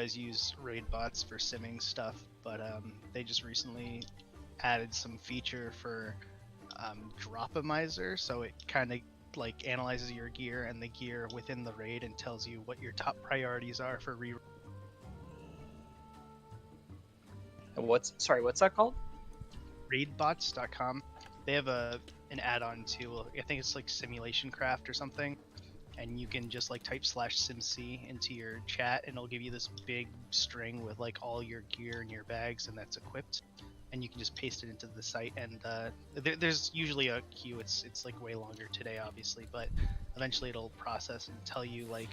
guys use raid bots for simming stuff, but they just recently added some feature for Dropamizer, so it kind of like analyzes your gear and the gear within the raid and tells you what your top priorities are for re. What's that called? Raidbots.com. They have an add-on to, I think it's like Simulation Craft or something, and you can just like type /simc into your chat and it'll give you this big string with like all your gear and your bags and that's equipped, and you can just paste it into the site, and there's usually a queue. It's like way longer today obviously, but eventually it'll process and tell you like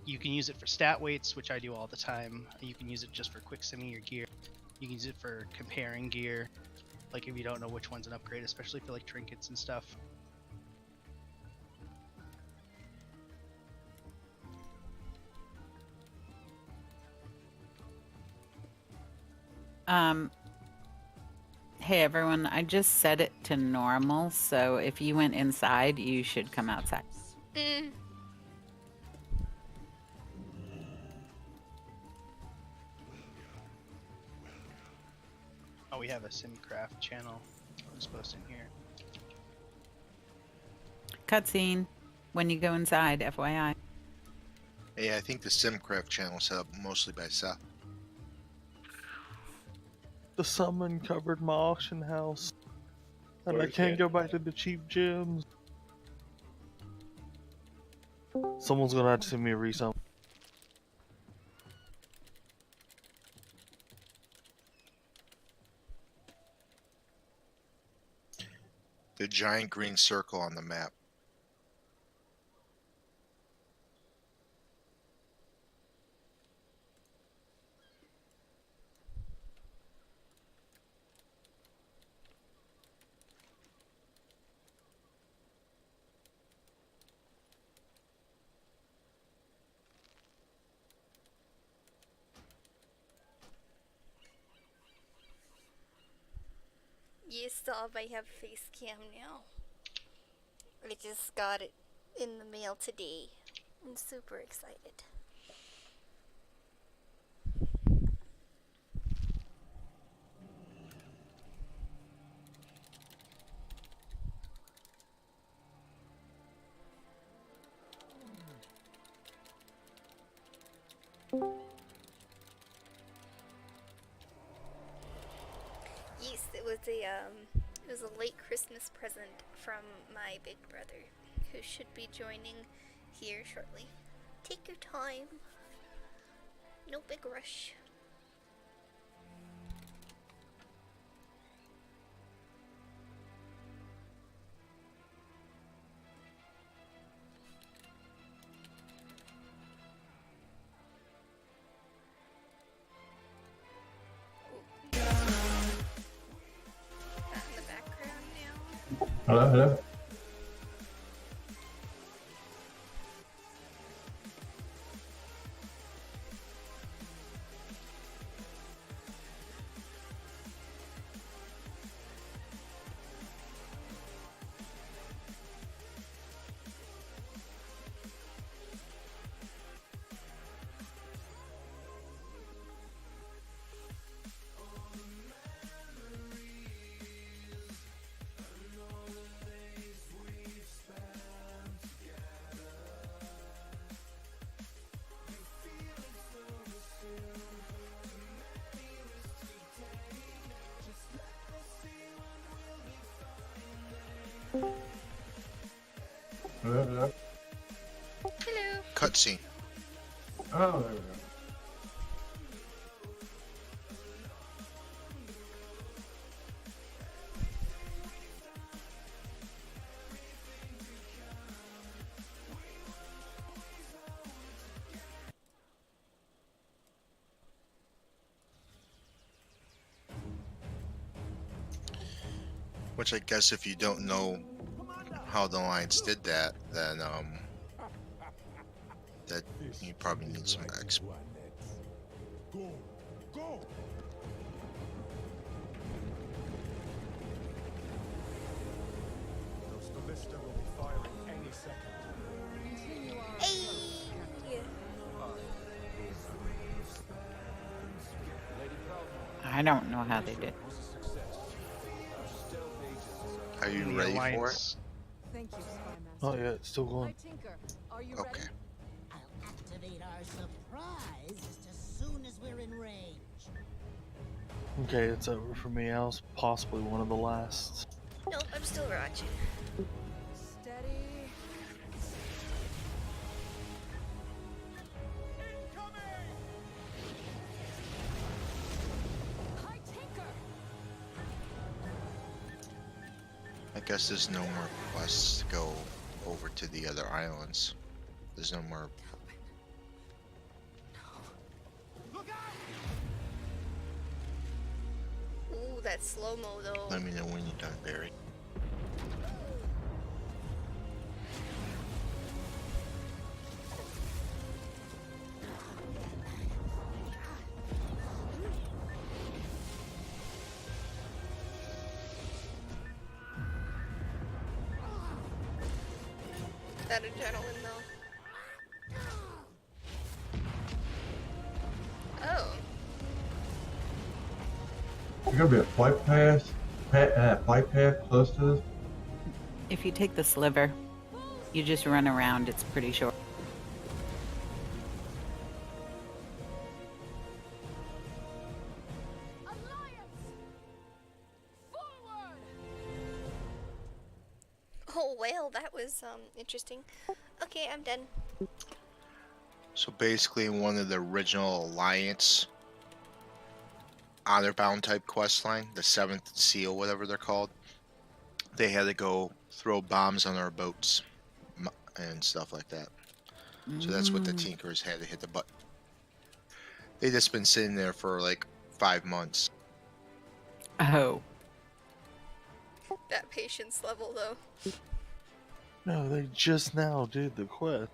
you can use it for stat weights, which I do all the time. You can use it just for quick simming your gear. You can use it for comparing gear, like if you don't know which one's an upgrade, especially for like trinkets and stuff. Hey everyone, I just set it to normal, so if you went inside, you should come outside. Oh, we have a SimCraft channel. I'll just post in here. Cutscene when you go inside, FYI. Hey, I think the SimCraft channel is set up mostly by Seth. The summon covered my auction house, and Or I you can't go back to the cheap gems. Someone's gonna have to send me a resum. The giant green circle on the map. Yes, Sob, I have face cam now. I just got it in the mail today. I'm super excited. Yes, it was a late Christmas present from my big brother, who should be joining here shortly. Take your time. No big rush. In the background now. Hello. Hello. Hello. Cutscene. Oh, there we go. Which I guess if you don't know how the Alliance did that, then that you probably need some exp. Go! Go! Those ballista will be firing any second. Hey! I don't know how they did. Are you in the ready for it? alliance. Thank you, Spymaster. Oh yeah, it's still Hi, going. Tinker. Are you Okay. ready? I'll activate our surprise just as soon as we're in range. Okay, it's over for me. I was possibly one of the last. Nope, I'm still watching. Steady. Hi, Tinker. I guess there's no more quests to go over to the other islands. There's no more. Ooh, that slow-mo though. Let me know when you're done, Barry. That adrenaline though. Oh. There's gonna be a flight path close to this. If you take the sliver, you just run around. It's pretty short. Alliance. Forward. Oh well, that was interesting. Okay, I'm done. So basically, in one of the original Alliance honor bound type quest line, the Seventh Seal, whatever they're called, they had to go throw bombs on our boats and stuff like that. So that's what the Tinkers had to hit the button. They just been sitting there for like 5 months. Oh. That patience level though. No, they just now did the quest.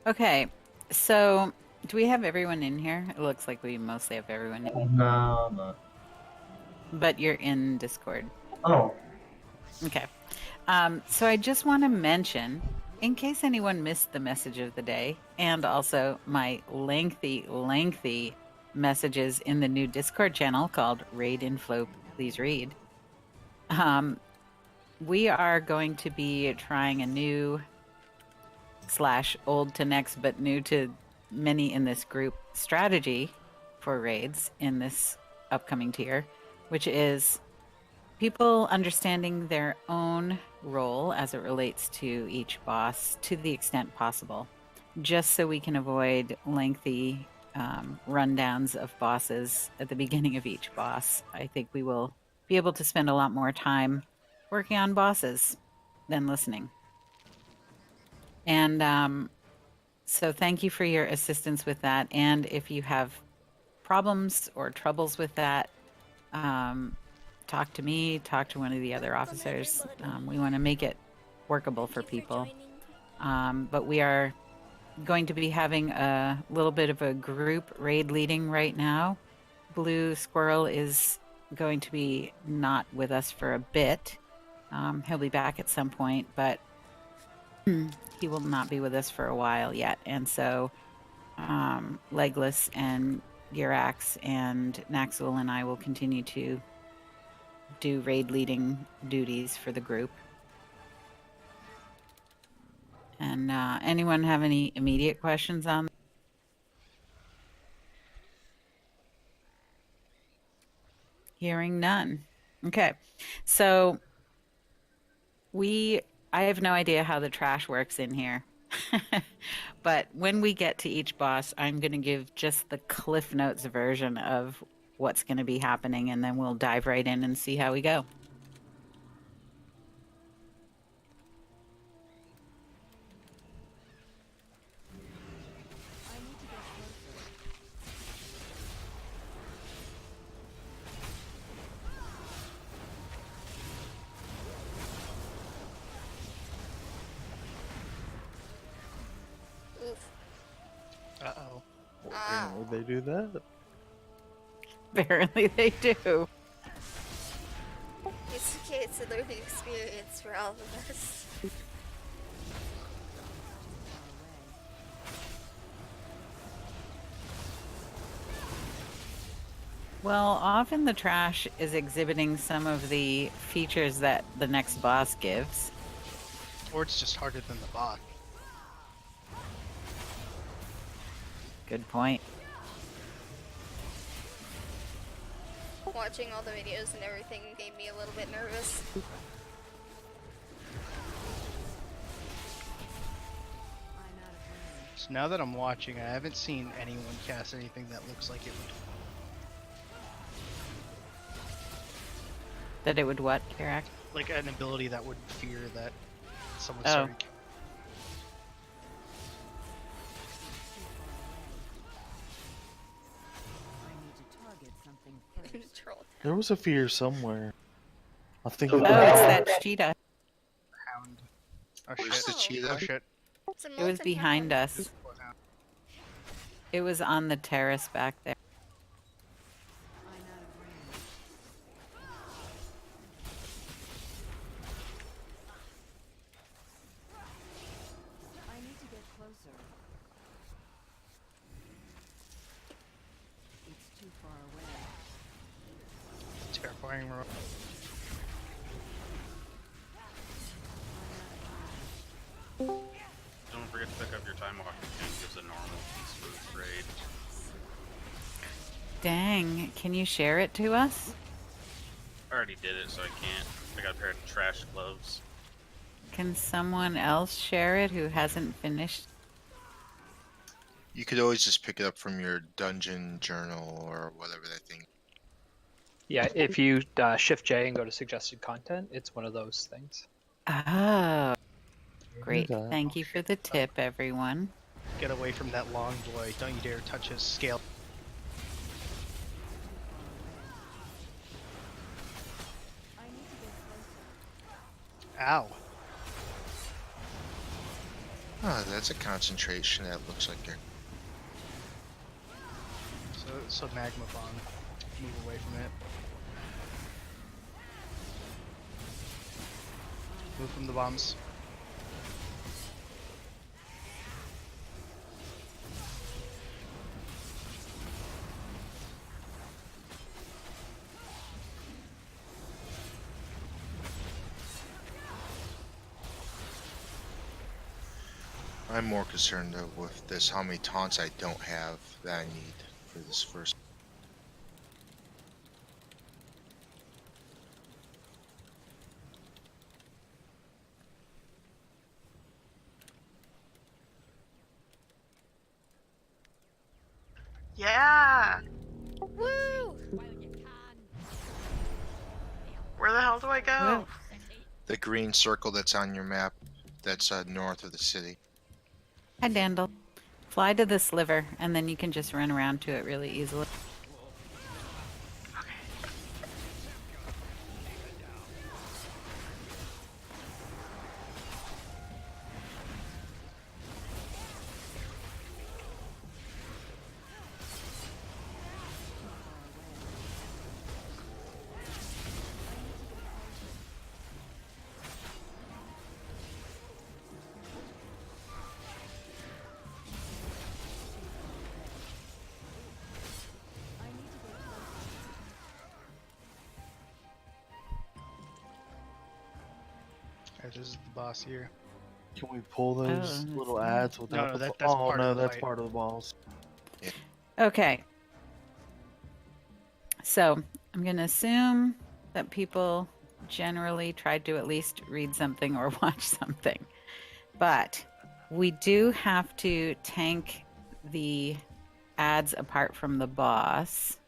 Okay, so do we have everyone in here? It looks like we mostly have everyone in. No, I'm not. But you're in Discord. Oh, Okay. So I just want to mention, in case anyone missed the message of the day, and also my lengthy messages in the new Discord channel called Raid Inflow Please Read. We are going to be trying a new / old to next, but new to many in this group strategy for raids in this upcoming tier, which is people understanding their own role as it relates to each boss to the extent possible, just so we can avoid lengthy rundowns of bosses at the beginning of each boss. I think we will be able to spend a lot more time working on bosses than listening. And so thank you for your assistance with that. And if you have problems or troubles with that, talk to me, talk to one of the other officers. We want to make it workable for people. But we are going to be having a little bit of a group raid leading right now. Blue Squirrel is going to be not with us for a bit. He'll be back at some point, but he will not be with us for a while yet. And so Legless and Girax and Naxul and I will continue to do raid leading duties for the group. And anyone have any immediate questions on? Hearing none. Okay, so I have no idea how the trash works in here. But when we get to each boss, I'm going to give just the Cliff Notes version of what's going to be happening, and then we'll dive right in and see how we go. Oof. Uh-oh. Apparently they do that. Apparently they do. It's okay, it's a learning experience for all of us. Well, often the trash is exhibiting some of the features that the next boss gives. Or it's just harder than the boss. Good point. Watching all the videos and everything made me a little bit nervous. So now that I'm watching, I haven't seen anyone cast anything that looks like it would. That it would what, Kirak? Like an ability that would fear that someone's Oh. starting. Troll. There was a fear somewhere. I think Oh, of it's that. that cheetah. Hound. Oh Where's shit. the cheetah? Oh shit. It's a It was molten behind hound. us. It was on the terrace back there. I need to get closer. It's too far away. Terrifying. Don't forget to pick up your time walking tank. Gives a normal piece for raid. Dang, can you share it to us? I already did it, so I can't. I got a pair of trash gloves. Can someone else share it who hasn't finished? You could always just pick it up from your dungeon journal or whatever that thing. Yeah, if you Shift J and go to suggested content, it's one of those things. Oh, great. that. Thank you for the tip, everyone. Get away from that long boy. Don't you dare touch his scale. I need to get closer. Ow. Oh, that's a concentration that looks like you're... So magma bomb. Move away from it. Move from the bombs. I'm more concerned though with this, how many taunts I don't have that I need for this first. Yeah! Woo! Where the hell do I go? Whoa. The green circle that's on your map, that's north of the city. Hi, Dandel. Fly to the sliver, and then you can just run around to it really easily. Alright, this is the boss here. Can we pull those Oh, little that's ads without No, the that's oh part no, of the that's fight. part of the balls. Okay. So I'm going to assume that people generally try to at least read something or watch something. But we do have to tank the ads apart from the boss.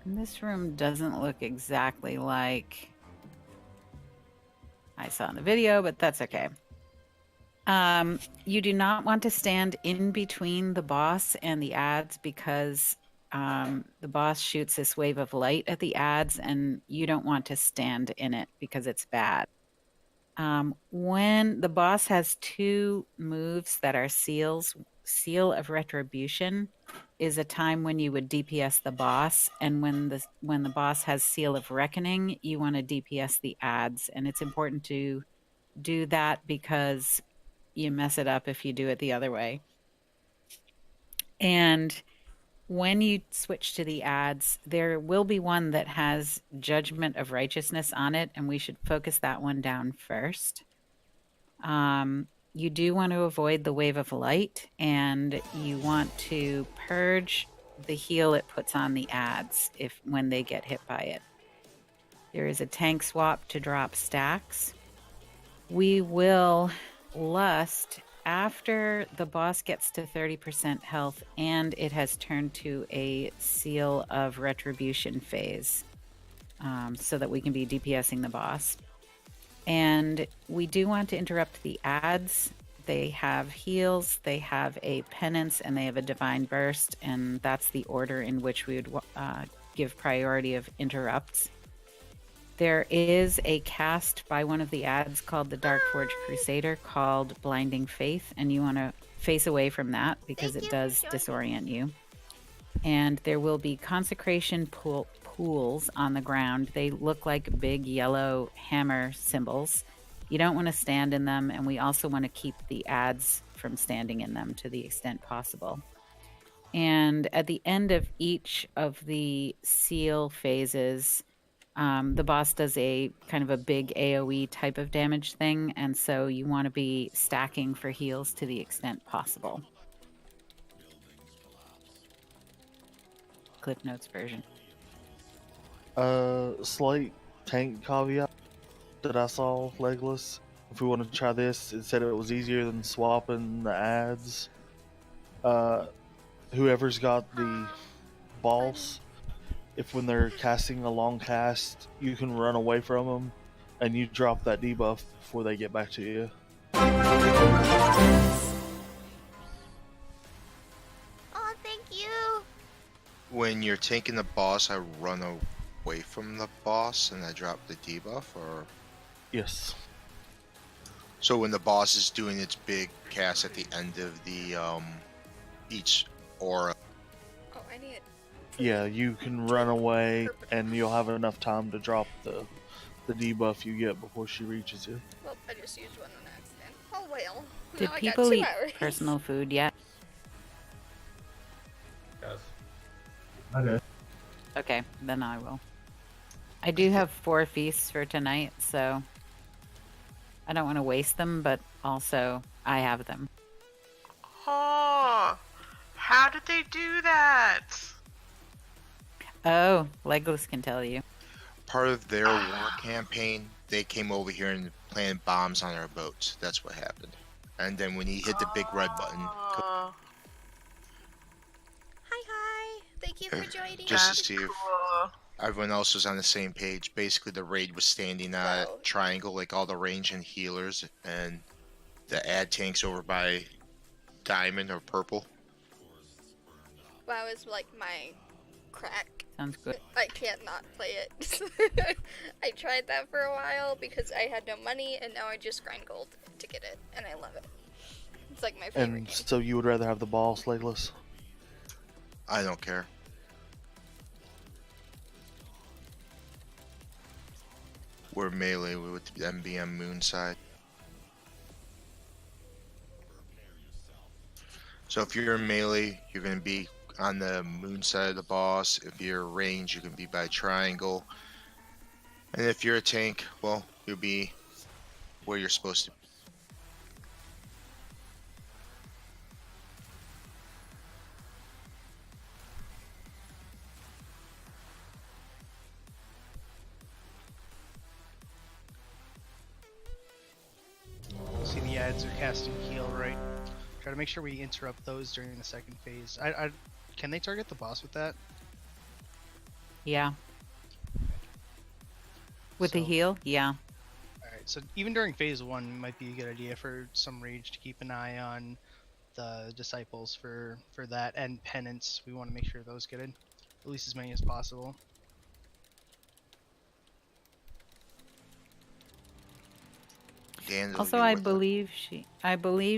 And this room doesn't look exactly like I saw in the video, but that's okay. You do not want to stand in between the boss and the ads because the boss shoots this wave of light at the ads, and you don't want to stand in it because it's bad. When the boss has two moves that are seals, Seal of Retribution is a time when you would DPS the boss, and when the boss has Seal of Reckoning, you want to DPS the ads, and it's important to do that because you mess it up if you do it the other way. And when you switch to the ads, there will be one that has Judgment of Righteousness on it, and we should focus that one down first. You do want to avoid the Wave of Light, and you want to purge the heal it puts on the ads when they get hit by it. There is a tank swap to drop stacks. We will lust after the boss gets to 30% health and it has turned to a Seal of Retribution phase, so that we can be DPSing the boss. And we do want to interrupt the ads. They have heals, they have a penance, and they have a divine burst, and that's the order in which we would give priority of interrupts. There is a cast by one of the ads called the Darkforged Crusader called Blinding Faith, and you want to face away from that because it does disorient you. And there will be consecration pools on the ground. They look like big yellow hammer symbols. You don't want to stand in them, and we also want to keep the ads from standing in them to the extent possible. And at the end of each of the seal phases, the boss does a kind of a big AoE type of damage thing, and so you want to be stacking for heals to the extent possible. Cliff Notes version. Slight tank caveat that I saw, Legless. If we want to try this, it said it was easier than swapping the ads. Whoever's got the boss, if when they're casting a long cast, you can run away from them, and you drop that debuff before they get back to you. Oh, thank you. When you're taking the boss, I run away from the boss and I drop the debuff, or? Yes. So when the boss is doing its big cast at the end of the each aura. Oh, I need it. Yeah, you can run away, and you'll have enough time to drop the debuff you get before she reaches you. Well, I just used one on accident. Oh well. Did Now I got people 2 eat hours. personal food yet? Yes. I did. Okay, then I will. I do have 4 feasts for tonight, so I don't want to waste them, but also I have them. Oh, how did they do that? Oh, Legless can tell you. Part of their war campaign, they came over here and planted bombs on our boats. That's what happened. And then when he hit the big red button, Hi, hi. Thank you for joining. just to see if everyone else was on the same page. Basically, the raid was standing at triangle, like all the range and healers, and the ad tanks over by diamond or purple. Wow, is like my crack. Sounds good. I can't not play it. I tried that for a while because I had no money, and now I just grind gold to get it, and I love it. It's like my favorite And game. so you would rather have the boss, Legless? I don't care. We're melee with the MBM Moonside. So if you're melee, you're going to be on the moon side of the boss. If you're range, you can be by triangle. And if you're a tank, well, you'll be where you're supposed to be. See, the ads are casting heal, right? Try to make sure we interrupt those during the second phase. Can they target the boss with that? Yeah. With the heal? Yeah. Alright, so even during phase 1 might be a good idea for some rage to keep an eye on the disciples for that, and penance. We want to make sure those get in, at least as many as possible. Also, I believe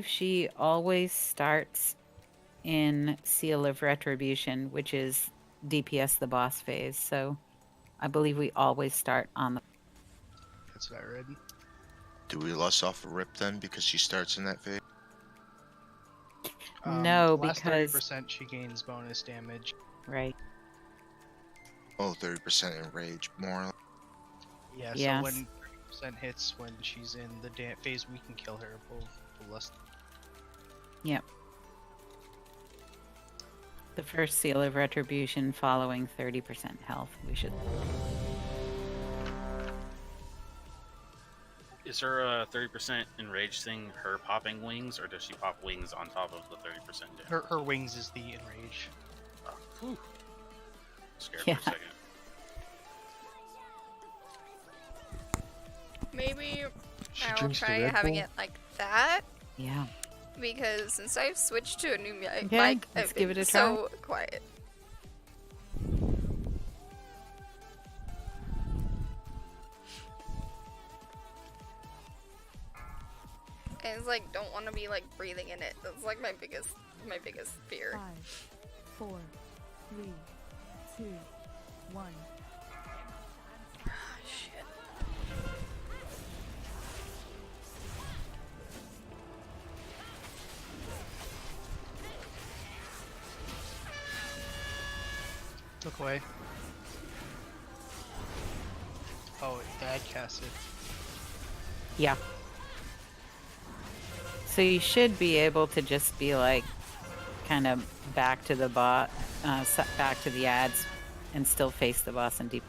she always starts in Seal of Retribution, which is DPS the boss phase. So I believe we always start on the. That's what I read. Do we lust off a rip then because she starts in that phase? No, last because 30% she gains bonus damage. right. Oh, 30% in rage, more. Yeah, Yes. so when 30% hits when she's in the phase, we can kill her. We'll less. Yep. The first seal of retribution following 30% health. We should. Is her 30% enraged thing her popping wings, or does she pop wings on top of the 30% damage? Her wings is the enrage. Oh, whew. Scared Yeah. for a second. Maybe She I'll drinks the try Red having Bull? it like that. Yeah. Because since I've switched to a new mic, Okay, I've let's been give it a so quiet. I just like don't want to be like breathing in it. That's like my biggest fear. 5, 4, 3, 2, 1. Shit. Look away. Oh, Dad cast it. Yeah. So you should be able to just be like, kind of back to the back to the ads, and still face the boss and deep.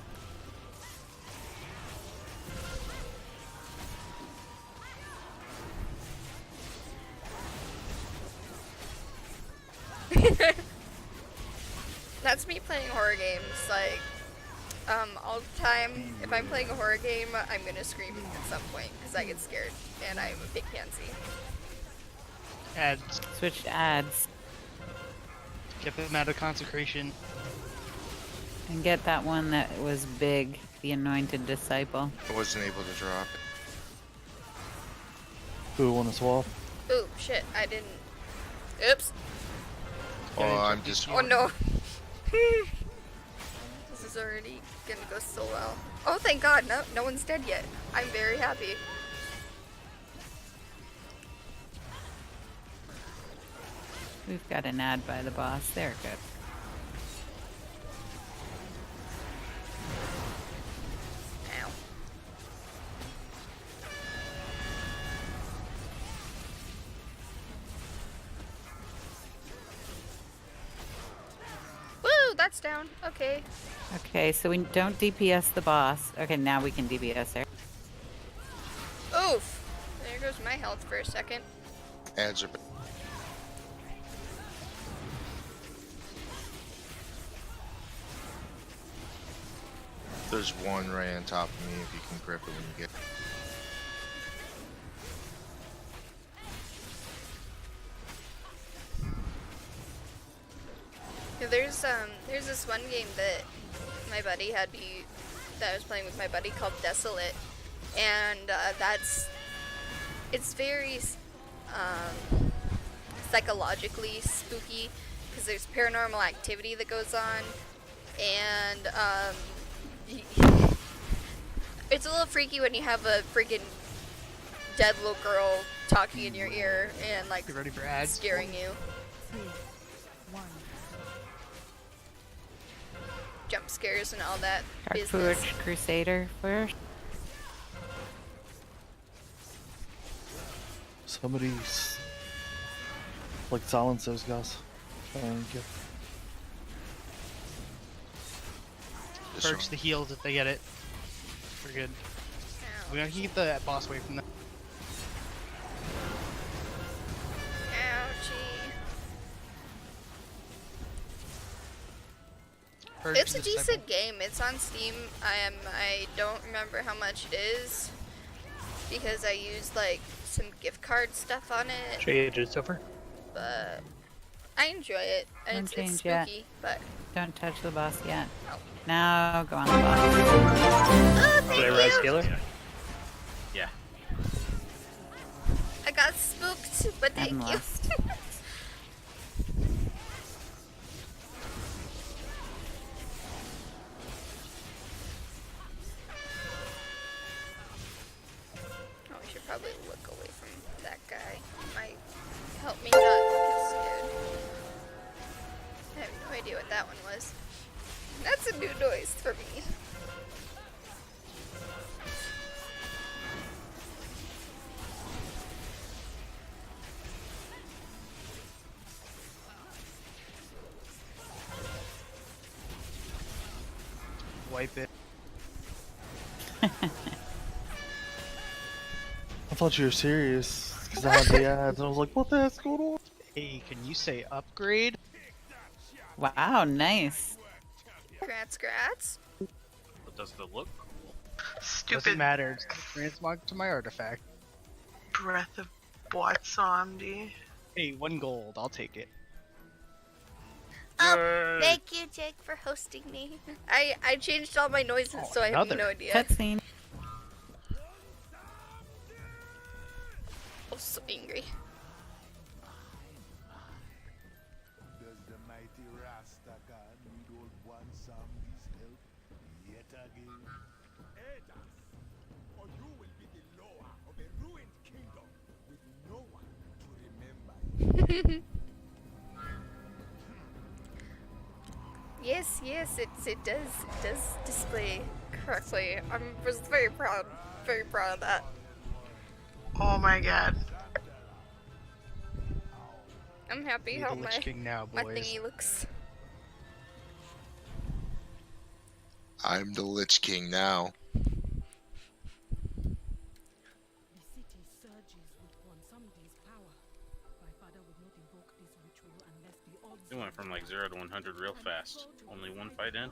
That's me playing horror games. Like, all the time. If I'm playing a horror game, I'm gonna scream at some point because I get scared, and I'm a big pansy. Ads. Switch to ads Get them out of consecration. and get that one that was big, the anointed disciple. I wasn't able to drop it. Who want to swap? Ooh, shit! I didn't. Oops. Oh, I'm just. Oh no. This is already gonna go so well. Oh, thank God! No one's dead yet. I'm very happy. We've got an ad by the boss. They're good. Ow. Woo! That's down. Okay. Okay, so we don't DPS the boss. Okay, now we can DPS her. Oof. There goes my health for a second. Ads are. There's one right on top of me if you can grip it when you get. Yeah, there's this one game that my buddy had me that I was playing with my buddy called Desolate, and it's very psychologically spooky because there's paranormal activity that goes on, and it's a little freaky when you have a freaking dead little girl talking in your ear and like Get ready for ads. scaring you. 2, 1. Jump scares and all that Dark business. Forge Crusader first. Somebody's like silence those guys. Thank you. Purge the heals if they get it. We're good. Ow. We gotta keep the boss away from them. Ouchie. Purge It's a the disciple. decent game. It's on Steam. I don't remember how much it is because I used like some gift card stuff on it, Jade, it's over. but I enjoy it. And Don't it's change spooky, yet. but Don't touch the boss yet. Oh. Now go on the boss. oh, Did I thank rise you. healer? Yeah. I got spooked, but thank And you. lust. Oh, we should probably look away from that guy. Might help me not get scared. that one was. That's a new noise for me. Wipe it. I thought you were serious because I had the ads and I was like, what the heck's going on? Hey, can you say upgrade? Wow, nice. Grats. But does it look cool? Stupid Doesn't matter. It's transmog to my artifact. breath of what zombie? Hey, 1 gold. I'll take it. Oh, thank you, Jake, for hosting me. I changed all my noises, so I have no idea. Cutscene. I'm so angry. Does the mighty Rastakan need old one zombie's help yet again? Aid us, or you will be the lower of a ruined kingdom with no one to remember. Yes, it does display correctly. I was very proud of that. Oh my god. I'm happy Be how the my Lich King now, my boys. thingy looks. I'm the Lich King now. The city surges with one somebody's power. My father would not invoke this ritual unless the odds. It went from like 0 to 100 real fast. Only one fight in.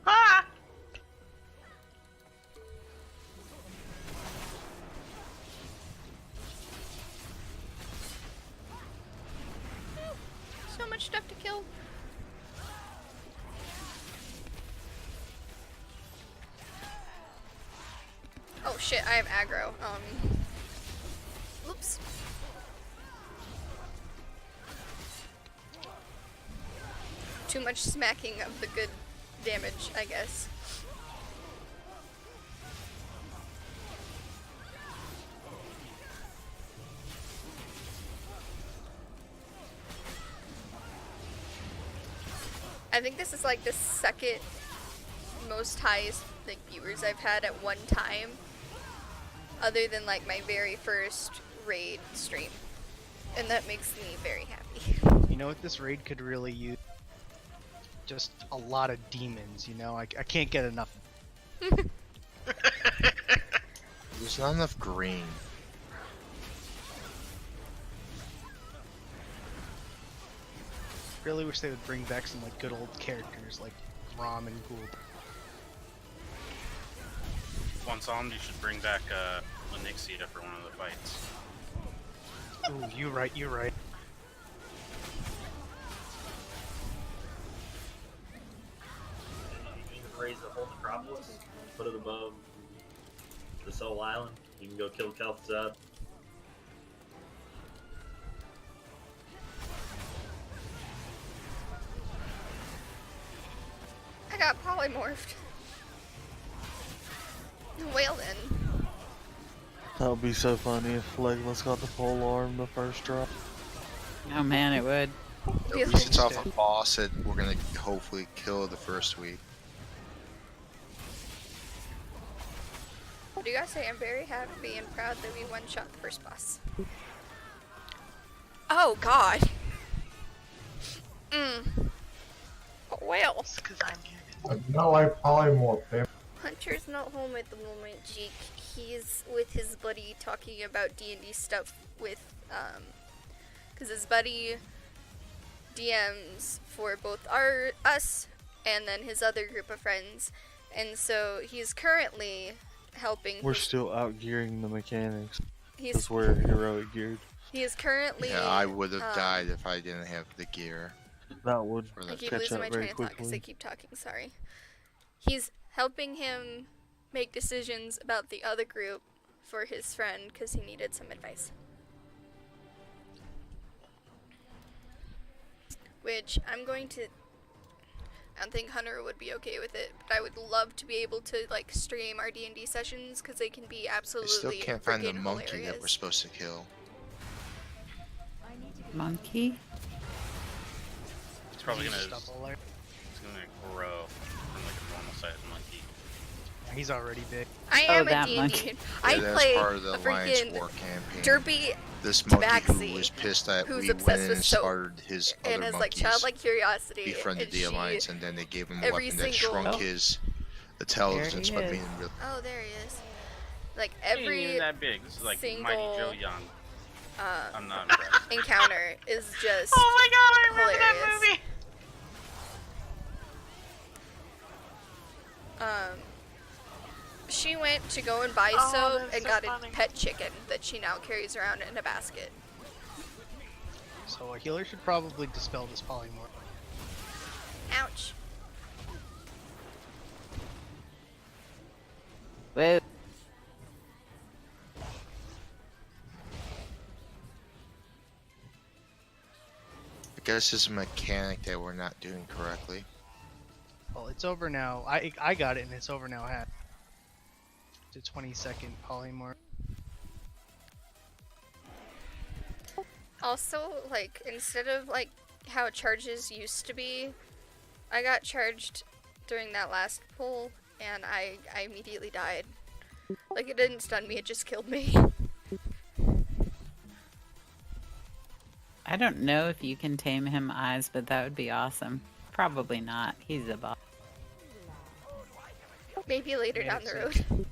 Ah! So much stuff to kill. Oh shit, I have aggro. Oops. Too much smacking of the good damage, I guess. I think this is like the second most highest like viewers I've had at one time, other than like my very first raid stream, and that makes me very happy. You know what this raid could really use? Just a lot of demons, you know? I can't get enough. There's not enough green. Really wish they would bring back some like good old characters like Rom and Gould. Once on, you should bring back Onyxia for one of the fights. Ooh, you're right, you're right. You can raise the whole Metropolis, put it above the Soul Island. You can go kill Kel'Thuzad. I got polymorphed. Well then. That would be so funny if Legolas got the pole arm the first drop. Oh man, it would. At least it's off a boss that we're gonna hopefully kill the first week. What do you guys say? I'm very happy and proud that we one-shot the first boss. Oh god. Oh, well. Because I'm here. I not like polymorph, damn. Hunter's not home at the moment, Jeek. He's with his buddy talking about D&D stuff with, because his buddy DMs for both us and then his other group of friends. And so he's currently helping. We're still out gearing the mechanics. He's- Because we're heroic geared. He is currently. Yeah, I would have died if I didn't have the gear. That would I keep catch losing up my very train of thought because I quickly. keep talking, sorry. He's helping him make decisions about the other group for his friend because he needed some advice. Which I'm going to don't think Hunter would be okay with it, but I would love to be able to like stream our D&D sessions because they can be I absolutely still can't find the freaking monkey that we're hilarious. supposed to kill. Monkey? It's probably gonna. Just double alert. It's gonna grow from like a normal sized monkey. He's already big. I am a that D&D. monkey. I Yeah, that's play part of the a Alliance freaking War campaign. derpy This monkey tabaxi who was pissed that who's we went obsessed in with and soap started his and other has like monkeys childlike curiosity. befriended and the she, Alliance, and then they gave him a every weapon that single- shrunk his intelligence by is. being real. Oh, there he is. Like He ain't every even that big. This is like Mighty single, Joe Young. I'm not uh, impressed. encounter is just Oh my god, I remember hilarious. that movie. She went to go and buy Oh, soap that's and so got funny. a pet chicken that she now carries around in a basket. So a healer should probably dispel this polymorph. Ouch. Whoa. I guess it's a mechanic that we're not doing correctly. Well, it's over now. I got it and it's over now. It's a 20-second polymorph. Also, like, instead of, like, how charges used to be, I got charged during that last pull, and I immediately died. Like, it didn't stun me, it just killed me. I don't know if you can tame him eyes, but that would be awesome. Probably not. He's a boss. Maybe later Yeah, down the it's road.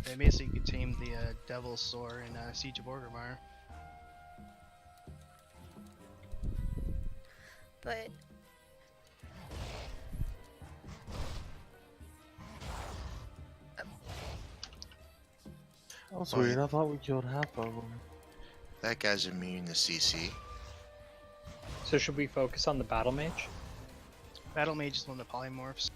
They made it so you could tame the Devil's Sore in Siege of Orgrimmar. But That was Oh, weird. yeah. I thought we killed half of them. That guy's immune to CC. So should we focus on the battle mage? Battle Mage is one of the polymorphs.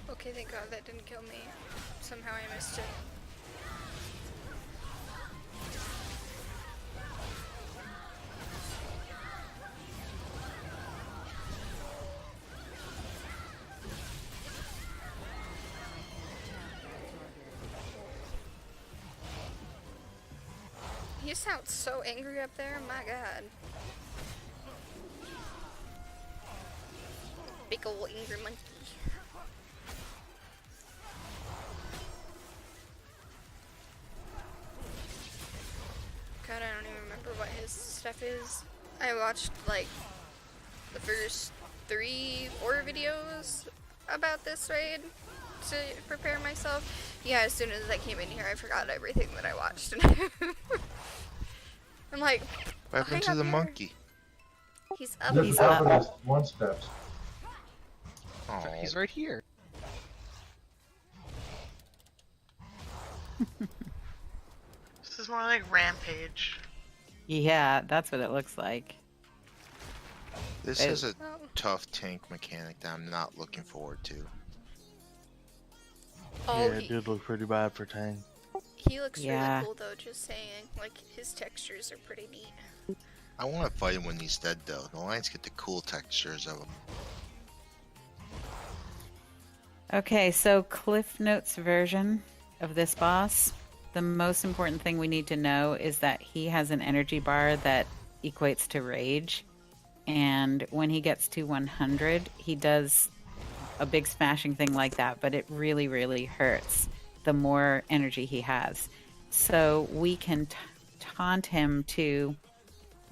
okay, thank God that didn't kill me. Somehow I missed it. You sound so angry up there, my God. Big ol' angry monkey. God, I don't even remember what his stuff is. I watched like the first 3-4 videos about this raid to prepare myself. Yeah, as soon as I came in here, I forgot everything that I watched. I'm like, What happened to up the here. monkey? He's up. Just He's up up. in his one steps. Oh, He's right here. This is more like Rampage. Yeah, that's what it looks like. this It- is a Oh, tough tank mechanic that I'm not looking forward to. oh, Yeah, it did look pretty bad for Tang. he looks Yeah. really cool though. Just saying, like his textures are pretty neat. I want to fight him when he's dead, though. The Lions get the cool textures of him. Okay, so Cliff Notes version of this boss. The most important thing we need to know is that he has an energy bar that equates to rage. And when he gets to 100, he does a big smashing thing like that, but it really, really hurts the more energy he has. So we can taunt him to,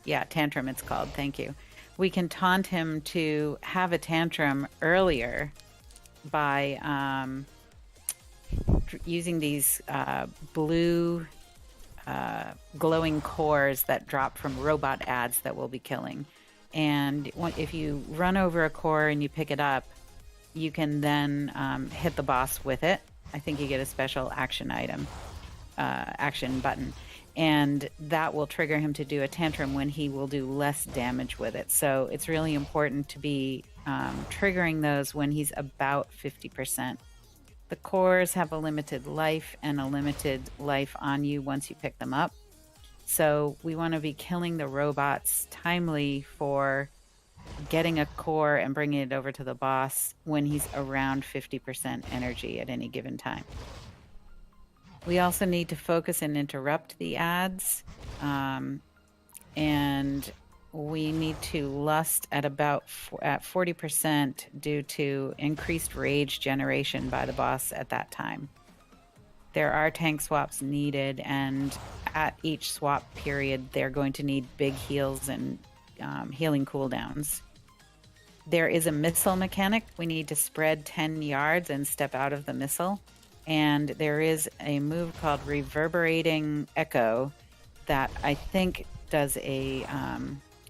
yeah, tantrum it's called, thank you. We can taunt him to have a tantrum earlier by using these blue glowing cores that drop from robot ads that we'll be killing. And if you run over a core and you pick it up, you can then hit the boss with it. I think you get a special action item, action button. And that will trigger him to do a tantrum when he will do less damage with it. So it's really important to be triggering those when he's about 50%. The cores have a limited life and a limited life on you once you pick them up. So we want to be killing the robots timely for getting a core and bringing it over to the boss when he's around 50% energy at any given time. We also need to focus and interrupt the ads. And we need to lust at about at 40% due to increased rage generation by the boss at that time. There are tank swaps needed, and at each swap period, they're going to need big heals and healing cooldowns. There is a missile mechanic. We need to spread 10 yards and step out of the missile. And there is a move called Reverberating Echo that I think does a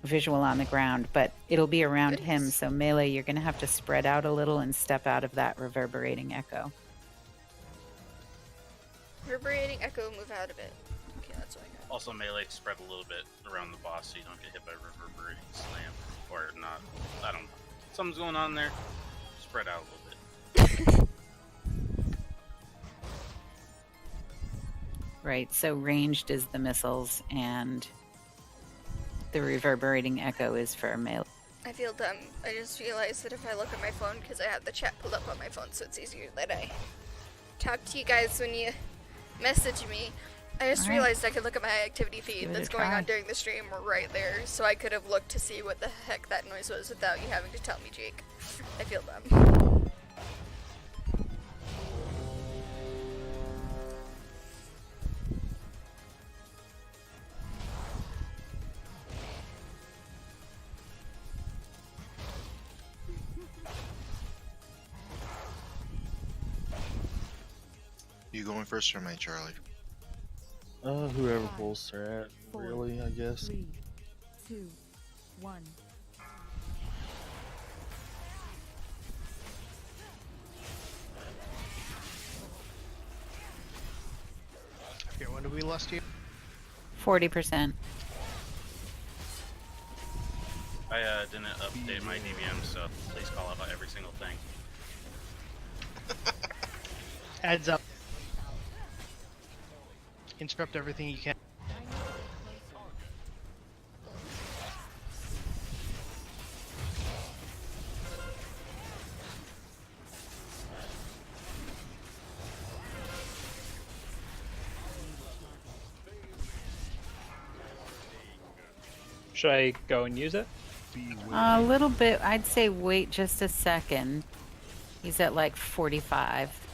visual on the ground, but it'll be around him. So Melee, you're going to have to spread out a little and step out of that Reverberating Echo. Reverberating Echo, move out of it. Okay, that's what I got. Also, Melee, spread a little bit around the boss so you don't get hit by Reverberating Slam. Or not. I don't know. Something's going on there. Spread out a little bit. Right, so ranged is the missiles, and the Reverberating Echo is for melee. I feel dumb. I just realized that if I look at my phone, because I have the chat pulled up on my phone, so it's easier that I talk to you guys when you message me. I just realized I could look at my activity feed that's going on during the stream right there, so I could have looked to see what the heck that noise was without you having to tell me, Jake. I feel dumb. You going first or am I, Charlie? Whoever pulls their at, really, I guess. 3, 2, 1. Okay, when did we lust you? 40%. I didn't update my DVM, so please call out every single thing. Adds up. Interrupt everything you can. Should I go and use it? A little bit. I'd say wait just a second. He's at like 45.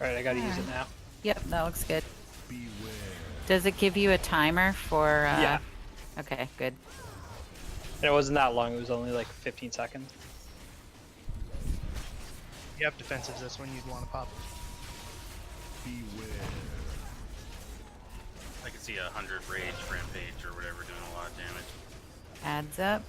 Alright, I gotta use it now. Yep, that looks good. Does it give you a timer for... Yeah. Okay, good. And it wasn't that long, it was only like 15 seconds. If you have defensives, that's when you'd want to pop. I can see 100 rage, rampage, or whatever doing a lot of damage. Adds up.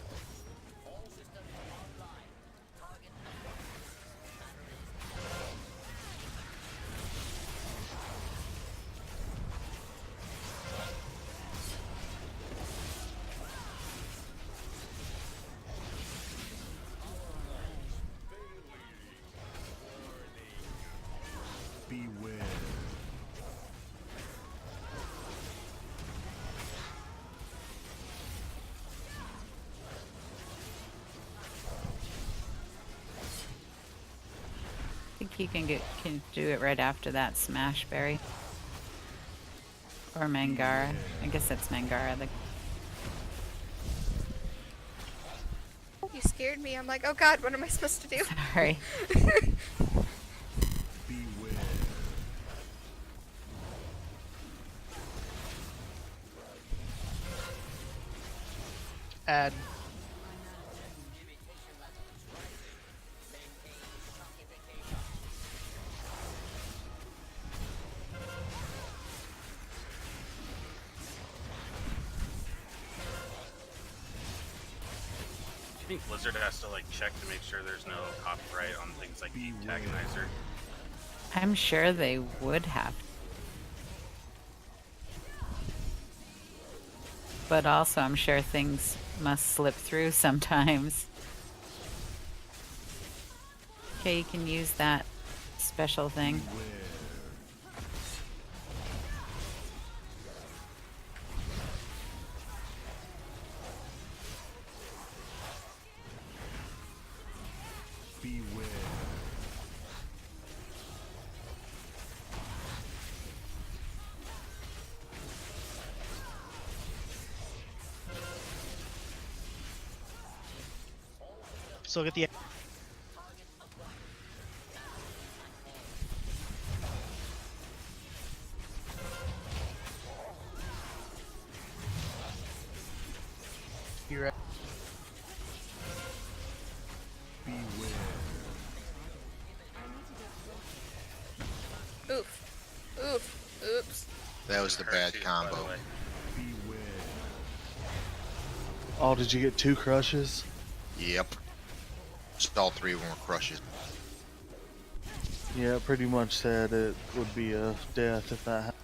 I think you can do it right after that Smashberry. Or Mangara. I guess that's Mangara. You scared me. I'm like, oh god, what am I supposed to do? Sorry. Add. Do you think Blizzard has to like check to make sure there's no copyright on things like the antagonizer? I'm sure they would have. But also, I'm sure things must slip through sometimes. Okay, you can use that special thing. Beware. So get the. You're right. Beware. Oof. Oof. Oops. That was the bad combo. Beware. Oh, did you get 2 crushes? Yep. Just all 3 of them were crushes. Yeah, it pretty much said it would be a death if that happened.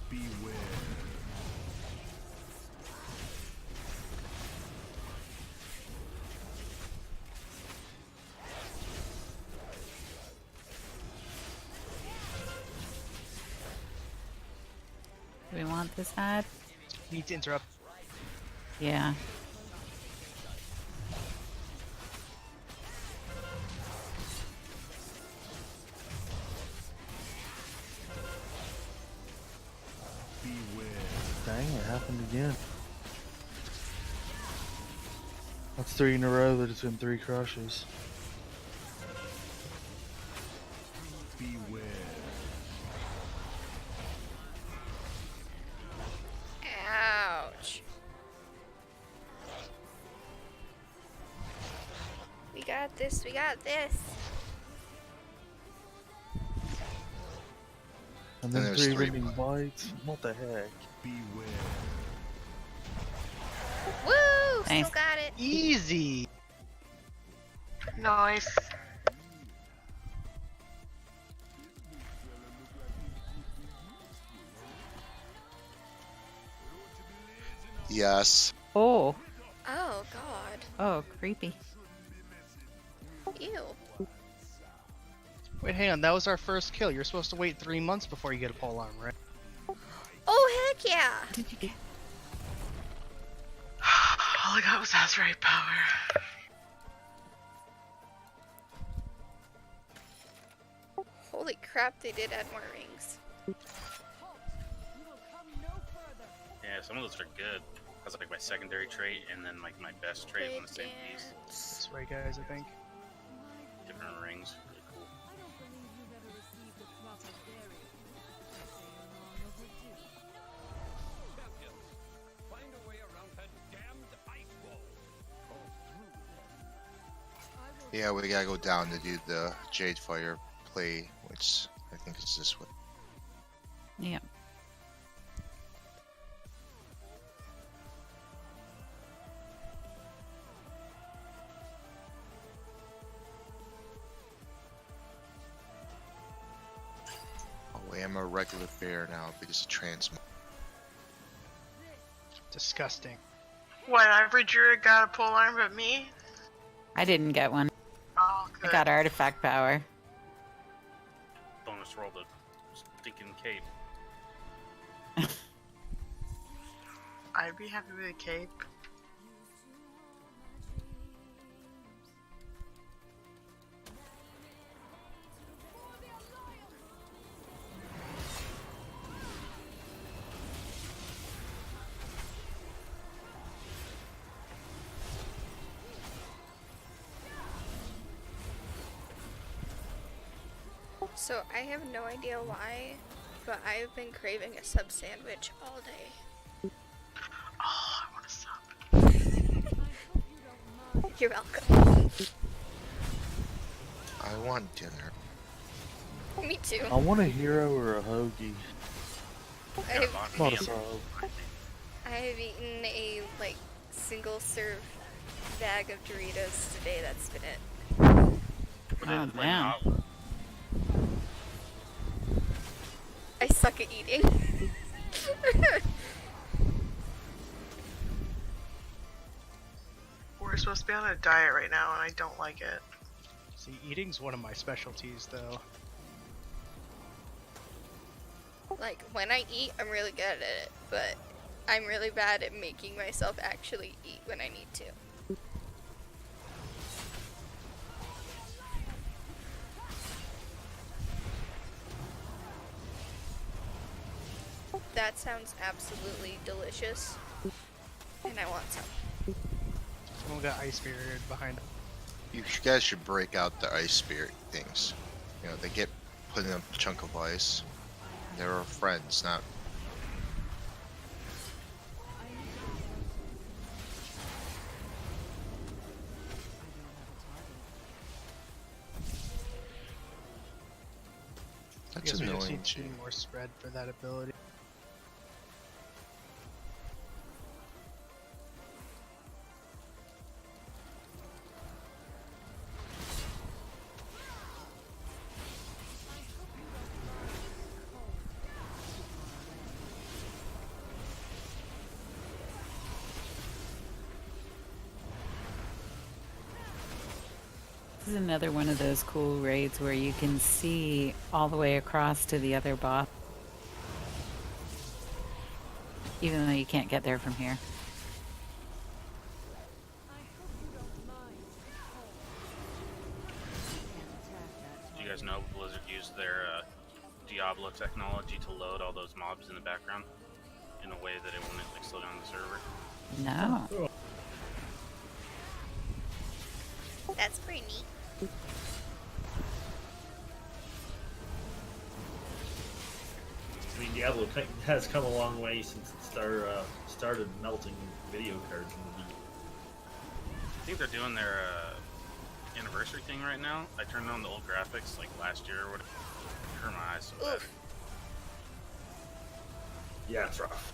Beware. Do we want this ad? Need to interrupt. Yeah. Beware. Dang, it happened again. That's 3 in a row that it's been 3 crushes. Beware. Ouch. We got this. We got this. And And then there's 3 3 living bites? What the heck? Beware. Woo! Nice. Still got it. Easy. Nice. Yes. Oh. Oh god. Oh, creepy. Ew. Wait, hang on. That was our first kill. You're supposed to wait 3 months before you get a pole arm, right? Oh heck yeah. Did you get? All I got was Azurite power. Holy crap, they did add more rings. Yeah, some of those are good. That's like my secondary trait, and then like my best trait on the same piece. That's right, guys. I think. Different rings, really cool. Yeah, we gotta go down to do the Jade Fire play, which I think is this one. Yeah. Oh, I am a regular bear now because of transmog. Disgusting. What, every druid got a pole arm but me? I didn't get one. Oh, I good. got artifact power. Bonus roll the stinking cape. I'd be happy with a cape. So I have no idea why, but I've been craving a sub sandwich all day. Oh, I want a sub. You're welcome. I want dinner. Me too. I want a hero or a hoagie. Not a sub. I have eaten a like single serve bag of Doritos today. That's been it. Put it Oh, in the man. hot one. suck at eating. We're supposed to be on a diet right now, and I don't like it. See, eating's one of my specialties, though. Like, when I eat, I'm really good at it, but I'm really bad at making myself actually eat when I need to. That sounds absolutely delicious, and I want some. Someone got ice spirit behind. You guys should break out the ice spirit things. You know, they get put in a chunk of ice. They're our friends, not. I That's guess we just annoying. need to do more spread for that ability. This is another one of those cool raids where you can see all the way across to the other boss. Even though you can't get there from here. Do you guys know Blizzard used their Diablo technology to load all those mobs in the background in a way that it wouldn't like slow down the server? No. That's pretty neat. I mean, Diablo has come a long way since it started melting video cards in the deep. I think they're doing their anniversary thing right now. I turned on the old graphics like last year or whatever. It hurt my eyes so bad. Yeah, it's rough.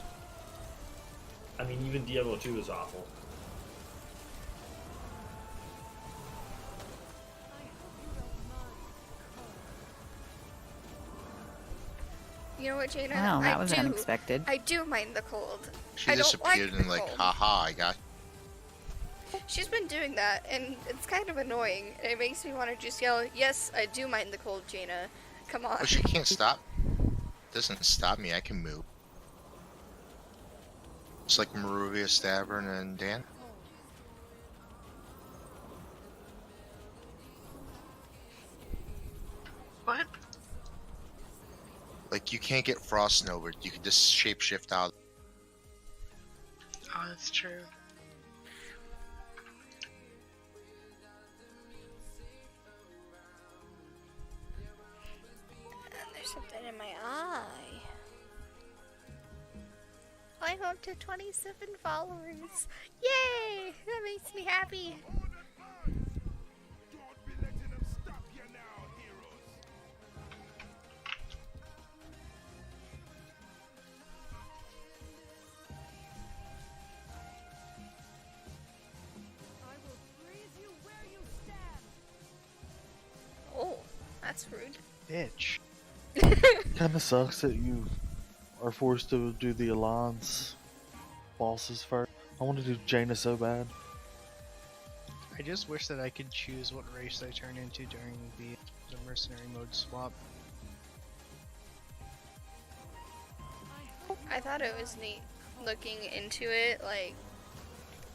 I mean, even Diablo 2 is awful. You know what, Jaina? Wow, that was I do, unexpected. I do mind the cold. She I don't disappeared like and the like, cold. haha, I got. She's been doing that, and it's kind of annoying. It makes me want to just yell, "Yes, I do mind the cold, Jaina. Come on." Oh, she can't stop. Doesn't stop me. I can move. It's like Maruvia, Stavern, and Dan. What? Like you can't get Frost Nova. You can just shapeshift out. Oh, that's true. And there's something in my eye. I'm up to 27 followers. Yay! That makes me happy. Oh, that's rude. Bitch. Kind of sucks that you are forced to do the Alliance bosses first. I want to do Jaina so bad. I just wish that I could choose what race I turn into during the mercenary mode swap. I thought it was neat looking into it, like,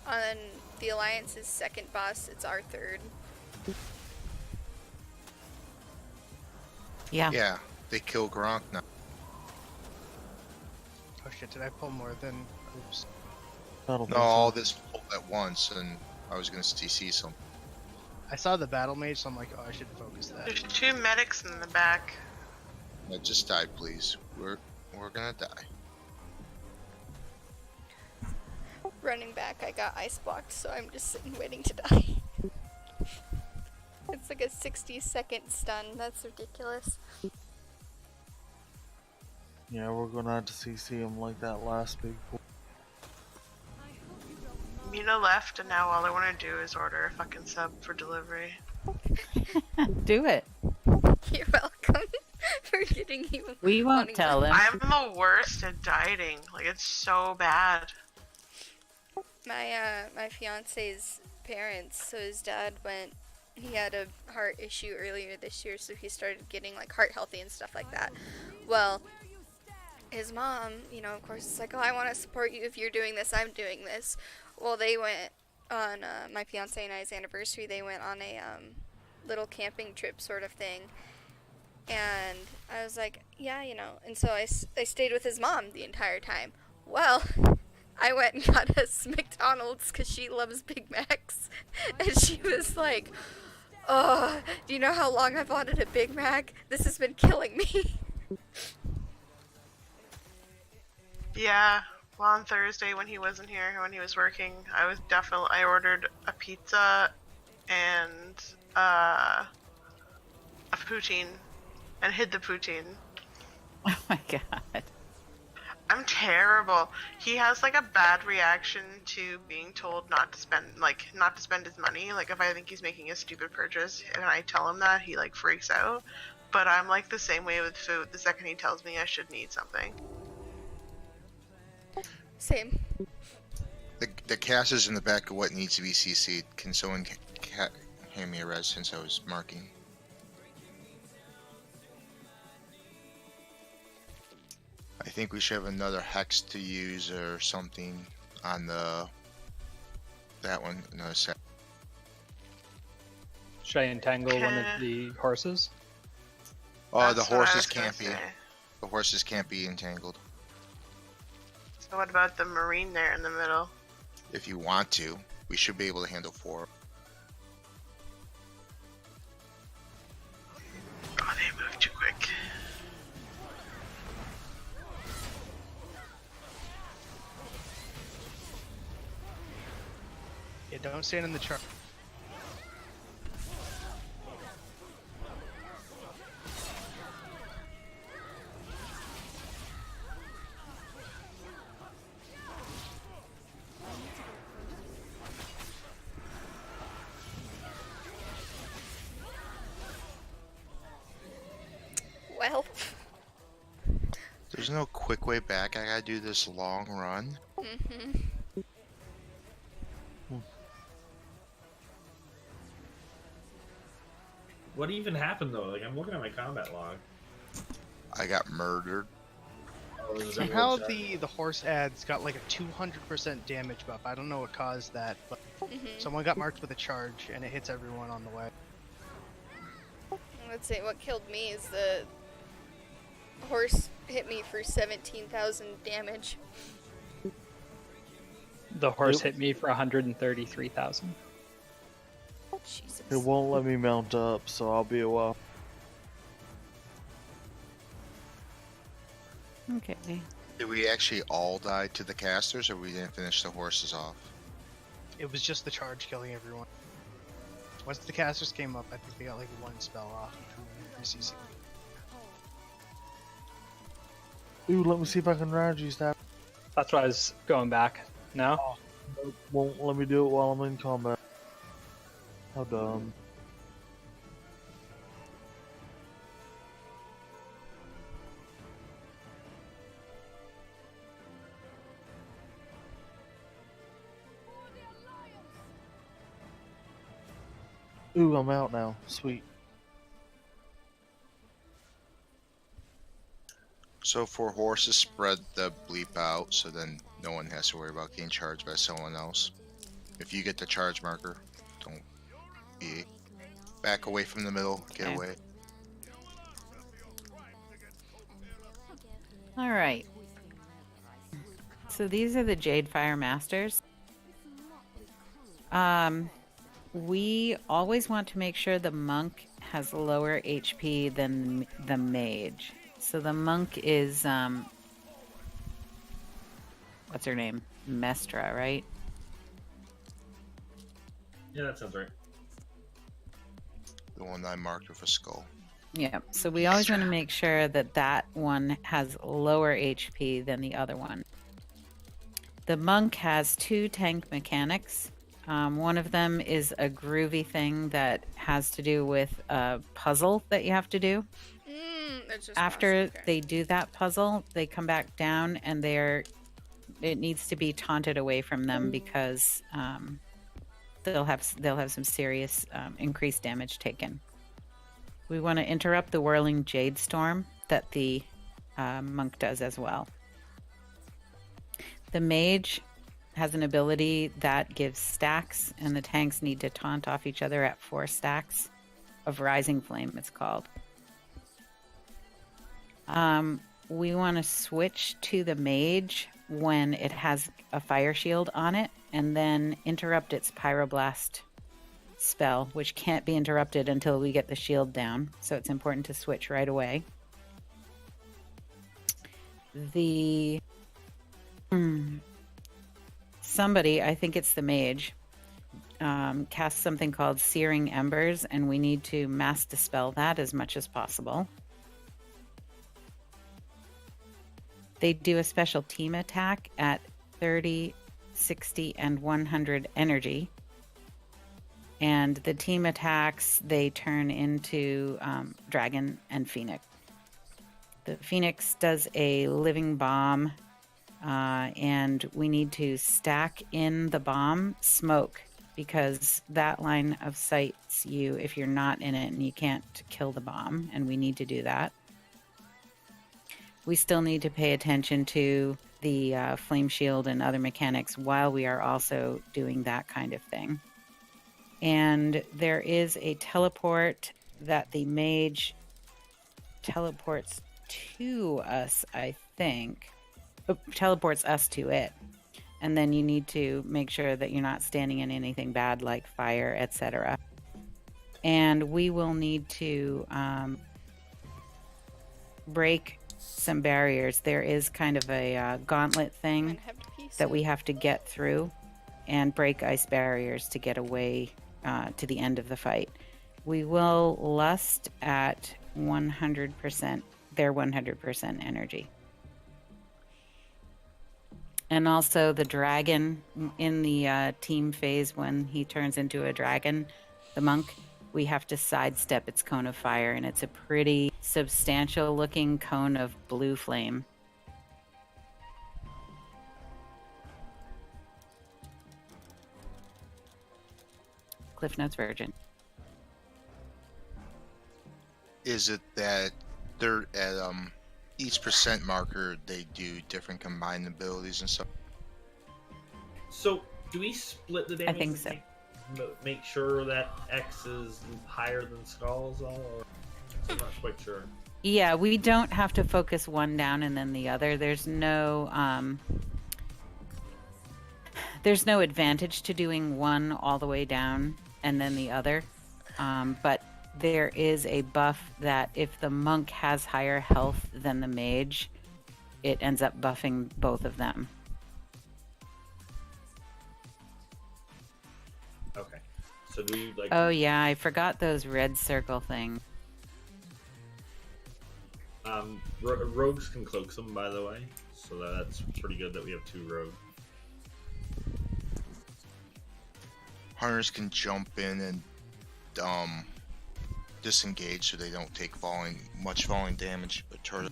on the Alliance's second boss, it's our third. Yeah. Yeah, they kill Gronk now. Oh shit, did I pull more than... Oops. That'll No, all this pulled at once, and I was gonna CC some. I saw the battle mage, so I'm like, oh, I should focus that. There's 2 medics in the back. Yeah, just die, please. We're gonna die. Running back, I got ice blocked, so I'm just sitting waiting to die. It's like a 60-second stun. That's ridiculous. Yeah, we're gonna have to CC him like that last big pull. Mina left, and now all I want to do is order a fucking sub for delivery. Do it. You're welcome for getting dieting you. We won't tell him. I'm the worst at dieting. Like, it's so bad. My fiance's parents, so his dad he had a heart issue earlier this year, so he started getting like heart healthy and stuff like that. Well, his mom, of course, is like, oh, I want to support you if you're doing this, I'm doing this. Well, they went on, my fiance and I's anniversary, they went on a little camping trip sort of thing. And I was like, yeah, and so I stayed with his mom the entire time. Well, I went and got us McDonald's because she loves Big Macs. And she was like, oh, do you know how long I've wanted a Big Mac? This has been killing me. Yeah. Well, on Thursday when he wasn't here, when he was working, I ordered a pizza and a poutine and hid the poutine. Oh my god. I'm terrible. He has like a bad reaction to being told not to spend his money. Like if I think he's making a stupid purchase and I tell him that, he like freaks out. But I'm like the same way with food. The second he tells me I shouldn't eat something. Same. The cast is in the back of what needs to be CC'd. Can someone hand me a res since I was marking? I think we should have another hex to use or something on that one. Another set. Should I entangle one of the horses? Oh, the horses can't be. The horses can't be entangled. So what about the marine there in the middle? If you want to, we should be able to handle 4. Oh, they moved too quick. Yeah, don't stand in the truck. Well. There's no quick way back. I gotta do this long run. Mm-hmm. What even happened though? Like I'm looking at my combat log. I got murdered. Somehow the horse ads got like a 200% damage buff. I don't know what caused that, but someone got marked with a charge and it hits everyone on the way. Let's see, what killed me is the horse hit me for 17,000 damage. The horse hit me for 133,000. Jesus. It won't let me mount up, so I'll be a while. Okay. Did we actually all die to the casters, or we didn't finish the horses off? It was just the charge killing everyone. Once the casters came up, I think they got like 1 spell off. CC. Ooh, let me see if I can ride use that. That's why I was going back. No? Oh, it won't let me do it while I'm in combat. How dumb. Ooh, I'm out now. Sweet. So for horses, spread the bleep out so then no one has to worry about getting charged by someone else. If you get the charge marker, don't be back away from the middle, get away. All right. So these are the Jade Fire Masters. We always want to make sure the monk has lower HP than the mage. So the monk is, what's her name? Mestra, right? Yeah, that sounds right. The one I marked with a skull. Yeah, so we always want to make sure that that one has lower HP than the other one. The monk has 2 tank mechanics. One of them is a groovy thing that has to do with a puzzle that you have to do. It's just after boss, okay. they do that puzzle, they come back down and it needs to be taunted away from them because they'll have some serious increased damage taken. We want to interrupt the whirling jade storm that the monk does as well. The mage has an ability that gives stacks, and the tanks need to taunt off each other at 4 stacks of Rising Flame, it's called. We want to switch to the mage when it has a fire shield on it, and then interrupt its pyroblast spell, which can't be interrupted until we get the shield down. So it's important to switch right away. Somebody, I think it's the mage, casts something called Searing Embers, and we need to mass dispel that as much as possible. They do a special team attack at 30, 60, and 100 energy. And the team attacks, they turn into Dragon and Phoenix. The Phoenix does a living bomb, and we need to stack in the bomb smoke, because that line of sight's you if you're not in it and you can't kill the bomb, and we need to do that. We still need to pay attention to the flame shield and other mechanics while we are also doing that kind of thing. And there is a teleport that the mage teleports to us, I think. Teleports us to it. And then you need to make sure that you're not standing in anything bad like fire, etc. And we will need to break some barriers. There is kind of a gauntlet thing that we have to get through and break ice barriers to get away to the end of the fight. We will lust at 100%, their 100% energy. And also the dragon in the team phase, when he turns into a dragon, the monk, we have to sidestep its cone of fire, and it's a pretty substantial looking cone of blue flame. Cliff Notes Virgin. Is it that they're at each percent marker they do different combined abilities and stuff? So do we split the damage? I think so. Make sure that X is higher than Skull's, or I'm not quite sure. Yeah, we don't have to focus one down and then the other. There's no advantage to doing one all the way down and then the other. But there is a buff that if the monk has higher health than the mage, it ends up buffing both of them. Okay. So do we like? Oh yeah, I forgot those red circle things. Rogues can cloak them, by the way, so that's pretty good that we have 2 rogues. Hunters can jump in and disengage so they don't take much falling damage, but turtle.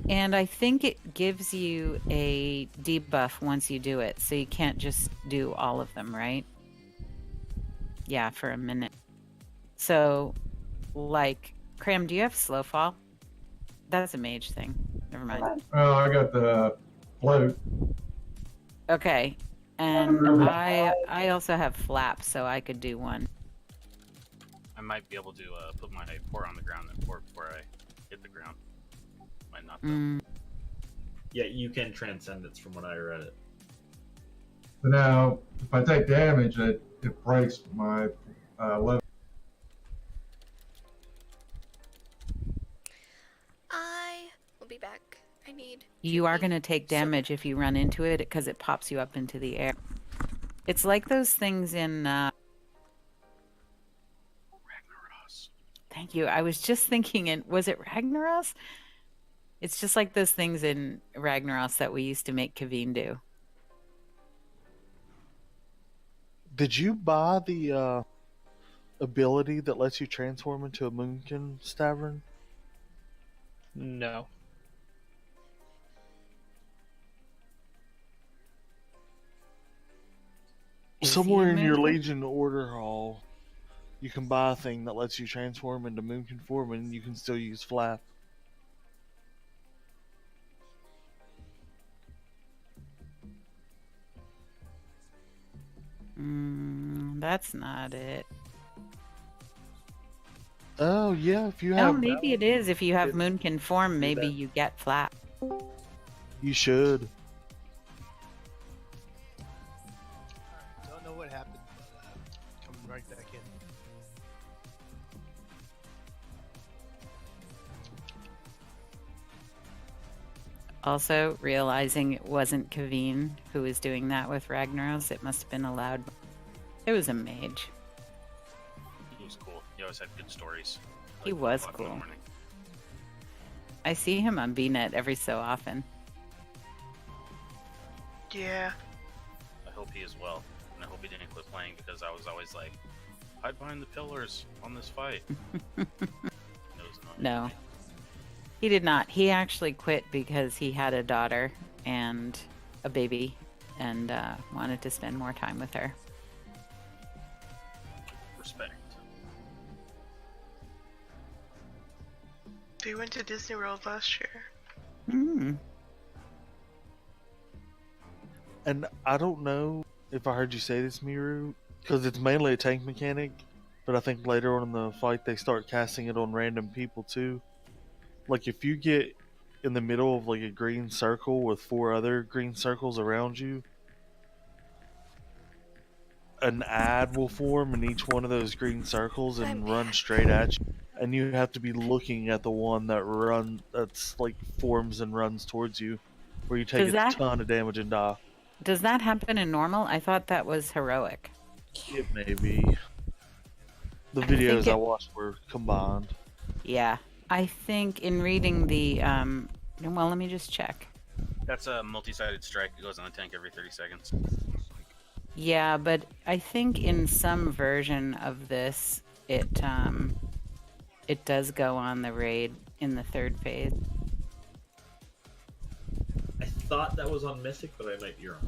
And I think it gives you a debuff once you do it, so you can't just do all of them, right? Yeah, for a minute. So, like, Cram, do you have slow fall? That's a mage thing. Never mind. Oh, I got the float. Okay, and I also have flap, so I could do one. I might be able to put my pour on the ground and pour before I hit the ground. Might not though. Yeah, you can Transcendence from what I read it. So now, if I take damage, it breaks my level. I will be back. I need. You are going to take damage if you run into it because it pops you up into the air. It's like those things in Ragnaros. Thank you. I was just thinking, was it Ragnaros? It's just like those things in Ragnaros that we used to make Kaveen do. Did you buy the ability that lets you transform into a Moonkin Stavern? No. Is he Somewhere a in your Moonkin? Legion Order Hall, you can buy a thing that lets you transform into Moonkin form, and you can still use Flap. That's not it. Oh yeah, if you Oh, have, maybe it is. If you have It's- Moonkin form, do maybe that. you get Flap. you should. Don't know what happened, but coming right back in. Also, realizing it wasn't Kaveen who was doing that with Ragnaros, it must have been allowed. It was a mage. He was cool. He always had good stories. He Like, was 5 in the cool. morning. I see him on BNet every so often. Yeah. I hope he is well, and I hope he didn't quit playing because I was always like, hide behind the pillars on this fight. It was annoying. No. He did not. He actually quit because he had a daughter and a baby and wanted to spend more time with her. Respect. They went to Disney World last year. And I don't know if I heard you say this, Miru, because it's mainly a tank mechanic, but I think later on in the fight they start casting it on random people too. Like if you get in the middle of like a green circle with 4 other green circles around you, an ad will form in each one of those green circles and run straight at you. And you have to be looking at the one that's like forms and runs towards you, where you take Does a that- ton of damage and die. Does that happen in normal? I thought that was heroic. It may be. The think videos I it- watched were combined. Yeah. I think in reading the well, let me just check. That's a multi-sided strike. It goes on the tank every 30 seconds. Yeah, but I think in some version of this it does go on the raid in the 3rd phase. I thought that was on Mystic, but I might be wrong.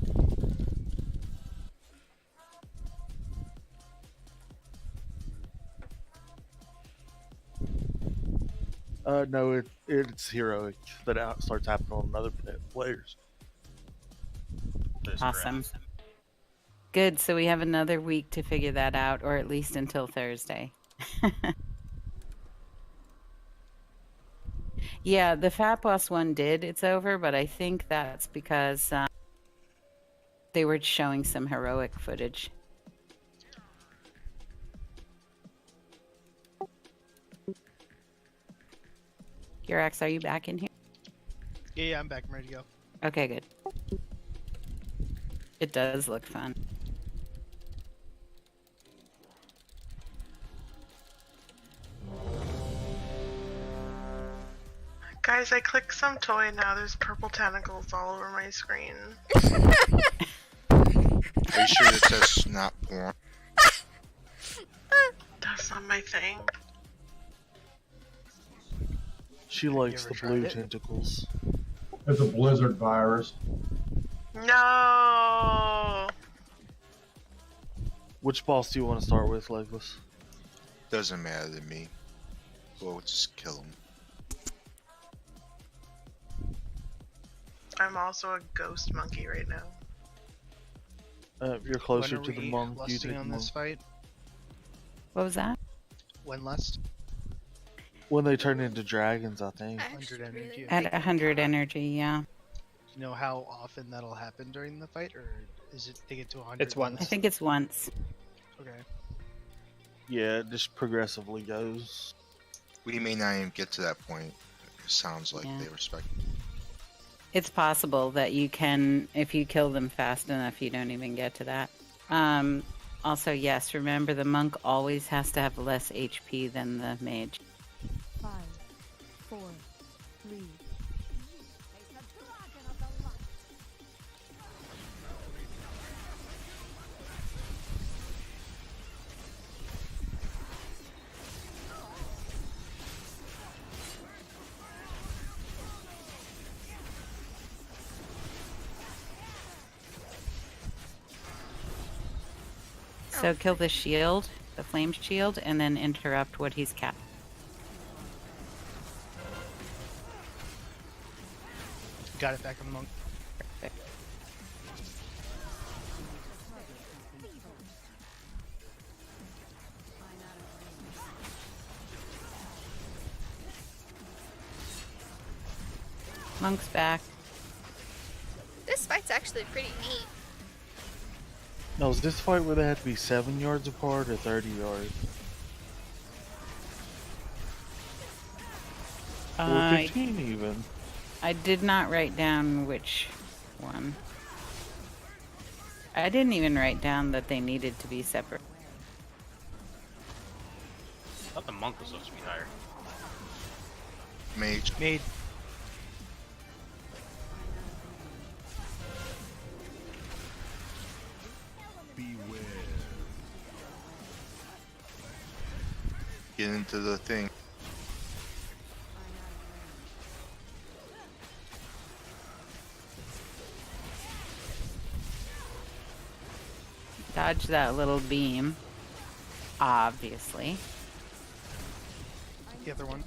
No, it's heroic that starts happening on other players. That's Awesome. correct. Good, so we have another week to figure that out, or at least until Thursday. Yeah, the Fat Boss one did. It's over, but I think that's because they were showing some heroic footage. Girax, are you back in here? Yeah, I'm back. I'm ready to go. Okay, good. It does look fun. Guys, I clicked some toy now. There's purple tentacles all over my screen. Are you sure it says not porn? That's not my thing. She likes ever the tried blue it? tentacles. It's a blizzard virus. No. Which boss do you want to start with, Legless? Doesn't matter to me. We'll just kill him. I'm also a ghost monkey right now. If you're closer When are to the we monk, you lusting take the on monk. this fight? What was that? When lust? When they turn into dragons, I think. 100 energy. At 100 energy, yeah. Do you know how often that'll happen during the fight, or is it they get to 100? It's once. I think it's once. Okay. Yeah, it just progressively goes. We may not even get to that point. It sounds like Yeah. they respect. It's possible that you can, if you kill them fast enough, you don't even get to that. Also, yes, remember the monk always has to have less HP than the mage. 5, 4, 3. So kill the shield, the flame shield, and then interrupt what he's capped. Got it back on the monk. Perfect. Monk's back. This fight's actually pretty neat. Now, is this fight where they have to be 7 yards apart or 30 yards? Or 15 even. I did not write down which one. I didn't even write down that they needed to be separate. I thought the monk was supposed to be higher. Mage. Made. Beware. Get into the thing. Dodge that little beam. Obviously. The other one.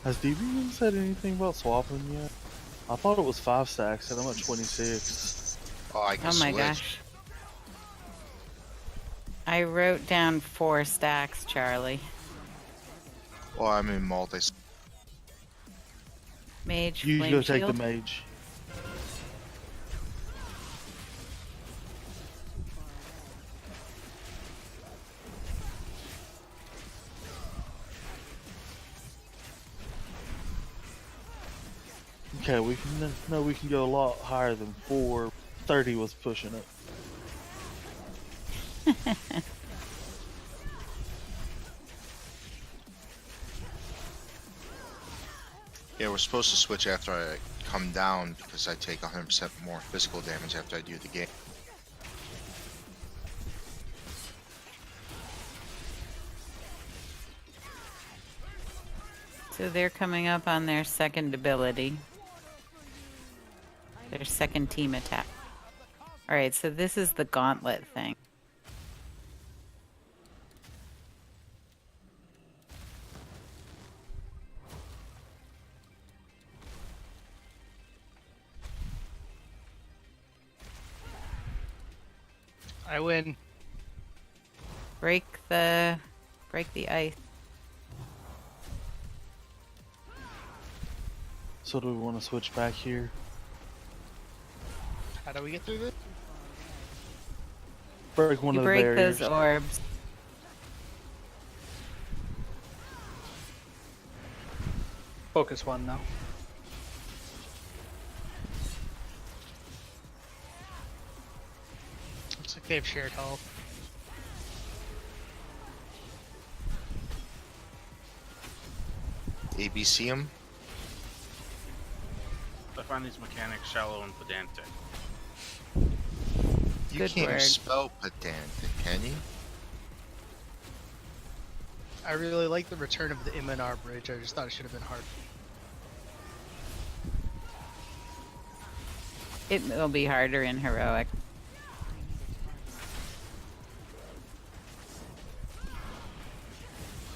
Has DB said anything about swapping yet? I thought it was 5 stacks and I'm at 26. Oh, I can Oh my switch. gosh. I wrote down 4 stacks, Charlie. Oh, I'm in multi. Mage, You flame go take shield. the mage. Okay, we can go a lot higher than 4. 30 was pushing it. Yeah, we're supposed to switch after I come down because I take 100% more physical damage after I do the game. So they're coming up on their second ability. Their second team attack. Alright, so this is the gauntlet thing. I win. Break the ice. So do we want to switch back here? How do we get through this? Break one You of the break barriers. those orbs. Focus one though. Looks like they have shared health. ABC him. I find these mechanics shallow and pedantic. You Good can't word. spell pedantic, can you? I really like the return of the Iminar bridge. I just thought it should have been hard. It will be harder in heroic.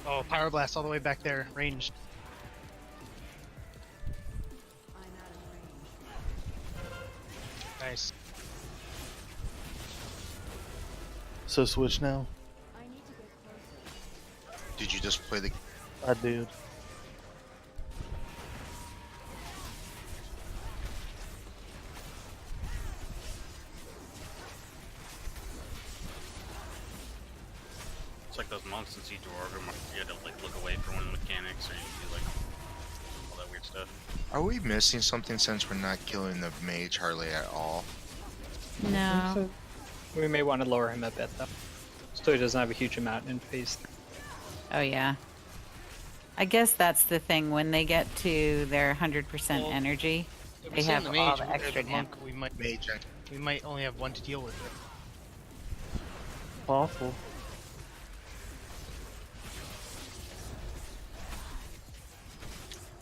Oh, Pyroblast all the way back there, ranged. Nice. So switch now? Did you just play the? I did. It's like those monks in Siege of Orgrim, you had to like look away from one of the mechanics, or you do like all that weird stuff. Are we missing something since we're not killing the mage hardly at all? No. We may want to lower him a bit though. So he doesn't have a huge amount in phase. Oh yeah. I guess that's the thing. When they get to their 100% Well, energy, If they we send have the all mage the or extra the monk, damage. we might only have one to deal with it. Possible.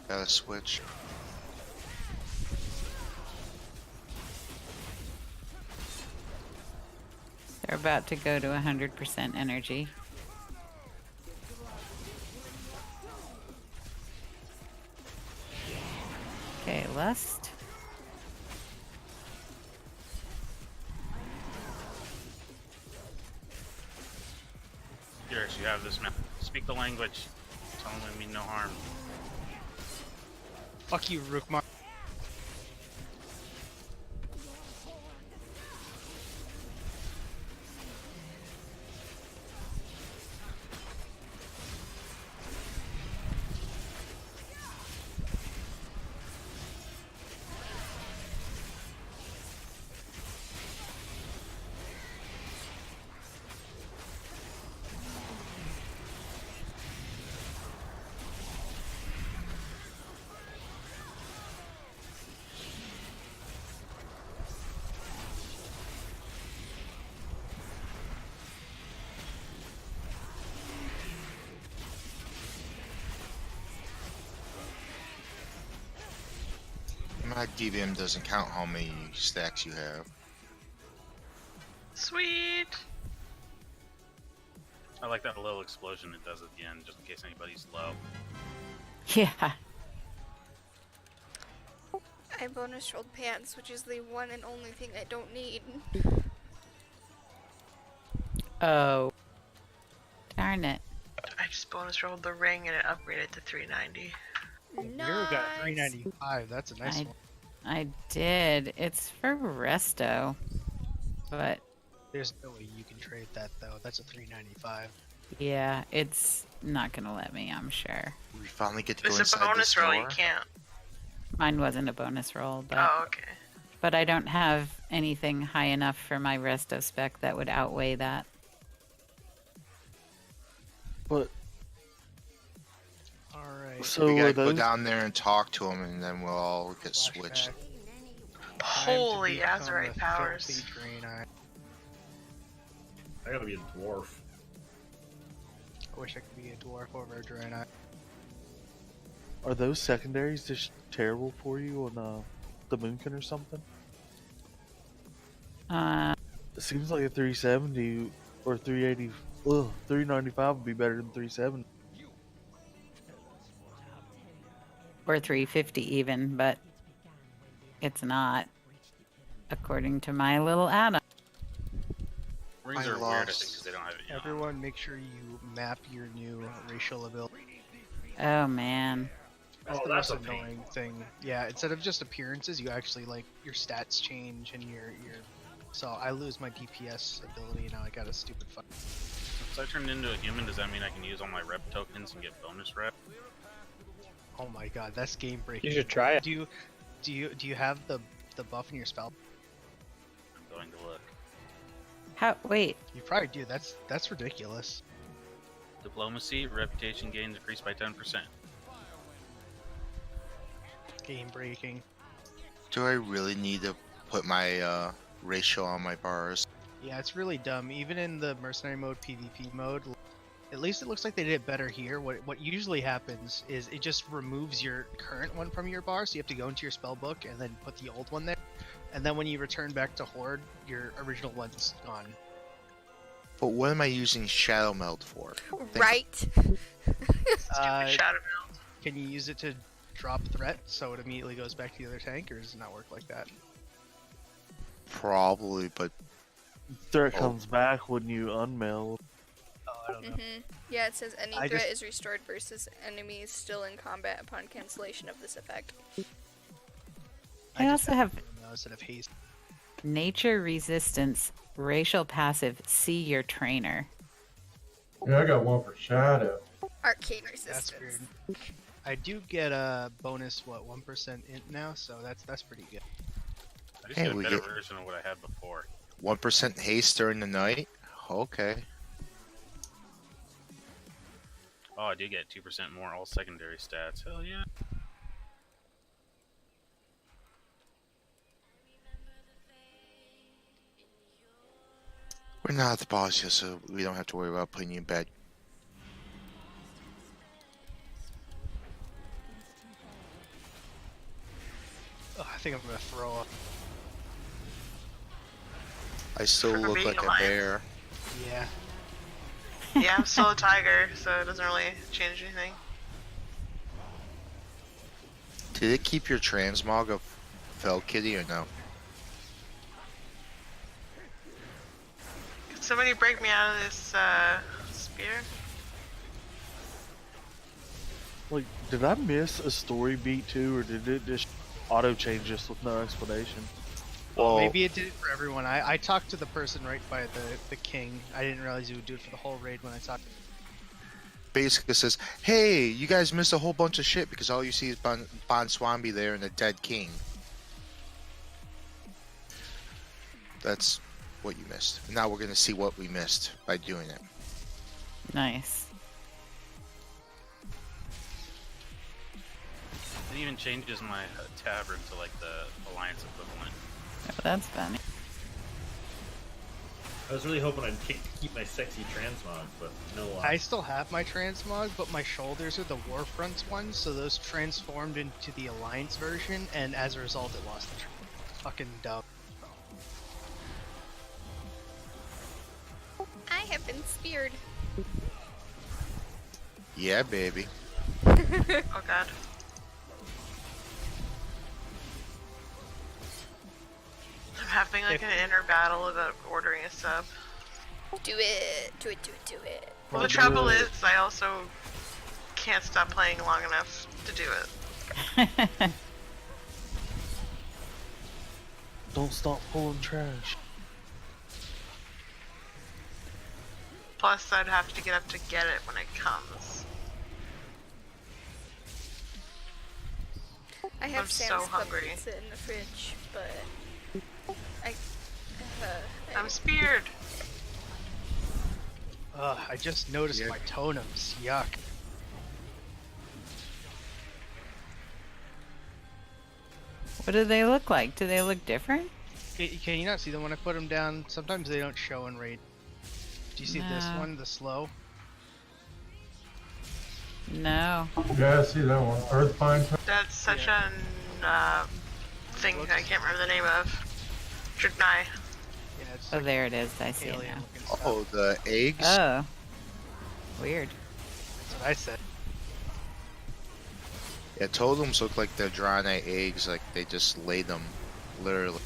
Gotta switch. They're about to go to 100% energy. Okay, Lust. Yours, you have this man. Speak the language. Tell him we mean no harm. Fuck you, Rookmar. My DVM doesn't count how many stacks you have. Sweet. I like that little explosion it does at the end, just in case anybody's low. Yeah. I bonus rolled pants, which is the one and only thing I don't need. Oh. Darn it. I just bonus rolled the ring and it upgraded to 390. Miro got 395. That's a nice one. I did. It's for resto. But There's no way you can trade that though. That's a 395. yeah, it's not gonna let me, I'm sure. We finally get to If go it's a inside the bonus roll, you store. can't. Mine wasn't a bonus roll, but Oh, okay. but I don't have anything high enough for my resto spec that would outweigh that. But Alright. so We are gotta go those down there and talk to him, and then we'll all get switched. Holy Azurite powers. I gotta be a dwarf. I wish I could be a dwarf over a Draenei. Are those secondaries just terrible for you on the Moonkin or something? It seems like a 370 or 380. 395 would be better than 370. Or 350 even, but it's not, according to my little add-on. Rings I are weird, I think, lost. because they don't have it. Everyone, make sure you map your new racial ability. Oh man. That's Oh, the that's most a pain. annoying thing. Yeah, instead of just appearances, you actually like your stats change and your. So I lose my DPS ability and now I got a stupid fuck. Since I turned into a human, does that mean I can use all my rep tokens and get bonus rep? Oh my god, that's game breaking. You should try it. Do you have the buff in your spell? I'm going to look. How? Wait. You probably do. That's ridiculous. Diplomacy, reputation gains increased by 10%. Game breaking. Do I really need to put my ratio on my bars? Yeah, it's really dumb. Even in the mercenary mode, PvP mode, at least it looks like they did it better here. What usually happens is it just removes your current one from your bar, so you have to go into your spell book and then put the old one there. And then when you return back to Horde, your original one's gone. But what am I using Shadow Meld for? Right? Stupid Shadow Meld. Can you use it to drop threat so it immediately goes back to the other tank, or does it not work like that? Probably, but Threat comes back when you unmeld. Oh, I don't know. Yeah, it says any I threat just- is restored versus enemies still in combat upon cancellation of this effect. I also have instead of haste. nature resistance, racial passive, see your trainer. Yeah, I got one for Shadow. Arcane That's resistance. weird. I do get a bonus, 1% int now, so that's pretty good. I just Hey, get a we better get- version of what I had before. 1% haste during the night? Okay. Oh, I do get 2% more all secondary stats. Hell yeah. We're not at the boss yet, so we don't have to worry about putting you in bed. Oh, I think I'm gonna throw up. I still For look being like a a lion. bear. Yeah. Yeah, I'm still a tiger, so it doesn't really change anything. Did it keep your transmog of Fell Kitty or no? Could somebody break me out of this spear? Like, did I miss a story beat too, or did it just auto change this with no explanation? Well, Maybe it did it for everyone. I talked to the person right by the king. I didn't realize he would do it for the whole raid when I talked to him. basically says, hey, you guys missed a whole bunch of shit because all you see is Bon Swambi there and a dead king. That's what you missed. Now we're gonna see what we missed by doing it. Nice. It even changes my tavern to like the Alliance equivalent. Oh, that's funny. I was really hoping I'd keep my sexy transmog, but no luck. I still have my transmog, but my shoulders are the Warfronts ones, so those transformed into the Alliance version, and as a result, it lost the fucking dumb. I have been speared. Yeah, baby. Oh god. I'm having like an inner battle about ordering a sub. Do it. Do it, do it, do it. Well, the trouble is, I also can't stop playing long enough to do it. Don't stop pulling trash. Plus, I'd have to get up to get it when it comes. I have I'm Sam's so Club hungry. pizza in the fridge, but I'm speared. Ugh, I just noticed my totems. Yuck. What do they look like? Do they look different? Can you not see them when I put them down? Sometimes they don't show in raid. Do you see this No. one, the slow? No. Yeah, I see that one. Earthpine. That's such an thing I can't remember the name of. Dragnai. Yeah, it's Oh, there it is. I see it alien now. looking stuff. Oh, the eggs? Oh. Weird. That's what I said. Yeah, totems look like they're drawing eggs, like they just laid them, literally.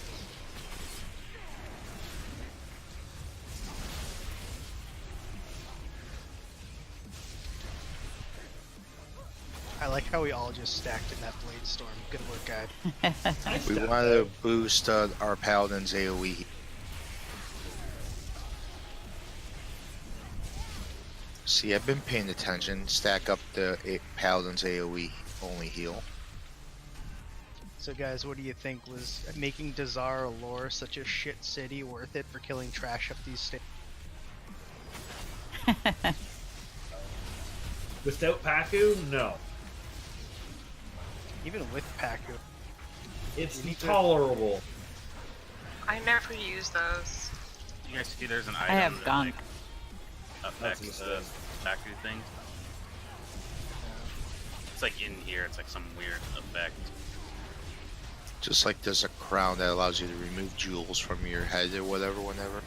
I like how we all just stacked in that blade storm. Good work, guy. We want to boost our paladin's AoE. See, I've been paying attention. Stack up the paladin's AoE only heal. So guys, what do you think? Was making Dazar'alor such a shit city worth it for killing trash up these states? Without Paku, no. Even with Paku. It's You need to- tolerable. I never use those. You guys see there's an I item have that gone. like That's affects a the mistake. Baku thing. It's like in here, it's like some weird effect. Just like there's a crown that allows you to remove jewels from your head or whatever, whenever.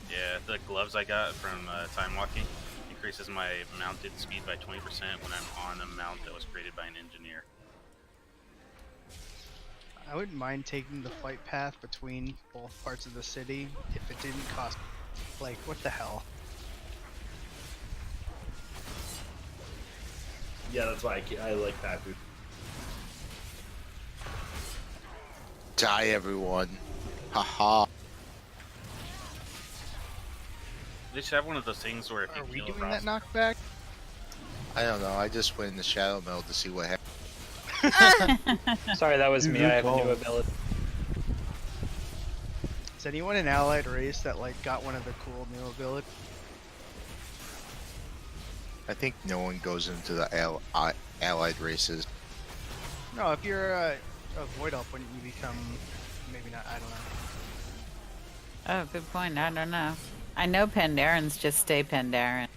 Yeah, the gloves I got from time walking increases my mounted speed by 20% when I'm on a mount that was created by an engineer. I wouldn't mind taking the flight path between both parts of the city if it didn't cost. Like, what the hell? Yeah, that's why I like Paku. Die, everyone. Haha. They should have one of those things where if you Are we kill a doing that Ross- knockback? I don't know. I just went in the shadow meld to see what happened. Sorry, that was You me. good I have a new call. ability. Is anyone an allied race that like got one of the cool new abilities? I think no one goes into the allied races. No, if you're a void elf, wouldn't you become? Maybe not. I don't know. Oh, good point. I don't know. I know Pandarans just stay Pandaran,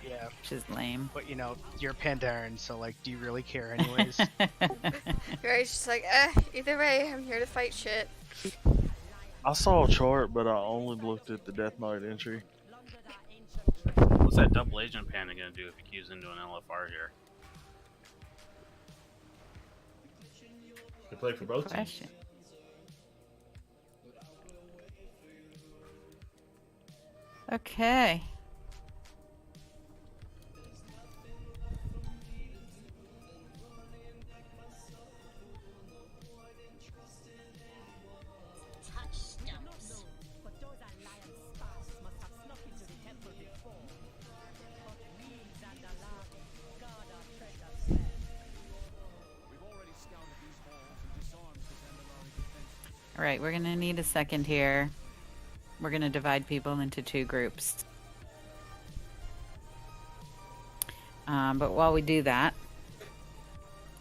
Yeah, which is lame. but you know, you're Pandaren, so like, do you really care anyways? Right, just like, either way, I'm here to fight shit. I saw a chart, but I only looked at the Death Knight entry. What's that double agent panda gonna do if he queues into an LFR here? They play for both teams. Question. Okay. Touchstones. But those alliance spies must have snuck into the temple before. But we, Dazar'alor, guard our treasures well. We've already scouted these halls and disarmed the Dazar'alor defenses. All right, we're going to need a second here. We're going to divide people into 2 groups. But while we do that,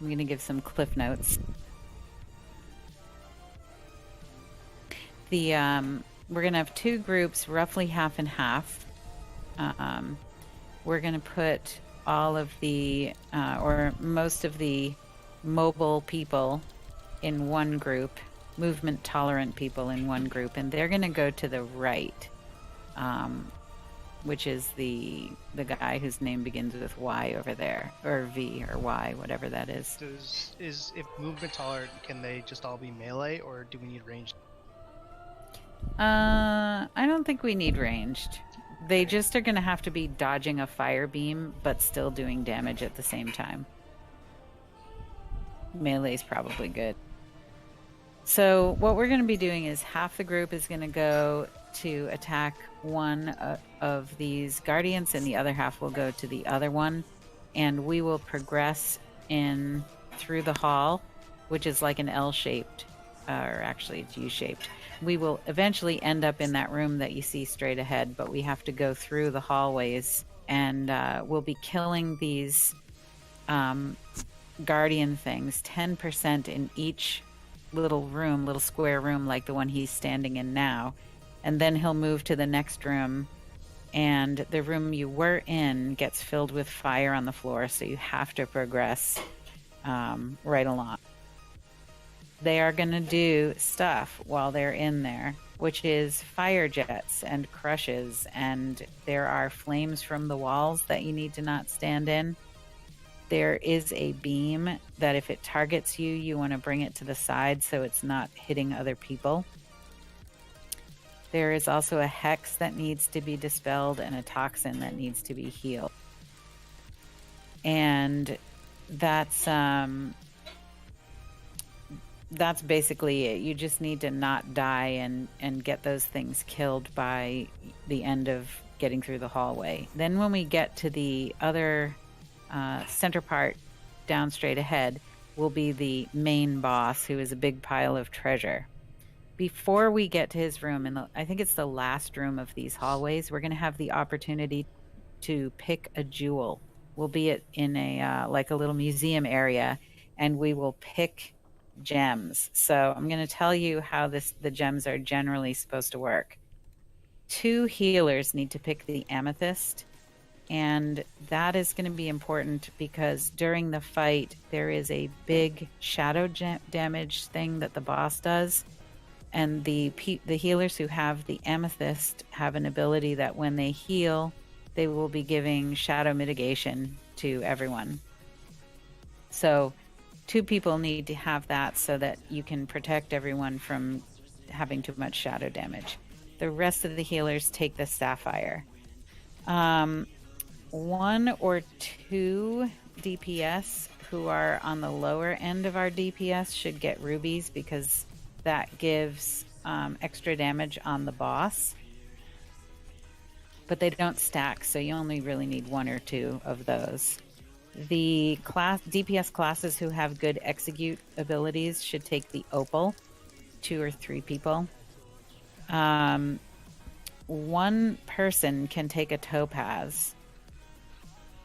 I'm going to give some cliff notes. We're going to have 2 groups, roughly half and half. We're going to put all of the, or most of the mobile people in one group, movement tolerant people in one group, and they're going to go to the right, which is the guy whose name begins with Y over there, or V or Y, whatever that is. If movement tolerant, can they just all be melee, or do we need ranged? I don't think we need ranged. They just are going to have to be dodging a fire beam, but still doing damage at the same time. Melee's probably good. So what we're going to be doing is half the group is going to go to attack one of these guardians, and the other half will go to the other one, and we will progress in through the hall, which is like an L-shaped, or actually it's U-shaped. We will eventually end up in that room that you see straight ahead, but we have to go through the hallways, and we'll be killing these guardian things, 10% in each little room, little square room like the one he's standing in now. And then he'll move to the next room, and the room you were in gets filled with fire on the floor, so you have to progress right along. They are going to do stuff while they're in there, which is fire jets and crushes, and there are flames from the walls that you need to not stand in. There is a beam that if it targets you, you want to bring it to the side so it's not hitting other people. There is also a hex that needs to be dispelled and a toxin that needs to be healed. And that's basically it. You just need to not die and get those things killed by the end of getting through the hallway. Then when we get to the other center part down straight ahead will be the main boss, who is a big pile of treasure. Before we get to his room, and I think it's the last room of these hallways, we're going to have the opportunity to pick a jewel. We'll be in a like a little museum area, and we will pick gems. So I'm going to tell you how the gems are generally supposed to work. 2 healers need to pick the amethyst, and that is going to be important because during the fight there is a big shadow damage thing that the boss does, and the healers who have the amethyst have an ability that when they heal, they will be giving shadow mitigation to everyone. So 2 people need to have that so that you can protect everyone from having too much shadow damage. The rest of the healers take the sapphire. 1 or 2 DPS who are on the lower end of our DPS should get rubies because that gives extra damage on the boss. But they don't stack, so you only really need 1 or 2 of those. The DPS classes who have good execute abilities should take the opal, 2 or 3 people. 1 person can take a topaz.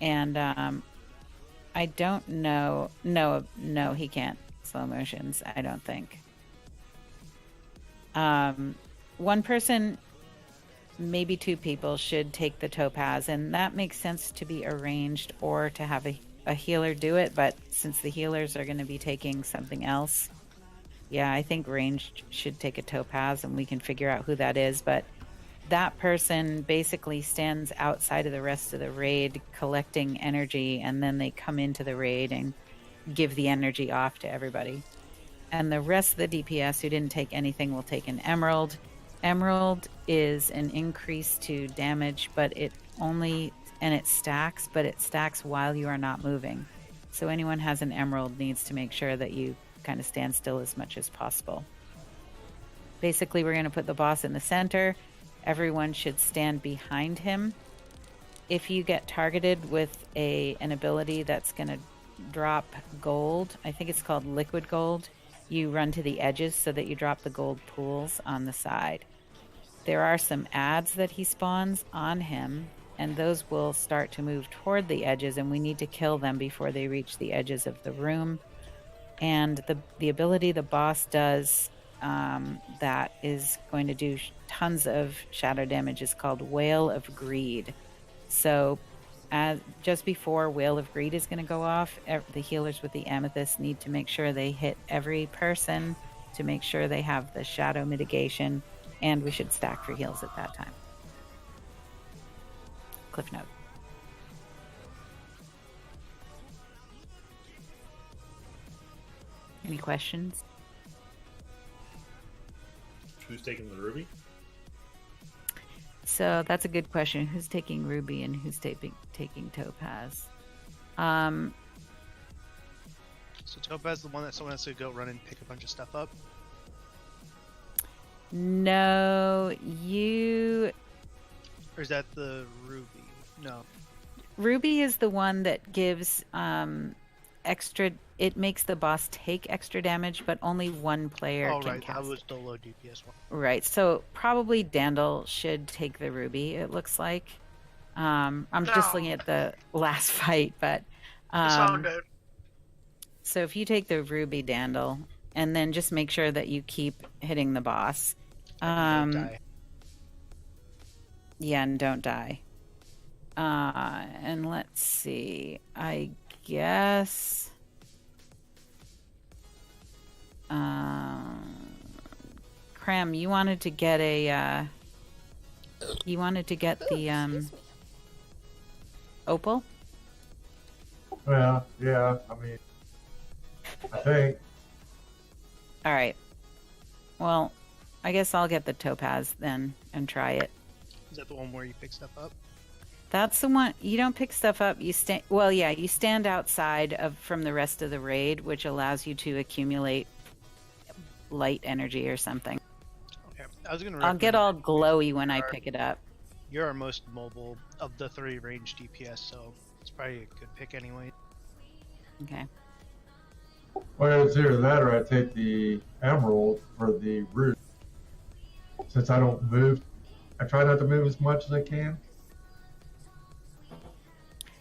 And I don't know. No, he can't slow motions, I don't think. 1 person, maybe 2 people should take the topaz, and that makes sense to be arranged or to have a healer do it, but since the healers are going to be taking something else, Yeah, I think ranged should take a topaz, and we can figure out who that is. But that person basically stands outside of the rest of the raid collecting energy, and then they come into the raid and give the energy off to everybody. And the rest of the DPS who didn't take anything will take an emerald. Emerald is an increase to damage, but it stacks, but it stacks while you are not moving. So anyone has an emerald needs to make sure that you kind of stand still as much as possible. Basically, we're going to put the boss in the center. Everyone should stand behind him. If you get targeted with an ability that's going to drop gold, I think it's called liquid gold, you run to the edges so that you drop the gold pools on the side. There are some ads that he spawns on him, and those will start to move toward the edges, and we need to kill them before they reach the edges of the room. And the ability the boss does that is going to do tons of shadow damage is called Whale of Greed. So just before Whale of Greed is going to go off, the healers with the amethyst need to make sure they hit every person to make sure they have the shadow mitigation, and we should stack for heals at that time. Cliff note. Any questions? Who's taking the ruby? So that's a good question. Who's taking ruby and who's taking topaz? So topaz is the one that someone has to go run and pick a bunch of stuff up? No, Or is that the ruby? No. Ruby is the one that gives extra. It makes the boss take extra damage, but only one player can cast. That was the low DPS one. Right, so probably Dandel should take the ruby, it looks like. I'm just looking at the last fight, but... so if you take the ruby, Dandel, and then just make sure that you keep hitting the boss. Don't die. Yeah, and don't die. And let's see, I guess... Cram, you wanted to get the opal? Well, yeah, I mean, I think. All right. Well, I guess I'll get the topaz then and try it. Is that the one where you pick stuff up? That's the one. You don't pick stuff up. You stand. Well, yeah, you stand outside from the rest of the raid, which allows you to accumulate light energy or something. Okay, I'll get all glowy when I pick it up. You're our most mobile of the 3 range DPS, so it's probably a good pick anyway. Okay. Well, it's either that or I take the emerald for the root. Since I don't move, I try not to move as much as I can.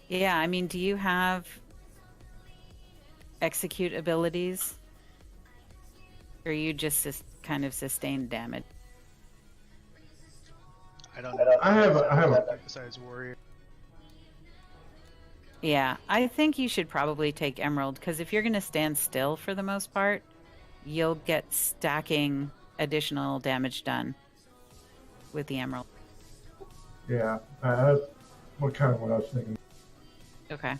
Yeah, I mean, do you have execute abilities? Or you just kind of sustain damage? I don't know. I have a besides warrior. Yeah, I think you should probably take emerald, because if you're going to stand still for the most part, you'll get stacking additional damage done with the emerald. Yeah, that's what I was thinking. Okay.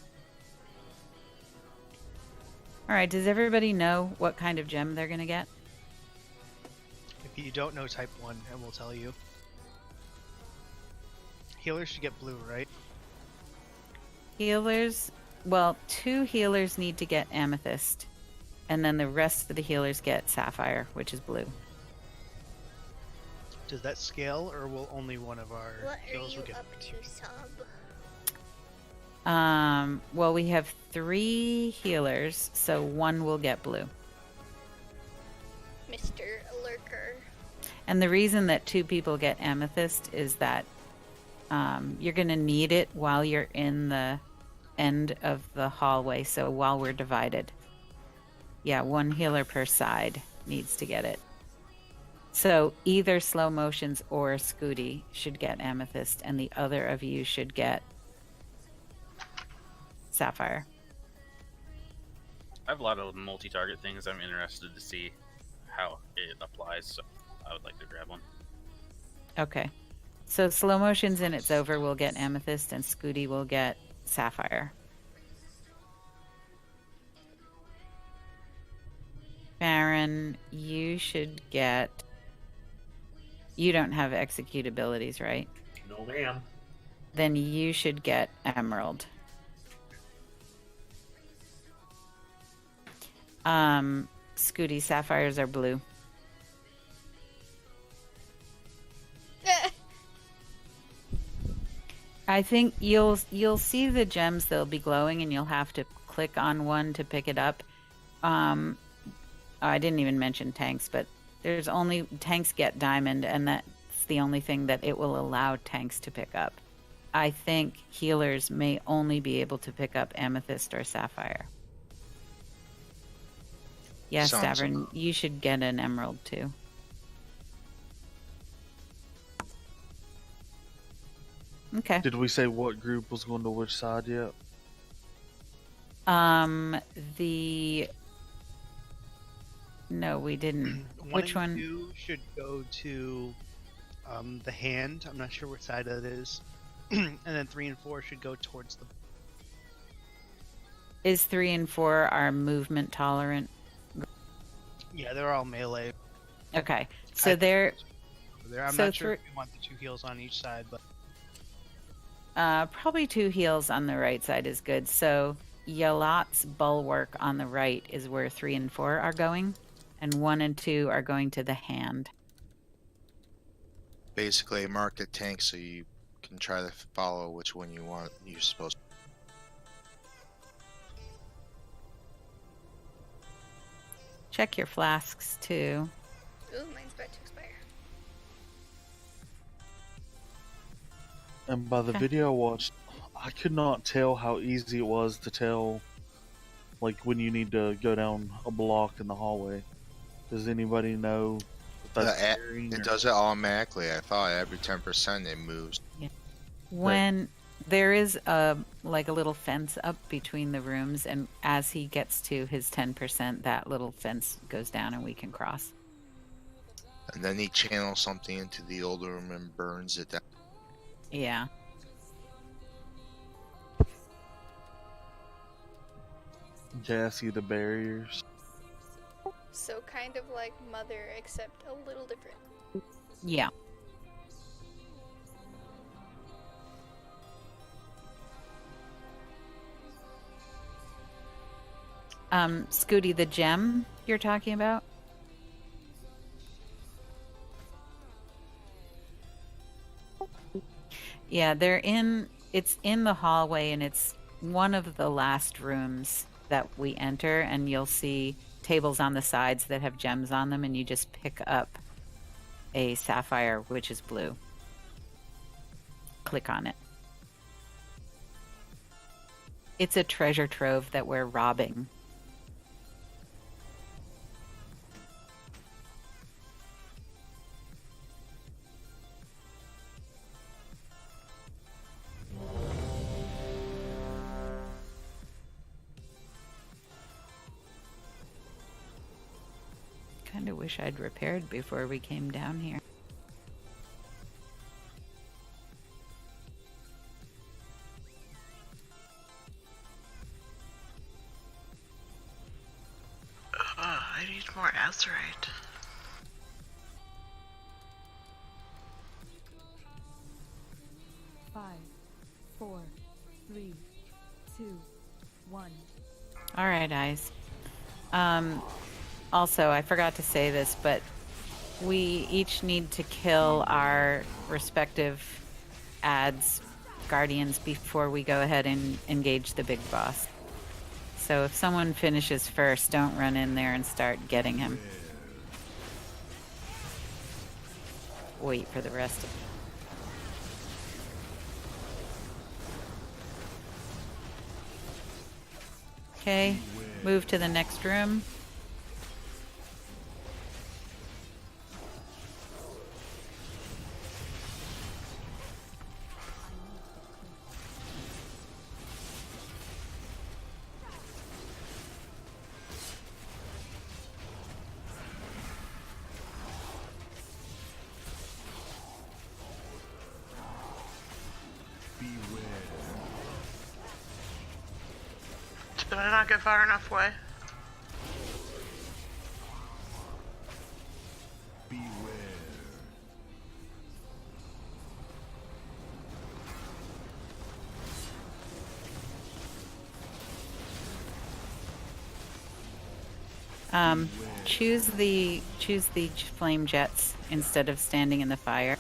All right, does everybody know what kind of gem they're going to get? If you don't know type 1, and we'll tell you. Healers should get blue, right? Healers, well, 2 healers need to get amethyst, and then the rest of the healers get sapphire, which is blue. Does that scale, or will only one of our healers get up to, Sub? Well, we have 3 healers, so 1 will get blue. Mr. Lurker. And the reason that 2 people get amethyst is that you're going to need it while you're in the end of the hallway, so while we're divided. Yeah, 1 healer per side needs to get it. So either slow motions or Scooty should get amethyst, and the other of you should get sapphire. I have a lot of multi-target things I'm interested to see. how it applies, so I would like to grab one. Okay. So slow motion's in it's over. We'll get amethyst, and Scooty will get sapphire. Baron, you should get. You don't have execute abilities, right? No, ma'am. Then you should get emerald. Scooty, sapphires are blue. I think you'll see the gems. They'll be glowing, and you'll have to click on one to pick it up. I didn't even mention tanks, but there's only tanks get diamond, and that's the only thing that it will allow tanks to pick up. I think healers may only be able to pick up amethyst or sapphire. Yes, Sounds- Davern, you should get an emerald too. Okay. Did we say what group was going to which side yet? No, we didn't. Which and one? 2 should go to the hand. I'm not sure which side that is. And then 3 and 4 should go towards the. Is 3 and 4 our movement tolerant? Yeah, they're all melee. Okay, so they're I'm So not sure if thr- we want the 2 heals on each side, but probably 2 heals on the right side is good. So Yalat's bulwark on the right is where 3 and 4 are going, and 1 and 2 are going to the hand. Basically, mark the tank so you can try to follow which one you want. You're supposed. Check your flasks too. Ooh, mine's about to expire. And by the Okay. video I watched, I could not tell how easy it was to tell, like, when you need to go down a block in the hallway. Does anybody know if that's carrying It or- does it automatically. I thought every 10% it moves. When there is a little fence up between the rooms, and as he gets to his 10%, that little fence goes down and we can cross. And then he channels something into the old room and burns it down. Yeah. Okay, I see the barriers. So kind of like Mother, except a little different. Yeah. Scooty, the gem you're talking about? Yeah, it's in the hallway, and it's one of the last rooms that we enter, and you'll see tables on the sides that have gems on them, and you just pick up a sapphire, which is blue. Click on it. It's a treasure trove that we're robbing. Kind of wish I'd repaired before we came down here. I need more azurite. Five, 4, 3, 2, 1. All right, guys. Also, I forgot to say this, but we each need to kill our respective guardians before we go ahead and engage the big boss. So if someone finishes first, don't run in there and start getting him. Wait for the rest of them. Okay, move to the next room. Did I not get far enough away? Choose the flame jets instead of standing in the fire.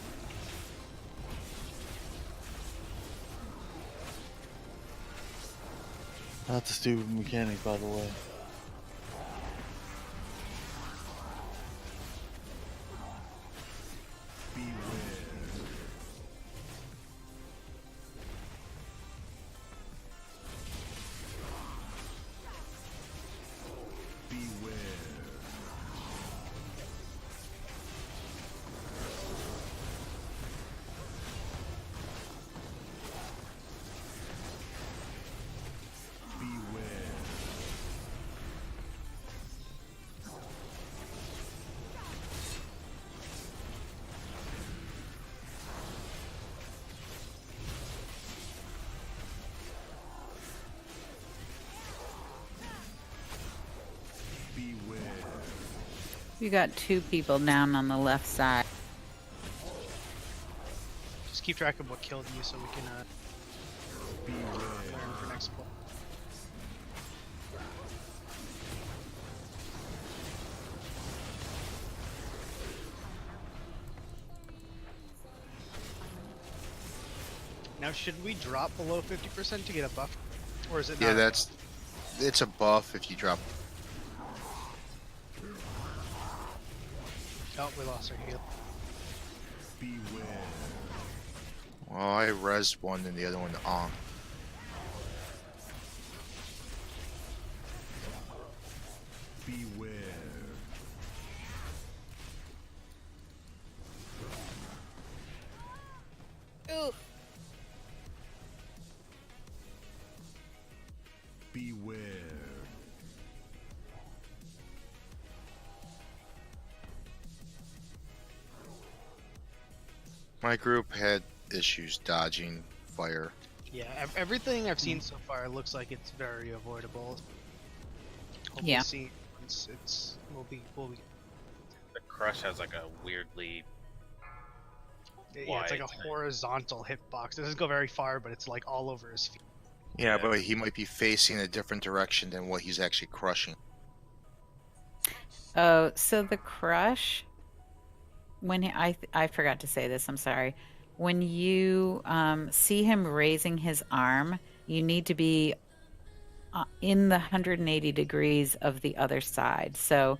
That's a stupid mechanic, by the way. You got 2 people down on the left side. Just keep track of what killed you so we can learn for next pull. Now, should we drop below 50% to get a buff? Or is it not? Yeah, it's a buff if you drop. Oh, we lost our heal. Well, I rezzed one and the other one on. Ooh. My group had issues dodging fire. Yeah, everything I've seen so far looks like it's very avoidable. Hopefully Yeah. see it's we'll be The crush has like a weirdly. yeah, it's like a wide- horizontal hitbox. It doesn't go very far, but it's like all over his feet. Yeah, but he might be facing a different direction than what he's actually crushing. Oh, so the crush, when I forgot to say this, I'm sorry. When you see him raising his arm, you need to be in the 180 degrees of the other side. So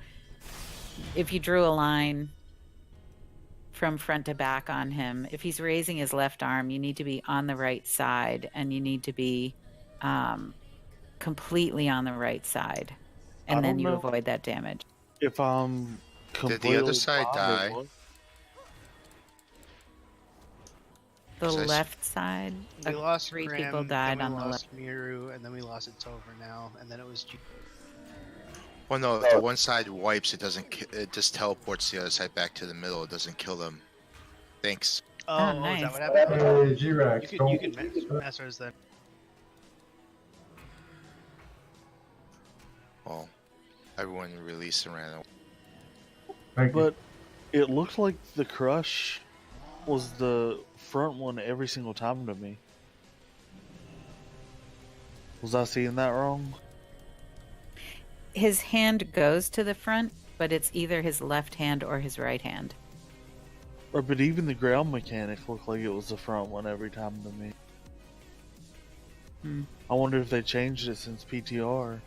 if you drew a line from front to back on him, if he's raising his left arm, you need to be on the right side, and you need to be completely on the right side, and then you avoid that damage. If I'm Did completely the other side blind, die? what? The So I s- left side, We lost 3 Graham, people died then on we the lost left. Miru, and then we lost It's Over now, and then it was Well, no, if the one side wipes, it doesn't. It just teleports the other side back to the middle. It doesn't kill them. Thanks. Oh, Oh, is that nice. what happened? Hey, G-Rex, You don't. can mess ours then. Well, everyone released and ran away. Thank you. But it looks like the crush was the front one every single time to me. Was I seeing that wrong? His hand goes to the front, but it's either his left hand or his right hand. Or but even the ground mechanic looked like it was the front one every time to me. Hmm. I wonder if they changed it since PTR.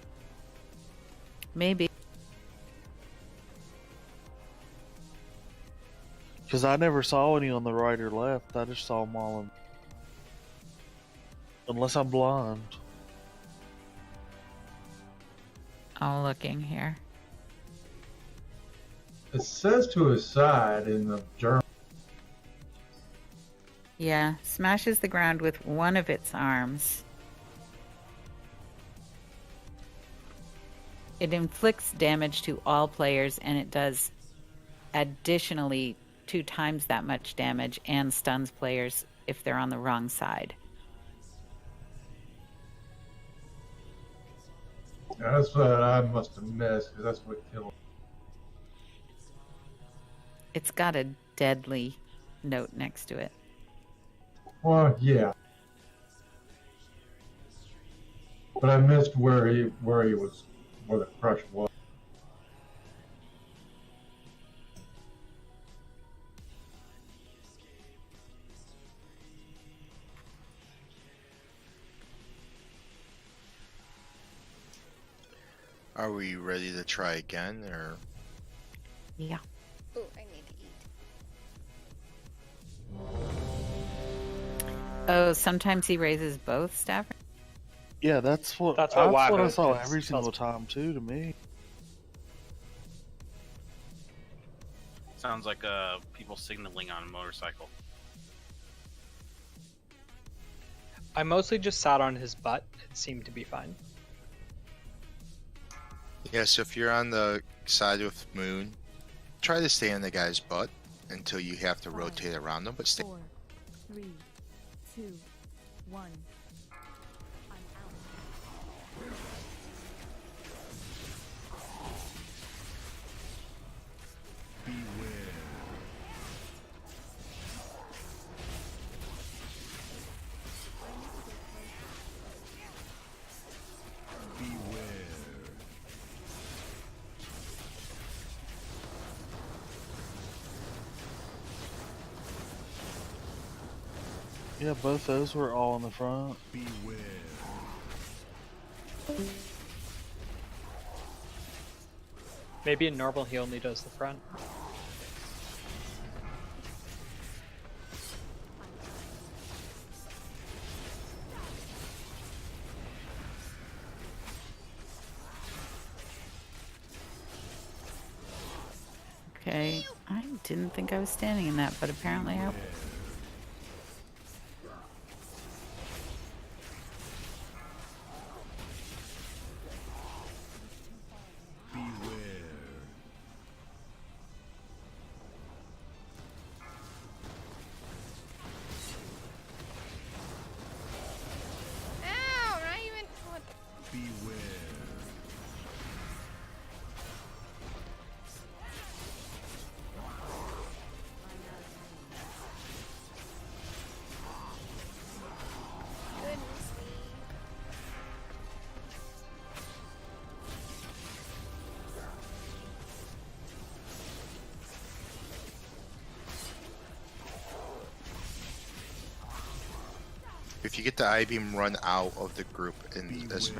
Maybe. Because I never saw any on the right or left. I just saw them all on... Unless I'm blind. I'm looking here. It says to his side in the journal. Yeah, smashes the ground with one of its arms. It inflicts damage to all players, and it does additionally 2 times that much damage and stuns players if they're on the wrong side. Yeah, that's what I must have missed, because that's what killed. It's got a deadly note next to it. Well, yeah. But I missed where he was, where the crush was. Are we ready to try again, or? Yeah. Oh, I need to eat. Oh, sometimes he raises both, Stafford? Yeah, that's what what I Wacko saw does. every single time too. To me, Sounds like people signaling on a motorcycle. I mostly just sat on his butt. It seemed to be fine. Yeah, so if you're on the side with Moon, try to stay on the guy's butt until you have to rotate around them, but stay. 4, 3, 2, 1. I'm out. yeah, both those were all in the front. Maybe in normal he only does the front. Okay. I didn't think I was standing in that, but apparently I... Ow! Not even. What? Goodness me. If you get the I-beam, run out of the group and as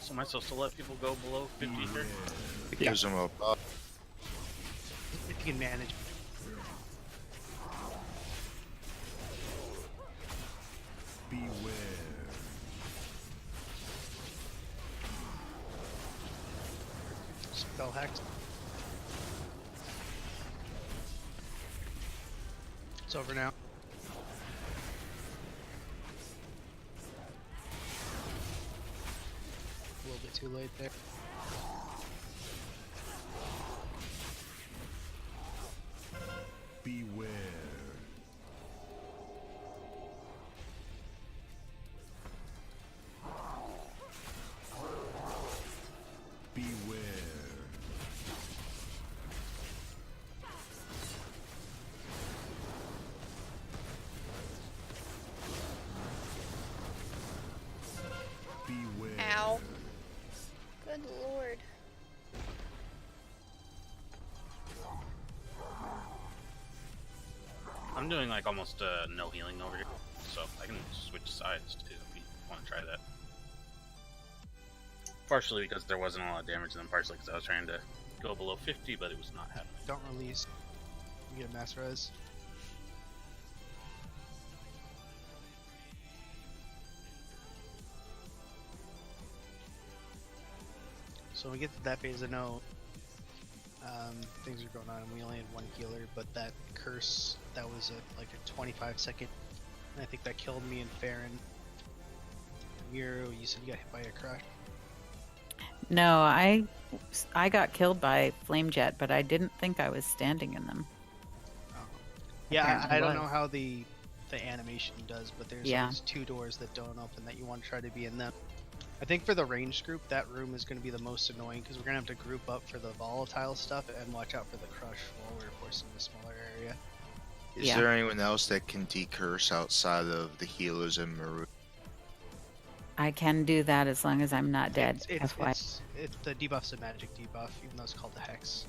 So am I supposed to let people go below 50 here? it gives them a buff. If you can manage. Spell hacks. It's over now. A little bit too late there. Ow. Good I'm doing like almost no healing over here, so I can switch sides too if you want to try that. Partially because there wasn't a lot of damage, and then partially because I was trying to go below 50, but it was not happening. Don't release. You get a mass res. So when we get to that phase, I know things are going on, and we only had one healer, but that curse, that was like a 25 second, and I think that killed me and Farron. Miro, you said you got hit by a crush? No, I got killed by flame jet, but I didn't think I was standing in them. Yeah, Apparently I don't was. know how the animation does, but there's Yeah. always 2 doors that don't open that you want to try to be in them. I think for the ranged group, that room is going to be the most annoying because we're going to have to group up for the volatile stuff and watch out for the crush while we're forcing the smaller area. Is Yeah. there anyone else that can decurse outside of the healers and Maru? I can do that as long as I'm not dead. FY. It's the debuff's a magic debuff, even though it's called the hex.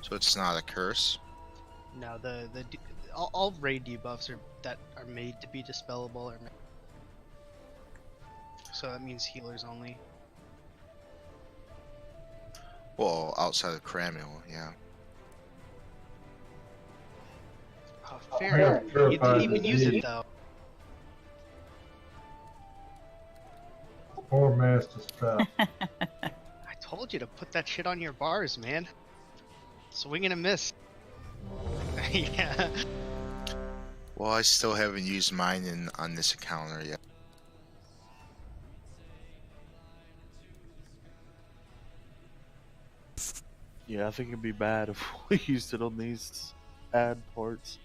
So it's not a curse? No, all raid debuffs that are made to be dispellable are. So that means healers only. Well, outside of Cranial, yeah. Oh, I fair. got You purified didn't even use it disease. though. Poor master spell. I told you to put that shit on your bars, man. Swing and a miss. Yeah. Well, I still haven't used mine on this encounter yet. Yeah, I think it'd be bad if we used it on these ad parts.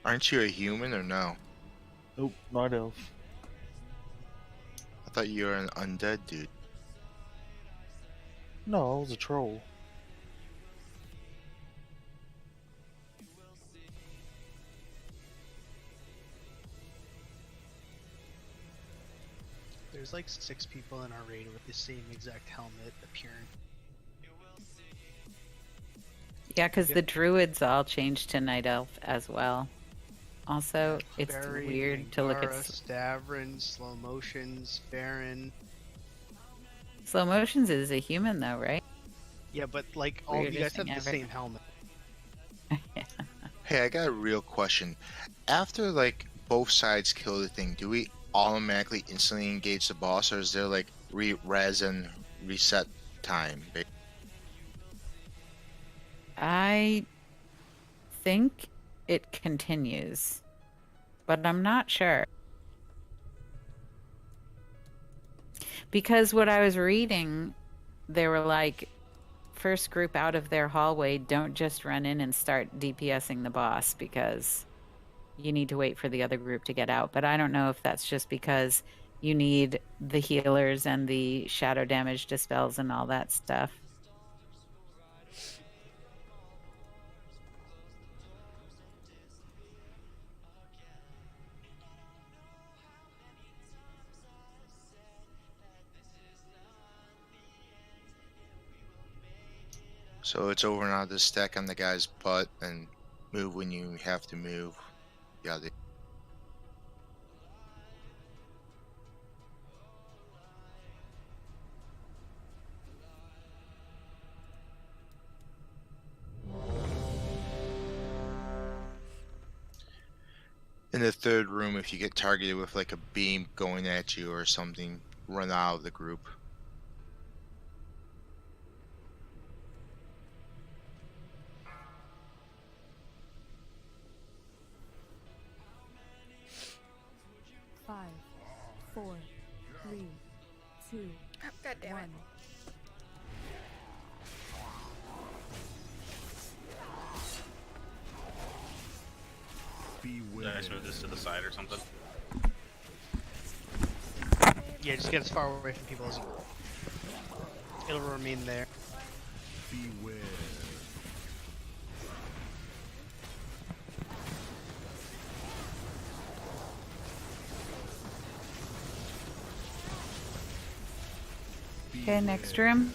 Aren't you a human or no? Nope, night elf. I thought you were an undead dude. No, I was a troll. There's like 6 people in our raid with the same exact helmet appearing. Yeah, because Yep. the druids all changed to night elf as well. Also, it's Barry, weird to look at Angara, Stavron, slow motions, Baron. slow motions is a human though, right? Yeah, but like all of you guys Weirdest have thing the ever. same helmet. Hey, I got a real question. After, like, both sides kill the thing, do we automatically instantly engage the boss, or is there, like, res and reset time? I think it continues, but I'm not sure. Because what I was reading, they were like, first group out of their hallway, don't just run in and start DPSing the boss because you need to wait for the other group to get out. But I don't know if that's just because you need the healers and the shadow damage dispels and all that stuff. So it's over and out of the stack on the guy's butt and move when you have to move. Yeah. In the third room, if you get targeted with like a beam going at you or something, run out of the group. Five, 4, 3, 2, God damn it. 1. Did I move this to the side or something? Yeah, just get as far away from people as you It'll remain there. Beware. Okay, next room.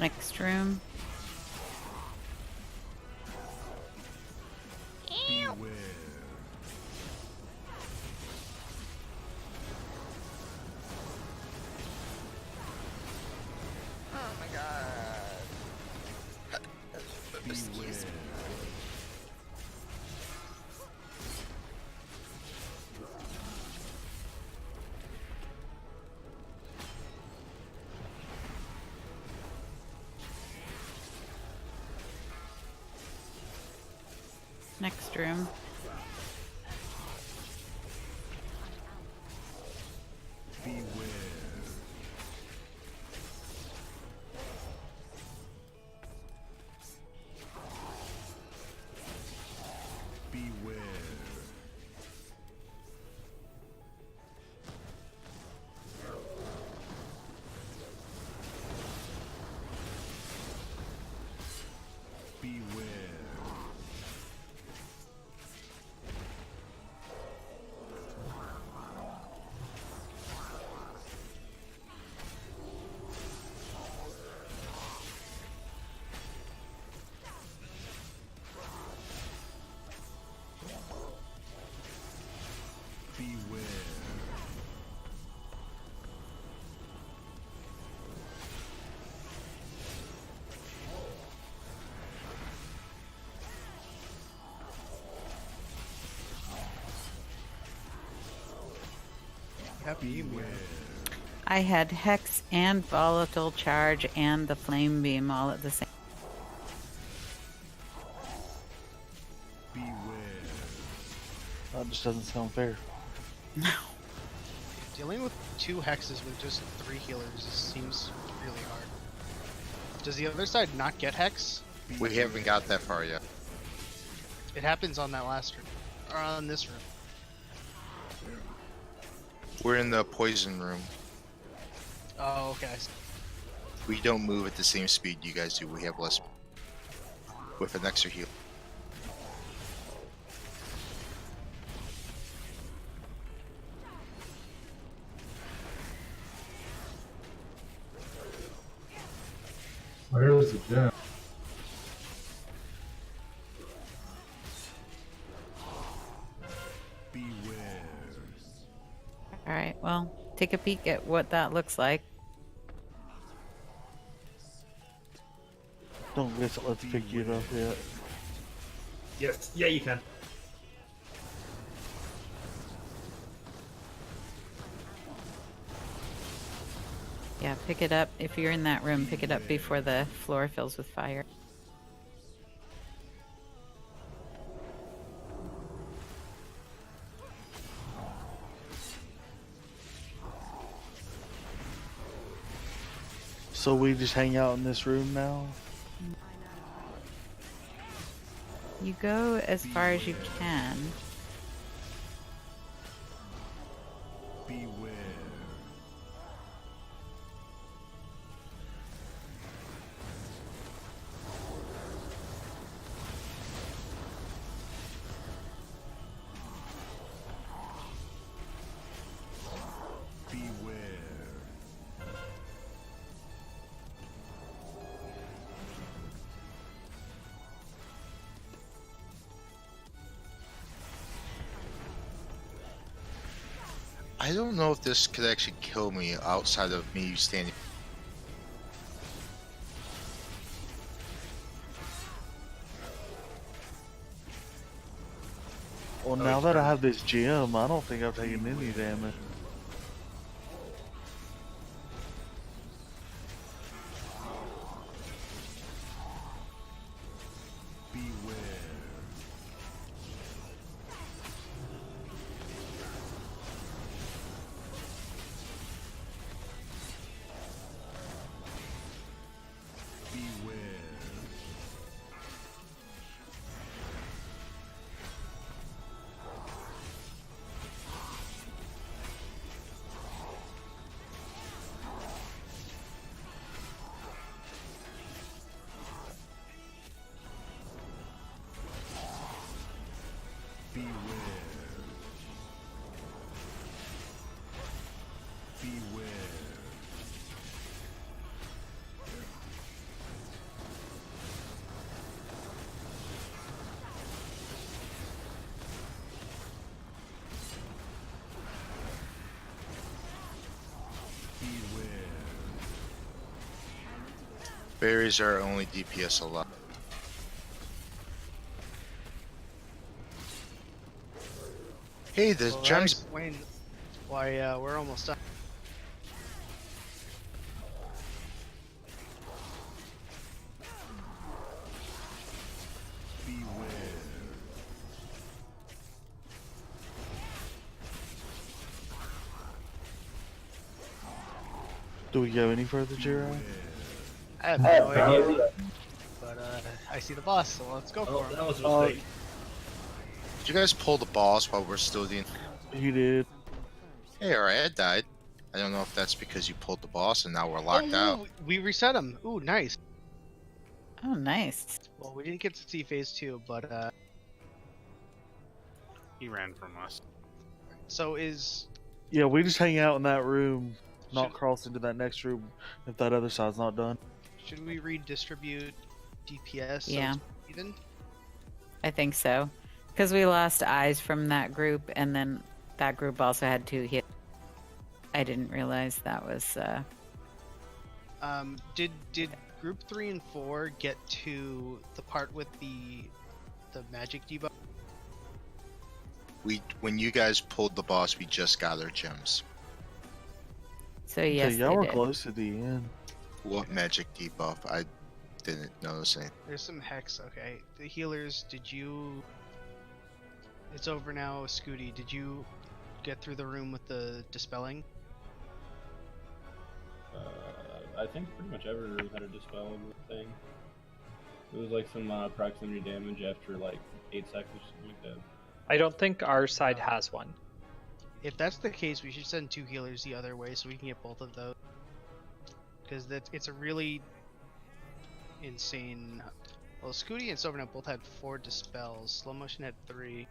Next room. Oh my god. Excuse me. Next room. Happy you, Mira. I had Hex and Volatile Charge and the Flame Beam all at the same. That just doesn't sound fair. No. Dealing with 2 hexes with just 3 healers seems really hard. Does the other side not get hex? We haven't got that far yet. It happens on that last room. Or on this room. We're in the poison room. Oh, okay. We don't move at the same speed you guys do. We have less with an extra heal. Where's the gem? All right, well, take a peek at what that looks like. Don't guess it lets pick you up yet. Yes, yeah, you can. Yeah, pick it up. If you're in that room, pick it up before the floor fills with fire. So we just hang out in this room now? You go as far as you can. I don't know if this could actually kill me outside of me standing. Well, now that I have this gem, I don't think I've taken any damage. Berries are only DPS allowed. Hey, the Well, that gems. explains why we're almost done. Do we go any further, Jirai? I have no idea. But I see the boss, so let's go for him. That was a mistake. Did you guys pull the boss while we're still doing? He did. Hey, our ad died. I don't know if that's because you pulled the boss and now we're locked out. We reset him. Ooh, nice. Oh, nice. Well, we didn't get to see phase 2, but He ran from us. so is Yeah, we just hang out in that room, not cross into that next room if that other side's not done. should we redistribute DPS? So Yeah. it's even. I think so. Because we lost eyes from that group, and then that group also had 2 hits. I didn't realize that was. Did group 3 and 4 get to the part with the magic debuff? When you guys pulled the boss, we just got our gems. So yes, y'all they were did. close at the end. What magic debuff? I didn't notice anything. There's some hex. Okay, the healers. Did you? It's over now, Scooty. Did you get through the room with the dispelling? I think pretty much every room had a dispel thing. It was like some proximity damage after like 8 seconds, something like that. I don't think our side has one. If that's the case, we should send 2 healers the other way so we can get both of those. Because it's a really insane. Well, Scooty and Silvernet both had 4 dispels. Slow Motion had 3.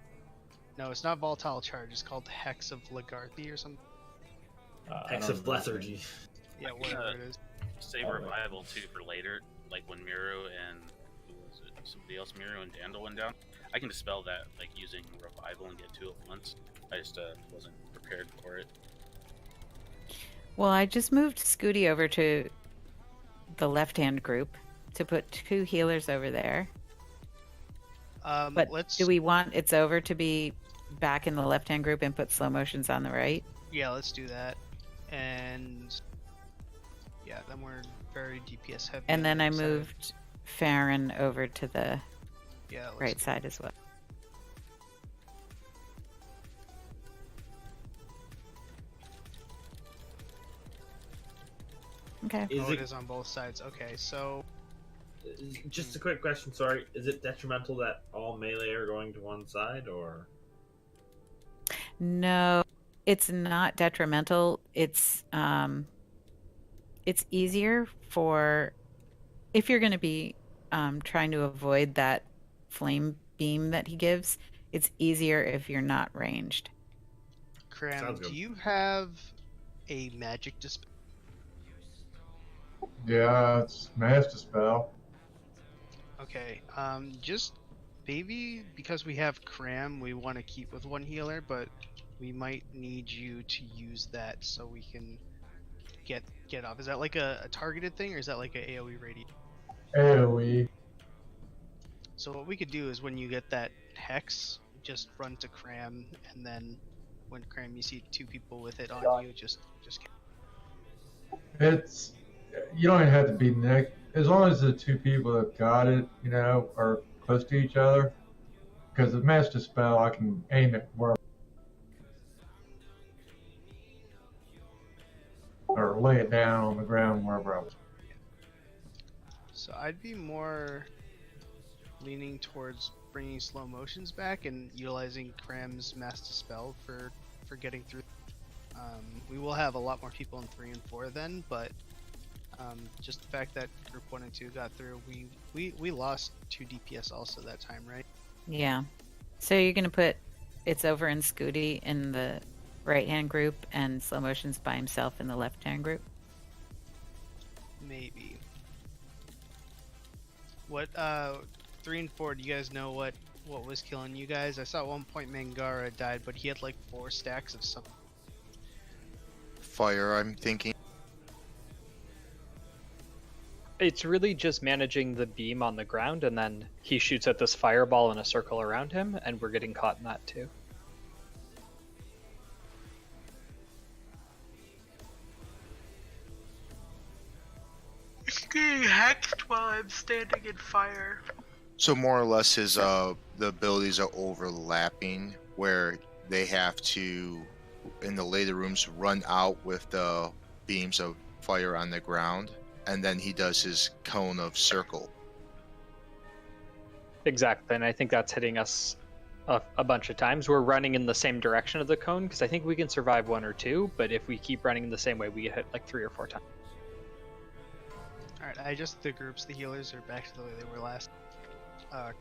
No, it's not Volatile Charge. It's called Hex of Lagarthy or something. Hex of Lethargy. Yeah, whatever it is. Save revival too for later, like when Miro and who was it? Somebody else, Miro and Dandel went down. I can dispel that like using revival and get 2 at once. I just wasn't prepared for it. Well, I just moved Scooty over to the left-hand group to put 2 healers over there. But do we want it's over to be back in the left-hand group and put slow motions on the right? Yeah, let's do that. And yeah, then we're very DPS heavy. And on then the I other side. moved Farron over to the Yeah, let's right do side as well. Okay. It is on both sides. Okay, so Just a quick question, sorry. Is it detrimental that all melee are going to one side, or? No, it's not detrimental. It's easier for if you're going to be trying to avoid that flame beam that he gives. It's easier if you're not ranged. Cram, do you have a magic dispel? Yeah, it's Master Spell. Okay, just maybe because we have Cram, we want to keep with 1 healer, but we might need you to use that so we can get off. Is that like a targeted thing, or is that like a AoE radius? AoE. So what we could do is when you get that hex, just run to Cram, and then when Cram you see 2 people with it on you, just It's you don't even have to be next. As long as the 2 people that got it, are close to each other. Because the Master Spell, I can aim it where, or lay it down on the ground wherever I was. So I'd be more leaning towards bringing slow motions back and utilizing Cram's Master Spell for getting through. We will have a lot more people in 3 and 4 then, but just the fact that group 1 and 2 got through, we lost 2 DPS also that time, right? Yeah. So you're going to put it's over in Scooty in the right-hand group and slow motions by himself in the left-hand group? Maybe. What 3 and 4, do you guys know what was killing you guys? I saw at one point Mangara died, but he had like 4 stacks of something. Fire, I'm thinking. It's really just managing the beam on the ground, and then he shoots at this fireball in a circle around him, and we're getting caught in that too. Getting hexed while I'm standing in fire. So more or less, his the abilities are overlapping, where they have to, in the later rooms, run out with the beams of fire on the ground, and then he does his cone of circle. Exactly, and I think that's hitting us a bunch of times. We're running in the same direction of the cone, because I think we can survive 1 or 2, but if we keep running in the same way, we get hit like 3 or 4 times. Alright, I just the groups, the healers are back to the way they were last.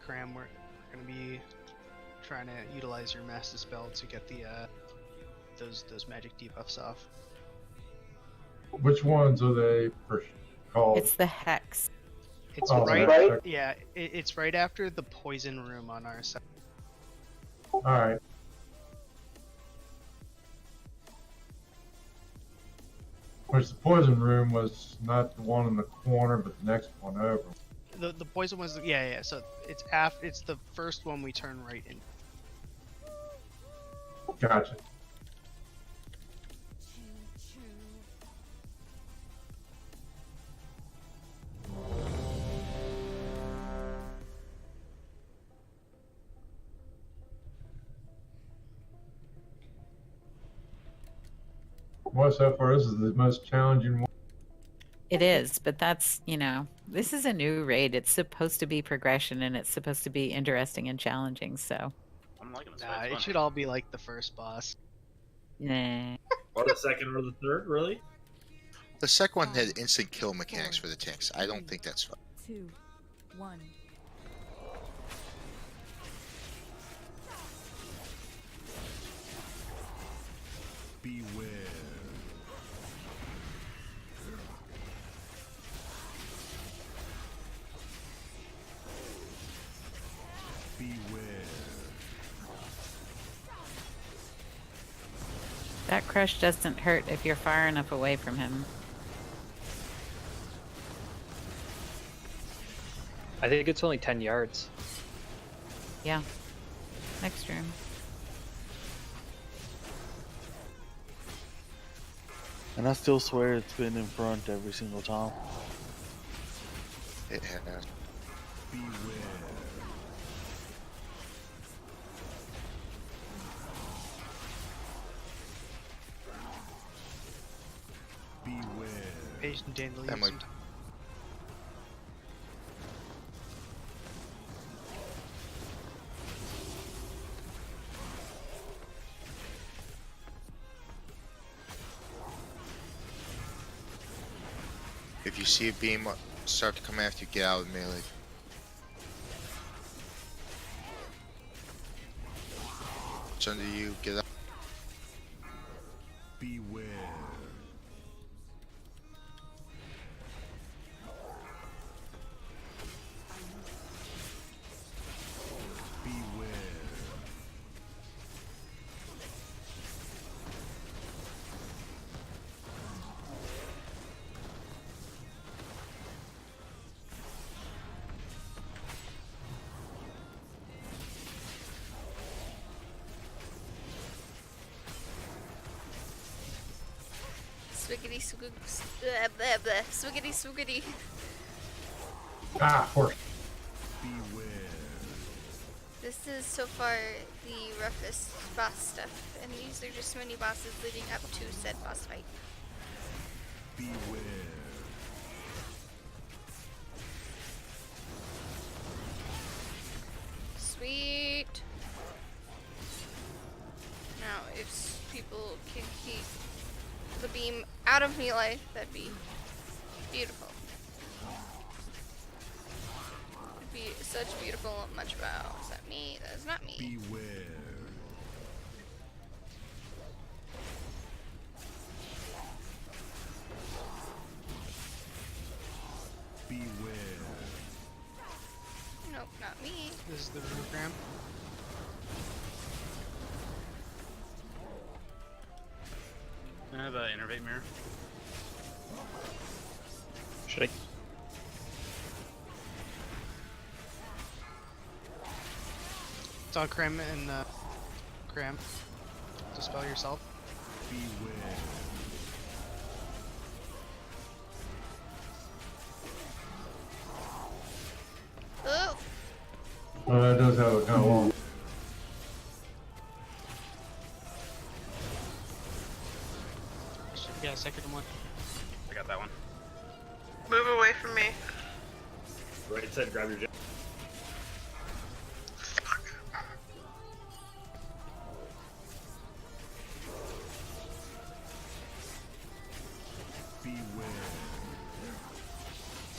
Cram, we're gonna be trying to utilize your mass dispel to get the those magic debuffs off. Which ones are they called? It's the hex. It's yeah, it's right after the poison room on our side. Alright. Which the poison room was not the one in the corner, but the next one over. The poison was yeah. So it's it's the first one we turn right in. Gotcha. Well, so far this is the most challenging one. It is, but that's, you know, this is a new raid. It's supposed to be progression, and it's supposed to be interesting and challenging, so. I'm liking this. Nah, it should all be like the first boss. Nah. Or the second or the third, really? The second one had instant kill mechanics for the tanks. I don't think that's fun. 2, 1. Beware. Beware. That crush doesn't hurt if you're far enough away from him. I think it's only 10 yards. Yeah. Next room. And I still swear it's been in front every single time. It has. Beware. Beware. Patient dandelion. That might- If you see a beam start to come after you, get out of melee. It's under you, get out. Beware. Beware. Swiggity swiggity swiggity. Ah, of course. Beware. This is so far the roughest boss stuff, and these are just mini bosses leading up to said boss fight. Beware. Sweet. Now, if people can keep the beam out of melee, that'd be beautiful. It'd be such beautiful much wow. Is that me? That is not me. Beware. Beware. Nope, not me. This is the room cram. Can I have an innervate mirror? Should I? It's on Crim and Cram. Dispel yourself. Beware. Oh, Well, that does have a kind of long. Yeah, second one. I got that one. Move away from me. Right side, grab your jet.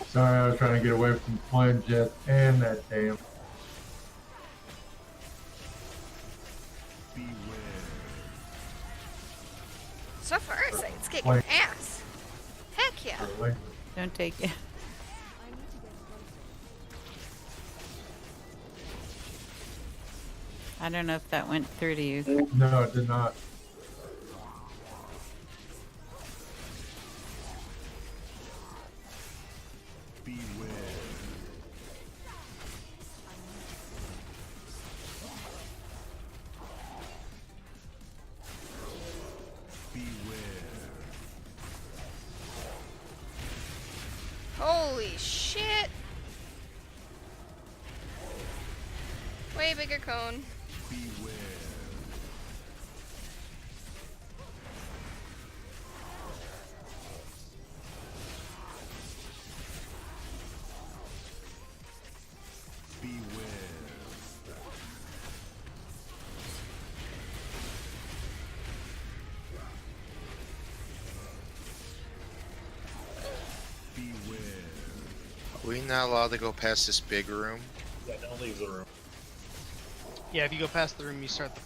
Sorry, I was trying to get away from flying jet and that damn. so far it's kicking Like- ass. Heck yeah. Really? Don't take it. I don't know if that went through to you. No, it did not. Beware. Beware. Holy shit. Way bigger cone. Beware. Are we not allowed to go past this big room? Yeah, don't leave the room. Yeah, if you go past the room, you start the.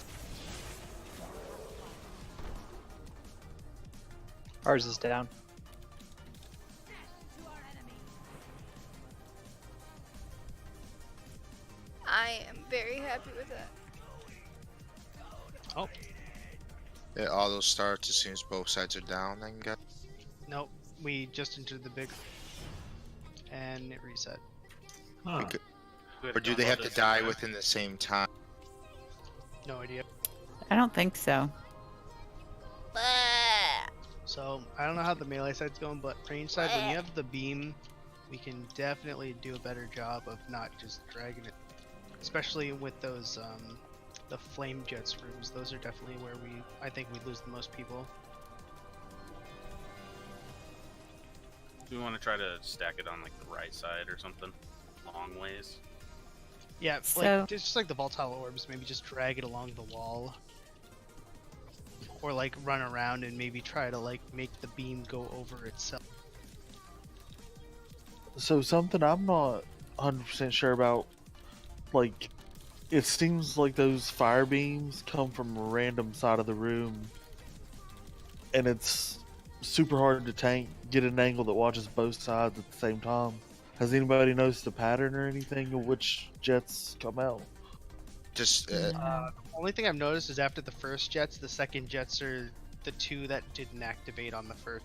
Ours is down. I am very happy with that. Oh, It auto starts as soon as both sides are down, I guess. nope. We just entered the big. And it reset. Huh. Or do they have to die within the same time? No idea. I don't think so. So, I don't know how the melee side's going, but range side, when you have the beam, we can definitely do a better job of not just dragging it. Especially with those, the flame jets rooms. Those are definitely where I think we lose the most people. Do we want to try to stack it on like the right side or something? Long ways. Yeah, So- like, just like the volatile orbs, maybe just drag it along the wall. Or like run around and maybe try to like make the beam go over itself. So something I'm not 100% sure about, like, it seems like those fire beams come from a random side of the room, and it's super hard to get an angle that watches both sides at the same time. Has anybody noticed a pattern or anything of which jets come out? Just Only thing I've noticed is after the first jets, the second jets are the two that didn't activate on the first.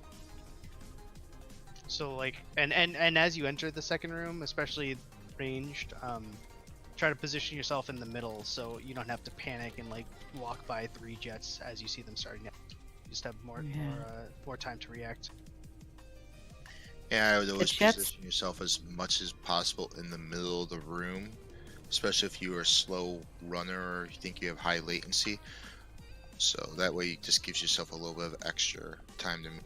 So like, and as you enter the second room, especially ranged, try to position yourself in the middle so you don't have to panic and like walk by 3 jets as you see them starting. You just have more time to react. Yeah, I would always The jets- position yourself as much as possible in the middle of the room, especially if you are a slow runner or you think you have high latency. So that way it just gives yourself a little bit of extra time to move.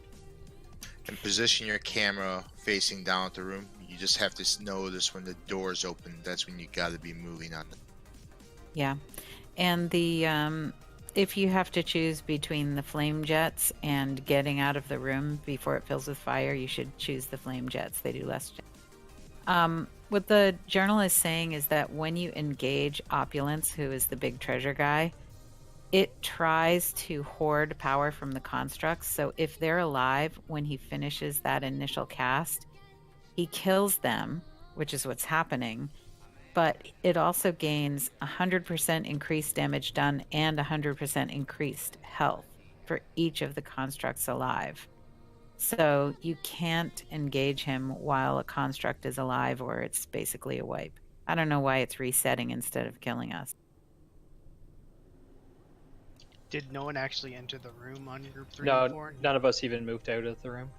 And position your camera facing down at the room. You just have to notice when the doors open, that's when you gotta be moving on it. Yeah. And the if you have to choose between the flame jets and getting out of the room before it fills with fire, you should choose the flame jets. They do less. What the journal is saying is that when you engage Opulence, who is the big treasure guy, it tries to hoard power from the constructs. So if they're alive when he finishes that initial cast, he kills them, which is what's happening. But it also gains 100% increased damage done and 100% increased health for each of the constructs alive. So you can't engage him while a construct is alive, or it's basically a wipe. I don't know why it's resetting instead of killing us. Did no one actually enter the room on group 3 No, and 4? none of us even moved out of the room.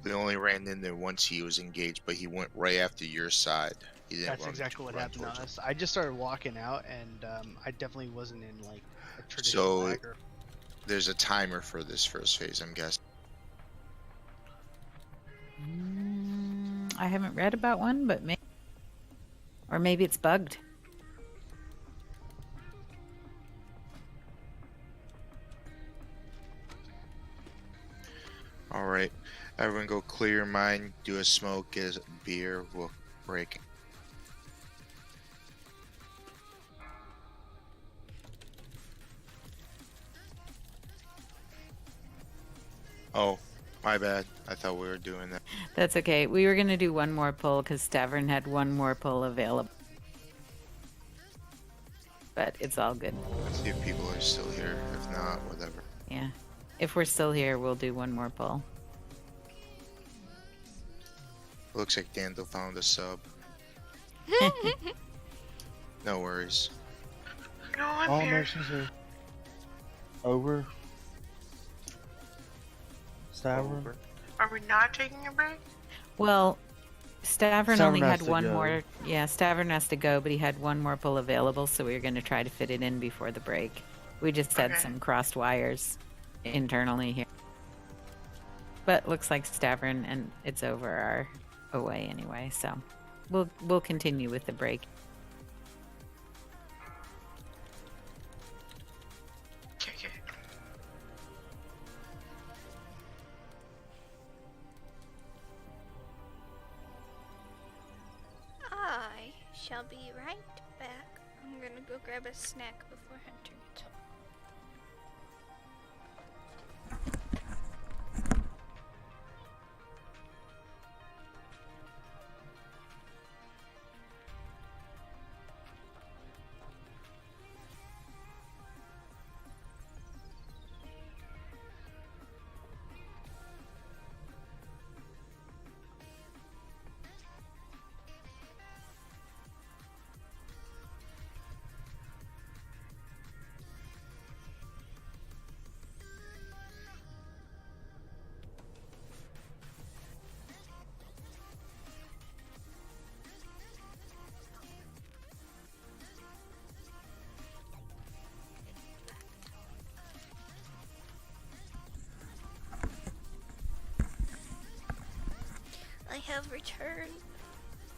We only ran in there once he was engaged, but he went right after your side. He didn't That's run, exactly what run happened to towards us. I just started walking out, and I definitely wasn't in like a traditional So dagger. there's a timer for this first phase, I'm guessing. I haven't read about one, but maybe, or maybe it's bugged. All right, everyone go clear your mind, do a smoke, get a beer, we'll break. Oh, my bad. I thought we were doing that. That's okay. We were going to do one more pull because Stavern had one more pull available. But it's all good. Let's see if people are still here. If not, whatever. Yeah. If we're still here, we'll do one more pull. Looks like Dando found a sub. No worries. No, I'm All here. missions are over. Stavern. Are we not taking a break? Well, Stavern Stavern only has had to one go. more. Yeah, Stavern has to go, but he had one more pull available, so we were going to try to fit it in before the break. We just had Okay. some crossed wires internally here. But looks like Stavern, and it's over our away anyway, so we'll continue with the break. Okay. I shall be right back. I'm gonna go grab a snack before Hunter gets home. I have returned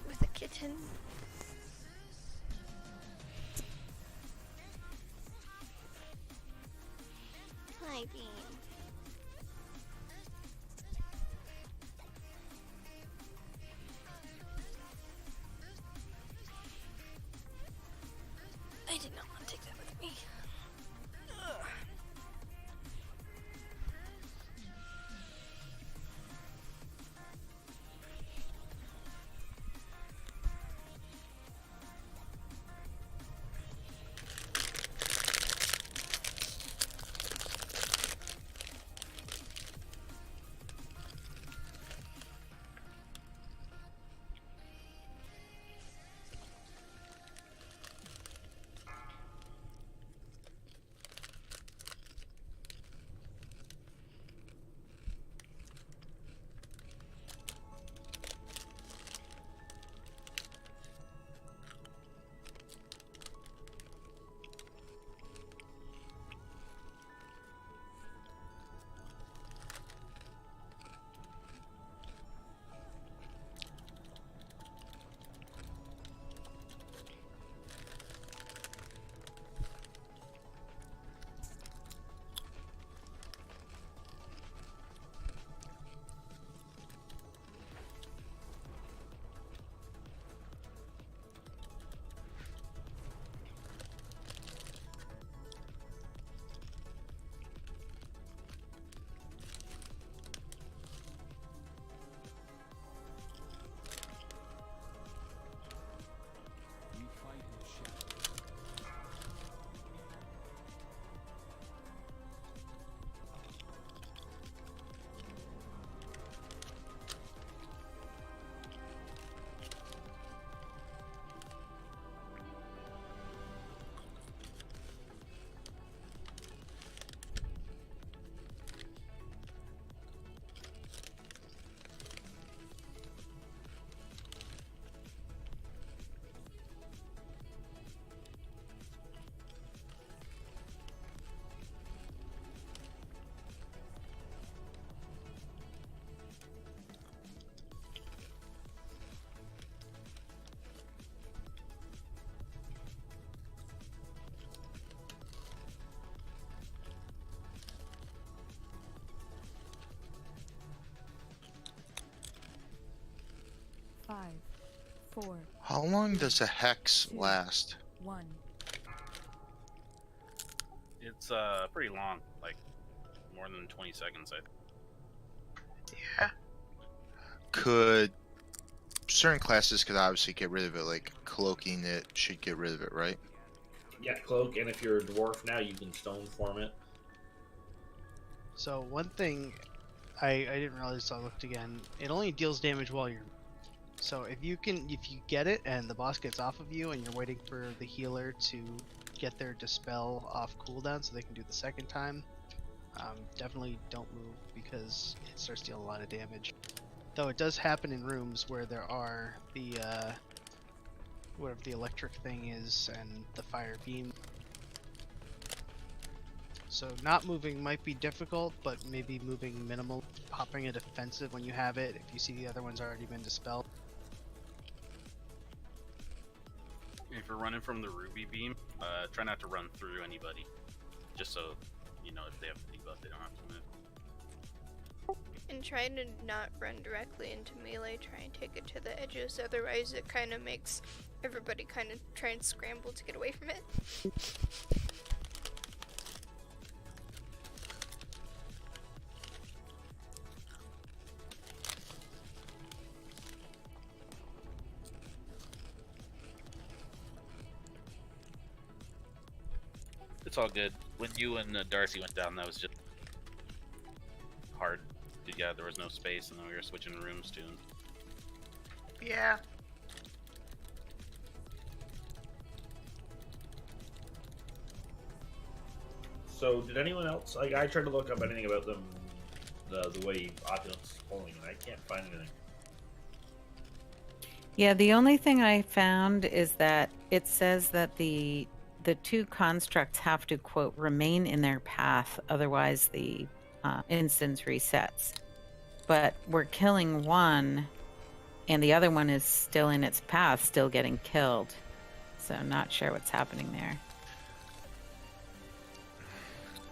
with a kitten. Hi, Bean. I did not want to take that with me. Ugh. 4, How long does a hex last? 1. It's pretty long, like more than 20 seconds. Yeah. Could certain classes could obviously get rid of it, like cloaking it should get rid of it, right? Yeah, cloak, and if you're a dwarf now, you can stone form it. So one thing I didn't realize, so I looked again. It only deals damage while you're. So if you get it and the boss gets off of you and you're waiting for the healer to get their dispel off cooldown so they can do the second time, definitely don't move because it starts dealing a lot of damage. Though it does happen in rooms where there are the whatever the electric thing is and the fire beam. So not moving might be difficult, but maybe moving minimal, popping a defensive when you have it if you see the other one's already been dispelled. If you're running from the ruby beam, try not to run through anybody, just so you know if they have a debuff, they don't have to move. And try to not run directly into melee, try and take it to the edges, otherwise it kind of makes everybody kind of try and scramble to get away from it. It's all good. When you and Darcy went down, that was just hard. Yeah, there was no space, and then we were switching rooms too. Yeah. So, did anyone else? Like, I tried to look up anything about them, the way Opulence is pulling, and I can't find anything. Yeah, the only thing I found is that it says that the two constructs have to, quote, remain in their path, otherwise the instance resets. But we're killing one, and the other one is still in its path, still getting killed. So I'm not sure what's happening there.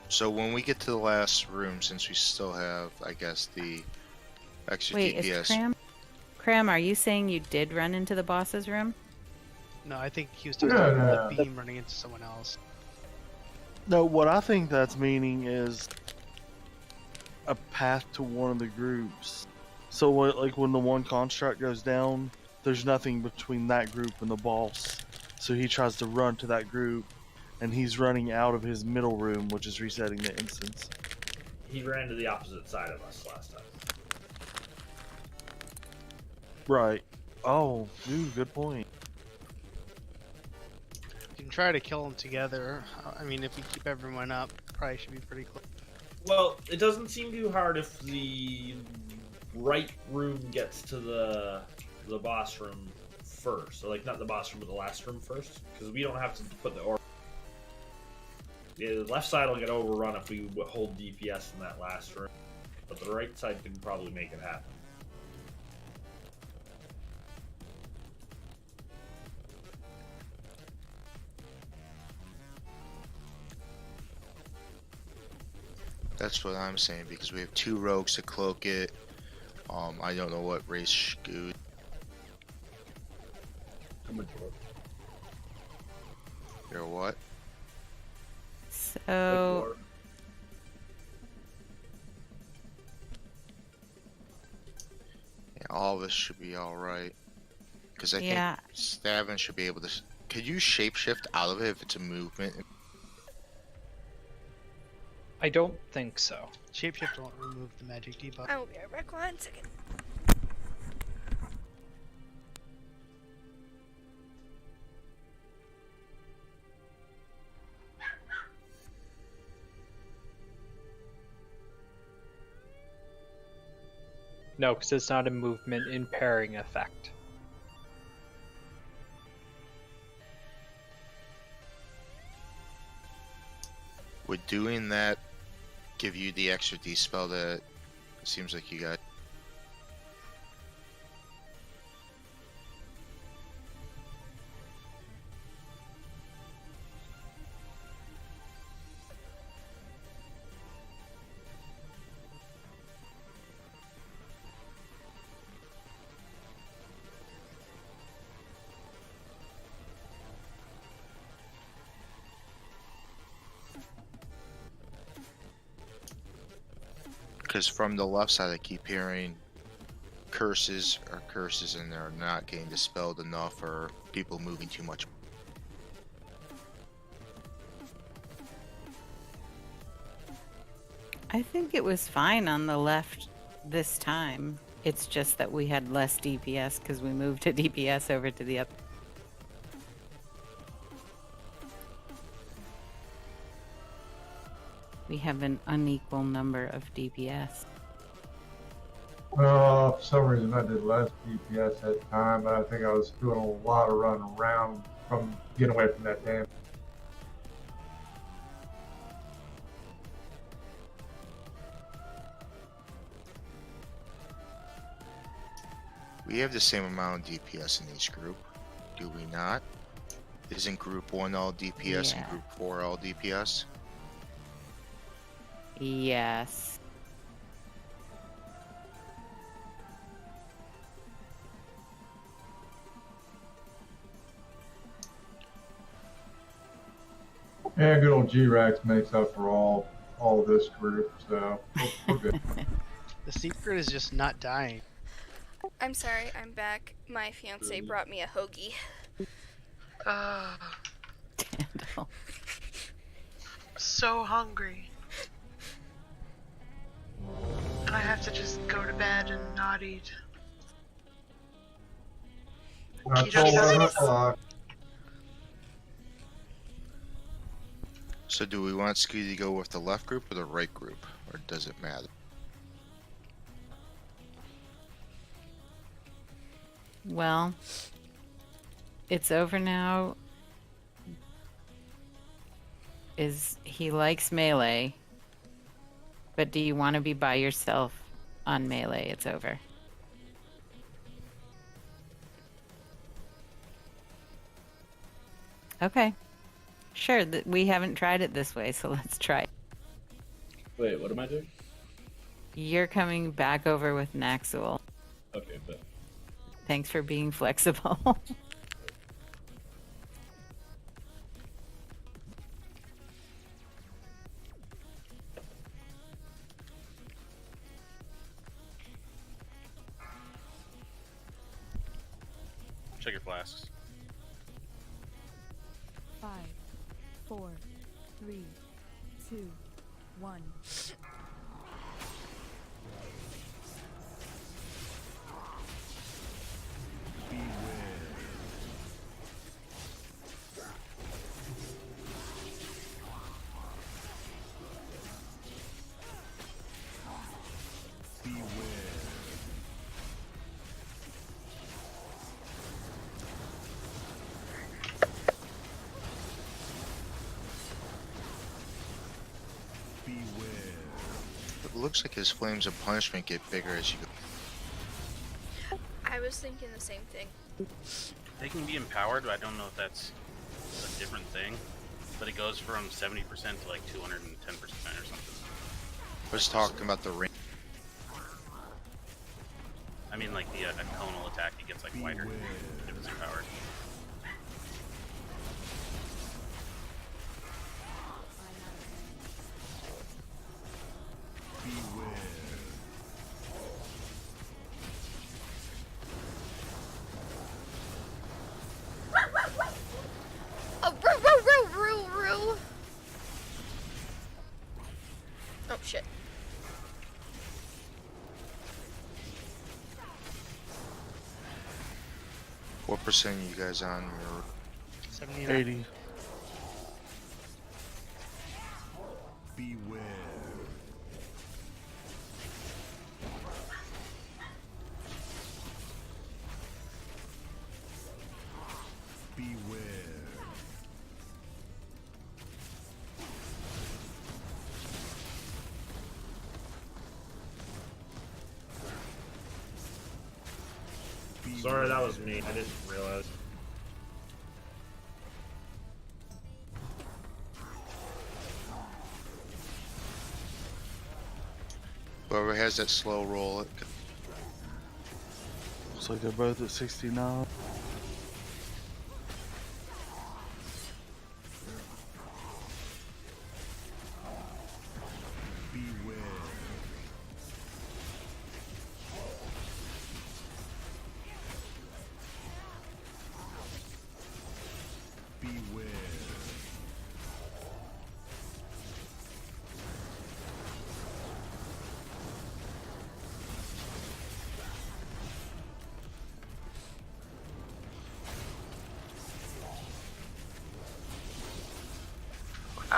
So when we get to the last room, since we still have, I guess, the extra Wait, DPS. is Cram, are you saying you did run into the boss's room? No, I think he was talking about the beam running into someone else. No, what I think that's meaning is a path to one of the groups. So, like when the one construct goes down, there's nothing between that group and the boss. So he tries to run to that group, and he's running out of his middle room, which is resetting the instance. He ran to the opposite side of us last time. Right. Oh, dude, good point. You can try to kill them together. I mean, if you keep everyone up, probably should be pretty close. Well, it doesn't seem too hard if the right room gets to the boss room first. So, like, not the boss room, but the last room first. Because we don't have to put the orb. The left side will get overrun if we hold DPS in that last room. But the right side can probably make it happen. That's what I'm saying, because we have two rogues to cloak it. I don't know what race Scoot. I'm a dwarf. You're what? So Yeah, all of us should be alright. Because I Yeah. think Stavin should be able to... Could you shapeshift out of it if it's a movement? I don't think so. Shapeshift won't remove the magic debuff. I will be right back 1 second. No, because it's not a movement impairing effect. Would doing that give you the extra D-spell that it seems like you got? Because from the left side, I keep hearing curses and they're not getting dispelled enough, or people moving too much. I think it was fine on the left this time. It's just that we had less DPS because we moved to DPS over to the other. We have an unequal number of DPS. Well, for some reason I did less DPS at the time, but I think I was doing a lot of running around from getting away from that damage. We have the same amount of DPS in each group, do we not? Isn't Group 1 all DPS and Yeah. Group 4 all DPS? Yes. And good old G-Rex makes up for all of this group, so we're good. The secret is just not dying. I'm sorry, I'm back. My fiance brought me a hoagie. Dandel. So hungry. And I have to just go to bed and not eat. Not till 11 o'clock. So do we want Ski to go with the left group or the right group, or does it matter? Well, it's over now. He likes melee, but do you want to be by yourself on melee? It's over. Okay. Sure, we haven't tried it this way, so let's try it. Wait, what am I doing? You're coming back over with Naxul. Okay, but Thanks for being flexible. Check your flasks. 5, 4, 3, 2, 1. It looks like his flames of punishment get bigger as you go. I was thinking the same thing. They can be empowered, but I don't know if that's a different thing. But it goes from 70% to like 210% or something. I was talking about the range. I mean, like the tonal attack, it gets like wider if it's empowered. Oh, roo. Oh, shit. What percent are you guys on? Your 79. 80. Beware. Beware. Sorry, that was me. I didn't realize. Whoever has that slow roll, it Looks like they're both at 69. Beware.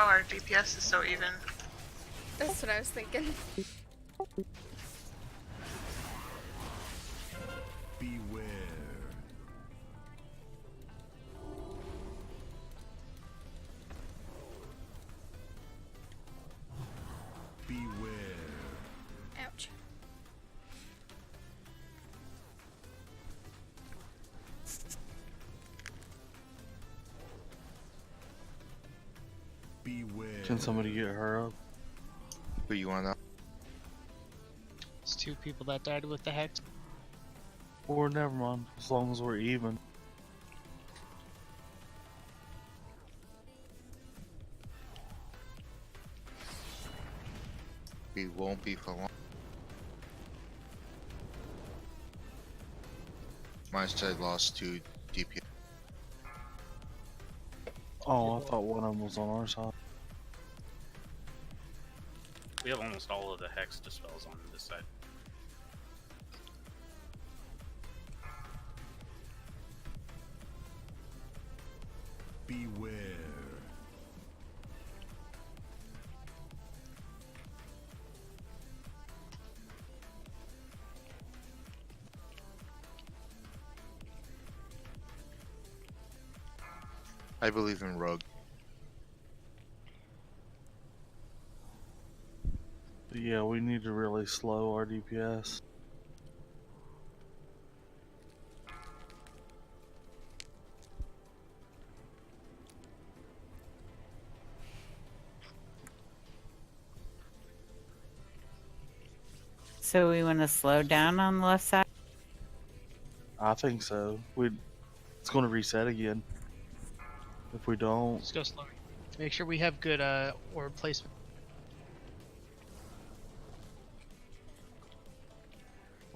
Oh, our DPS is so even. That's what I was thinking. Beware. Beware. Ouch. Beware. Can somebody get her up? Who you want up? It's 2 people that died with the hex. Or never mind, as long as we're even. We won't be for long. My side lost 2 DPS. Oh, I thought one of them was on our side. We have almost all of the hex dispels on this side. Beware. I believe in Rogue. But yeah, we need to really slow our DPS. So we want to slow down on the left side? I think so. It's going to reset again. If we don't, Let's go slower. Make sure we have good orb placement.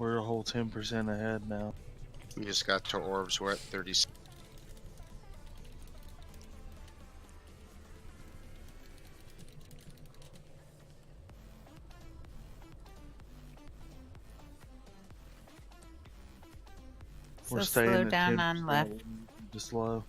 we're a whole 10% ahead now. We just got to orbs. We're at 30. We're So staying slow at down 10%, on left. Just slow.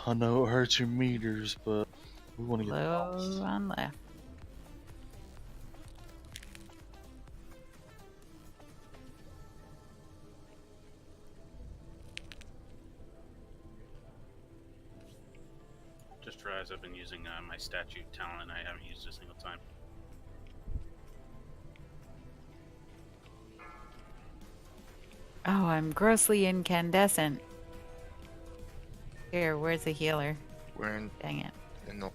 I know it hurts your meters, but we want to get the boss. Slow on left. Just realized I've been using my statue talent. I haven't used it a single time. Oh, I'm grossly incandescent. Here, where's the healer? We're in. Dang it. In the.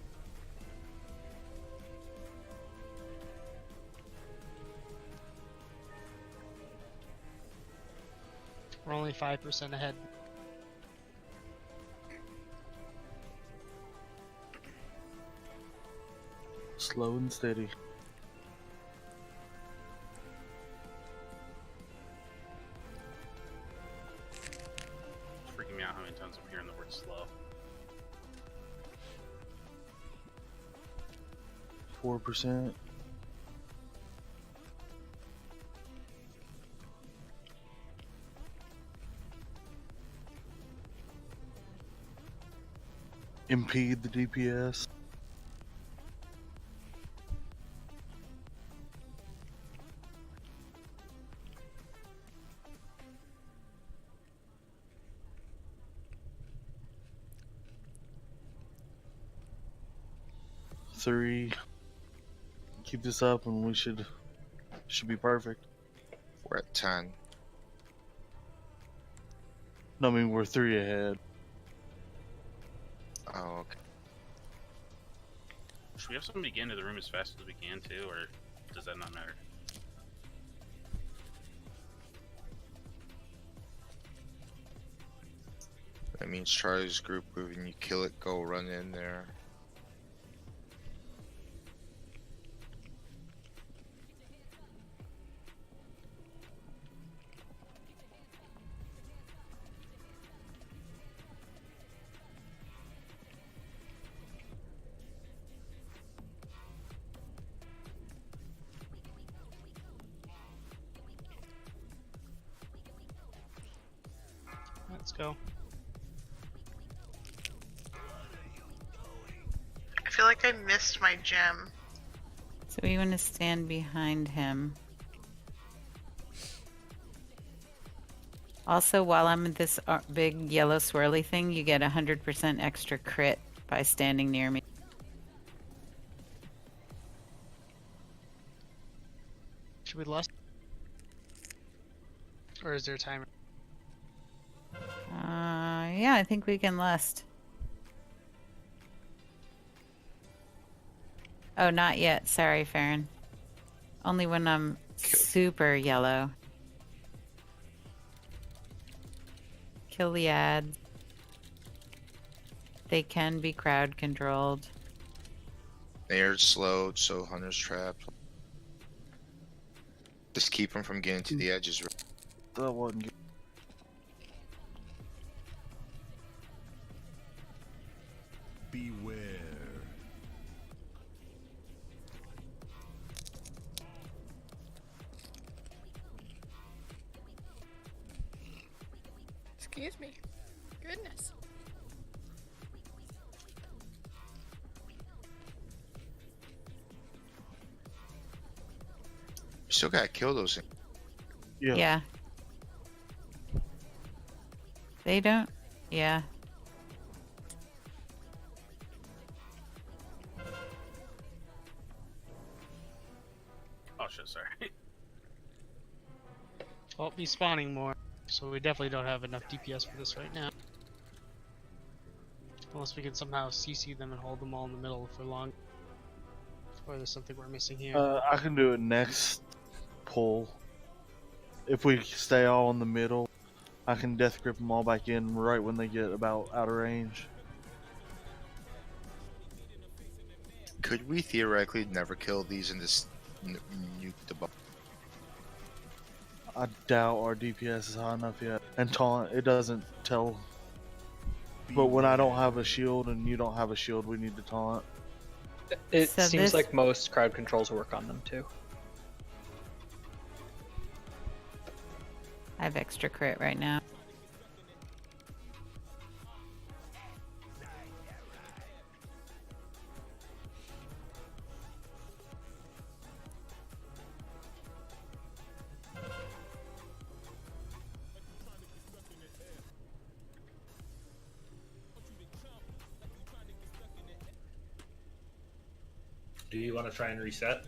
We're only 5% ahead. Slow and steady. It's freaking me out how many times I'm hearing the word slow. 4%. Impede the DPS. Three. Keep this up and we should be perfect. We're at 10. No, I mean we're 3 ahead. Oh, okay. Should we have somebody get into the room as fast as we can too, or does that not matter? That means Charlie's group moving. You kill it, go run in there. Let's go. I feel like I missed my gem. So we want to stand behind him. Also, while I'm in this big yellow swirly thing, you get 100% extra crit by standing near me. Should we lust? Or is there a timer? Yeah, I think we can lust. Oh, not yet. Sorry, Farron. Only when I'm super yellow. Kill the ads. They can be crowd controlled. They are slowed, so Hunter's trapped. Just keep him from getting to the edges. That wasn't good. Beware. Excuse me. Goodness. You still gotta kill those things. Yeah. They don't. Yeah. Oh shit, sorry. Well, he's spawning more, so we definitely don't have enough DPS for this right now. Unless we can somehow CC them and hold them all in the middle for long. Or there's something we're missing here. I can do it next pull. If we stay all in the middle, I can death grip them all back in right when they get about out of range. Could we theoretically never kill these and just nuke the buff? I doubt our DPS is high enough yet. And taunt, it doesn't tell. But when I don't have a shield and you don't have a shield, we need to taunt. It seems like most crowd controls work on them too. I have extra crit right now. Do you want to try and reset?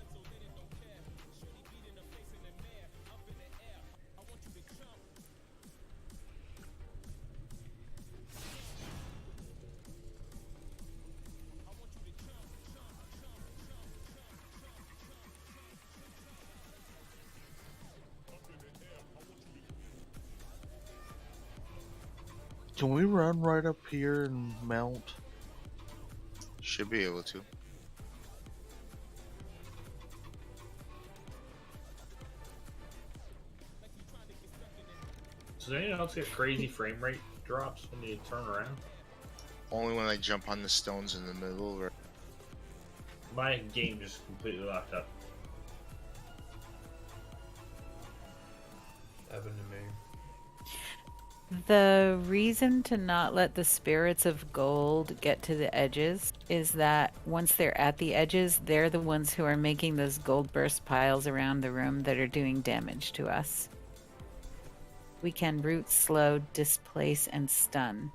Can we run right up here and mount? Should be able to. Does anyone else get crazy frame rate drops when you turn around? Only when I jump on the stones in the middle. Or... My game just completely locked up. Happened to me. The reason to not let the spirits of gold get to the edges is that once they're at the edges, they're the ones who are making those gold burst piles around the room that are doing damage to us. We can root, slow, displace, and stun.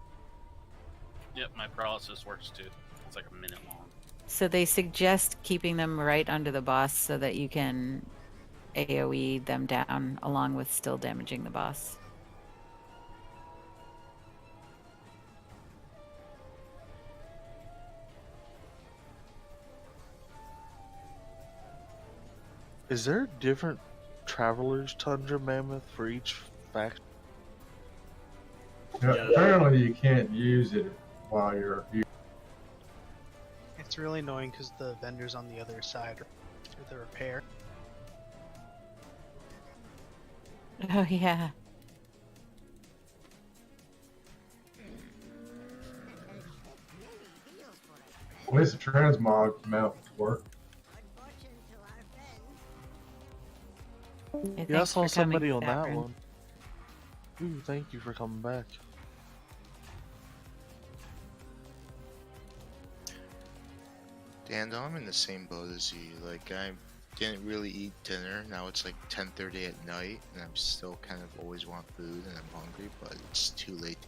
Yep, my paralysis works too. It's like a minute long. So they suggest keeping them right under the boss so that you can AoE them down along with still damaging the boss. Is there different Traveler's Tundra Mammoth for each faction? Yeah, apparently you can't use it while you're here. It's really annoying because the vendors on the other side are for the repair. Oh yeah. At least the transmog mount work. Yeah, I saw somebody on that one. Ooh, thank you for coming back. Dan, I'm in the same boat as you. Like, I didn't really eat dinner. Now it's like 10:30 at night, and I'm still kind of always want food, and I'm hungry, but it's too late.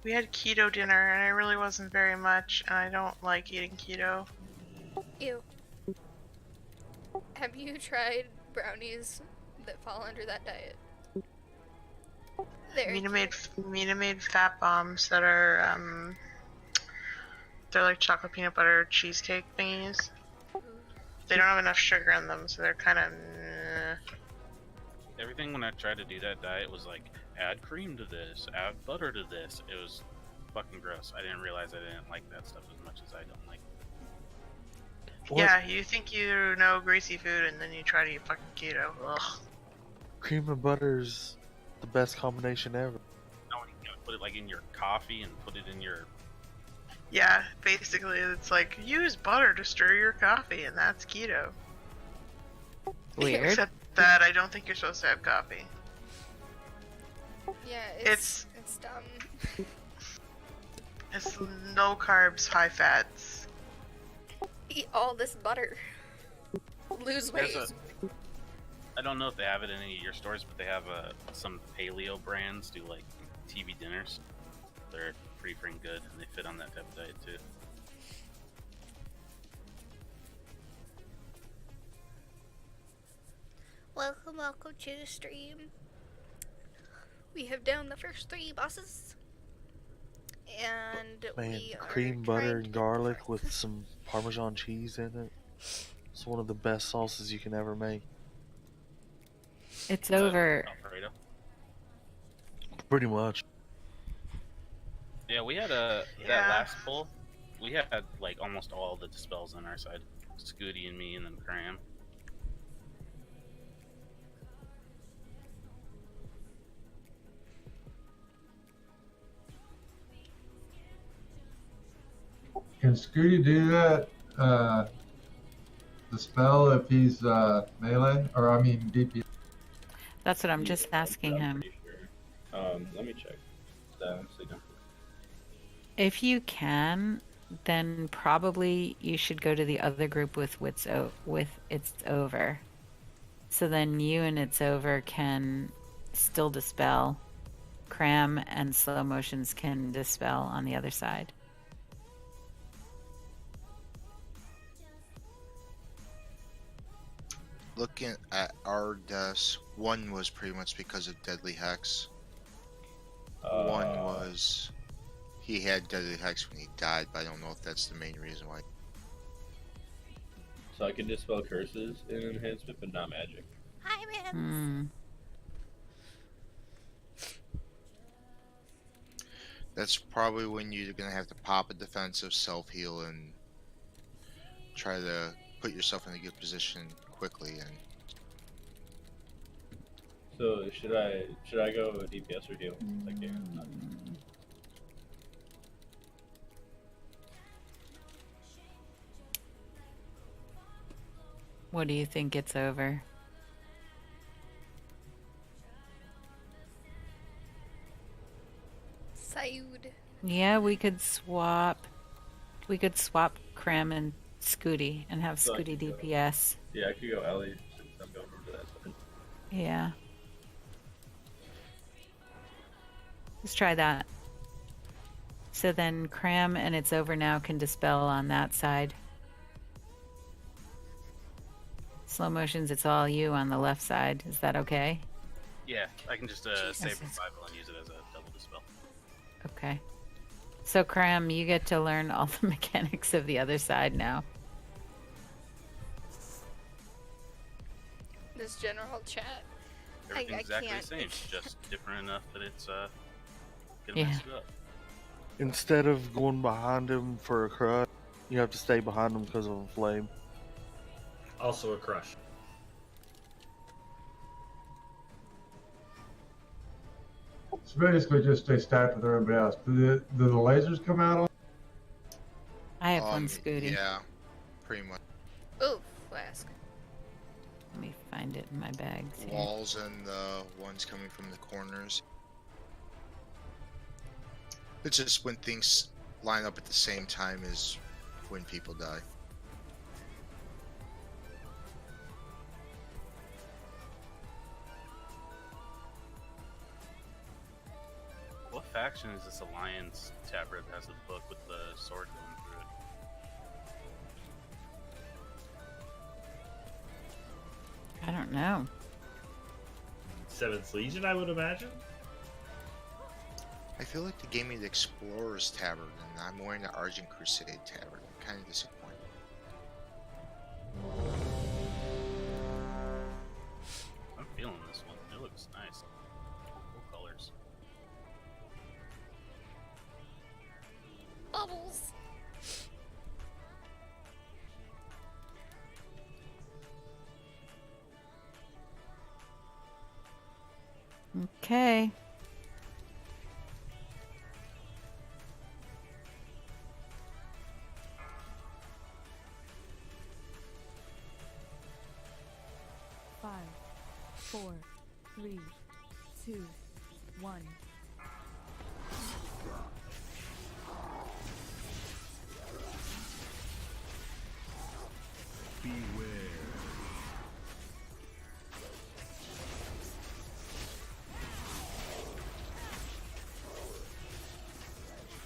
We had keto dinner, and it really wasn't very much, and I don't like eating keto. Ew. Have you tried brownies that fall under that diet? Mina made fat bombs that are they're like chocolate peanut butter cheesecake thingies. They don't have enough sugar in them, so they're kind of. Everything when I tried to do that diet was like, add cream to this, add butter to this. It was fucking gross. I didn't realize I didn't like that stuff as much as I don't like. Yeah, you think you know greasy food, and then you try to eat fucking keto. Ugh. Cream and butter's the best combination ever. No, you know, put it like in your coffee and put it in your. Yeah, basically, it's like use butter to stir your coffee, and that's keto. Weird. Except that I don't think you're supposed to have coffee. Yeah, it's dumb. It's no carbs, high fats. Eat all this butter. Lose weight. I don't know if they have it in any of your stores, but they have some paleo brands do like TV dinners. They're pretty freaking good, and they fit on that type of diet too. Welcome to the stream. We have down the first 3 bosses. And Man, we are cream butter and garlic with some Parmesan cheese in it. It's one of the best sauces you can ever make. It's over. Alfredo. Pretty much. Yeah, we had that last pull. We had like almost all the dispels on our side. Scooty and me, and then Cram. Can Scooty do that? The spell if he's melee, or I mean DP. That's what I'm just asking him. Let me check. Honestly, don't. If you can, then probably you should go to the other group with It's Over. So then you and It's Over can still dispel. Cram and Slow Motions can dispel on the other side. Looking at our deaths, one was pretty much because of Deadly Hex. One was he had Deadly Hex when he died, but I don't know if that's the main reason why. So I can dispel curses in enhancement, but not magic. Hi, man. That's probably when you're gonna have to pop a defensive self-heal and try to put yourself in a good position quickly. And so should I go DPS or heal? Like, yeah, What do you think It's Over? Sayud. Yeah, we could swap. We could swap Cram and Scooty and have So I Scooty could go- DPS. Yeah, I could go Ellie since I'm going over to that side. Yeah. Let's try that. So then Cram and It's Over now can dispel on that side. Slow Motions, it's all you on the left side. Is that okay? Yeah, I can just save Jesus. revival and use it as a double dispel. Okay. So Cram, you get to learn all the mechanics of the other side now. This general chat. Everything's I exactly can't. the same, just different enough that it's gonna Yeah. mess you up. Instead of going behind him for a crush, you have to stay behind him because of a flame. Also a crush. So basically, just stay stacked with everybody else. Do the lasers come out on? I have one Scooty. Yeah, pretty much. Oh, flask. Let me find it in my bags here. Walls and the ones coming from the corners. It's just when things line up at the same time is when people die. What faction is this Alliance tabard that has the book with the sword going through it? I don't know. 7th Legion, I would imagine. I feel like they gave me the Explorer's Tabard, and I'm wearing the Argent Crusade Tabard. I'm kind of disappointed. I'm feeling this one. It looks nice. Cool colors. Bubbles. Okay. Five, 4, 3, 2, 1. Beware.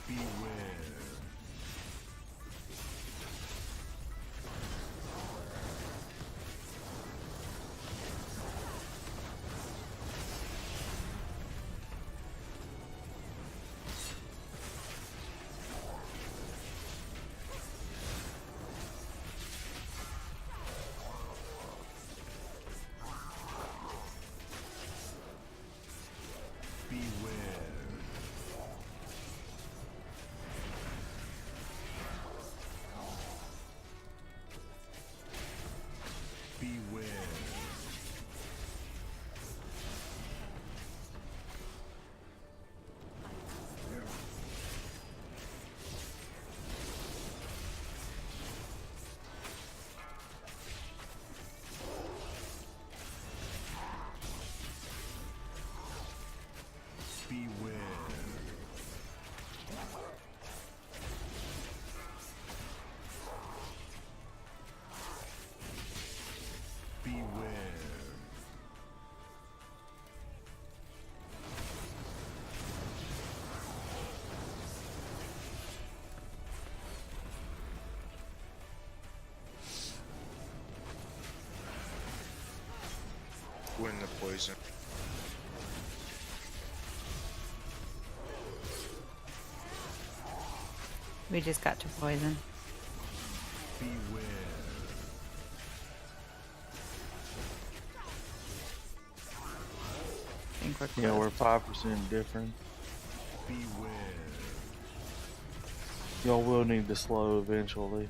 Beware. Win the poison. We just got to poison. Beware. I think we're close. Yeah, we're 5% different. Beware. Y'all will need to slow eventually.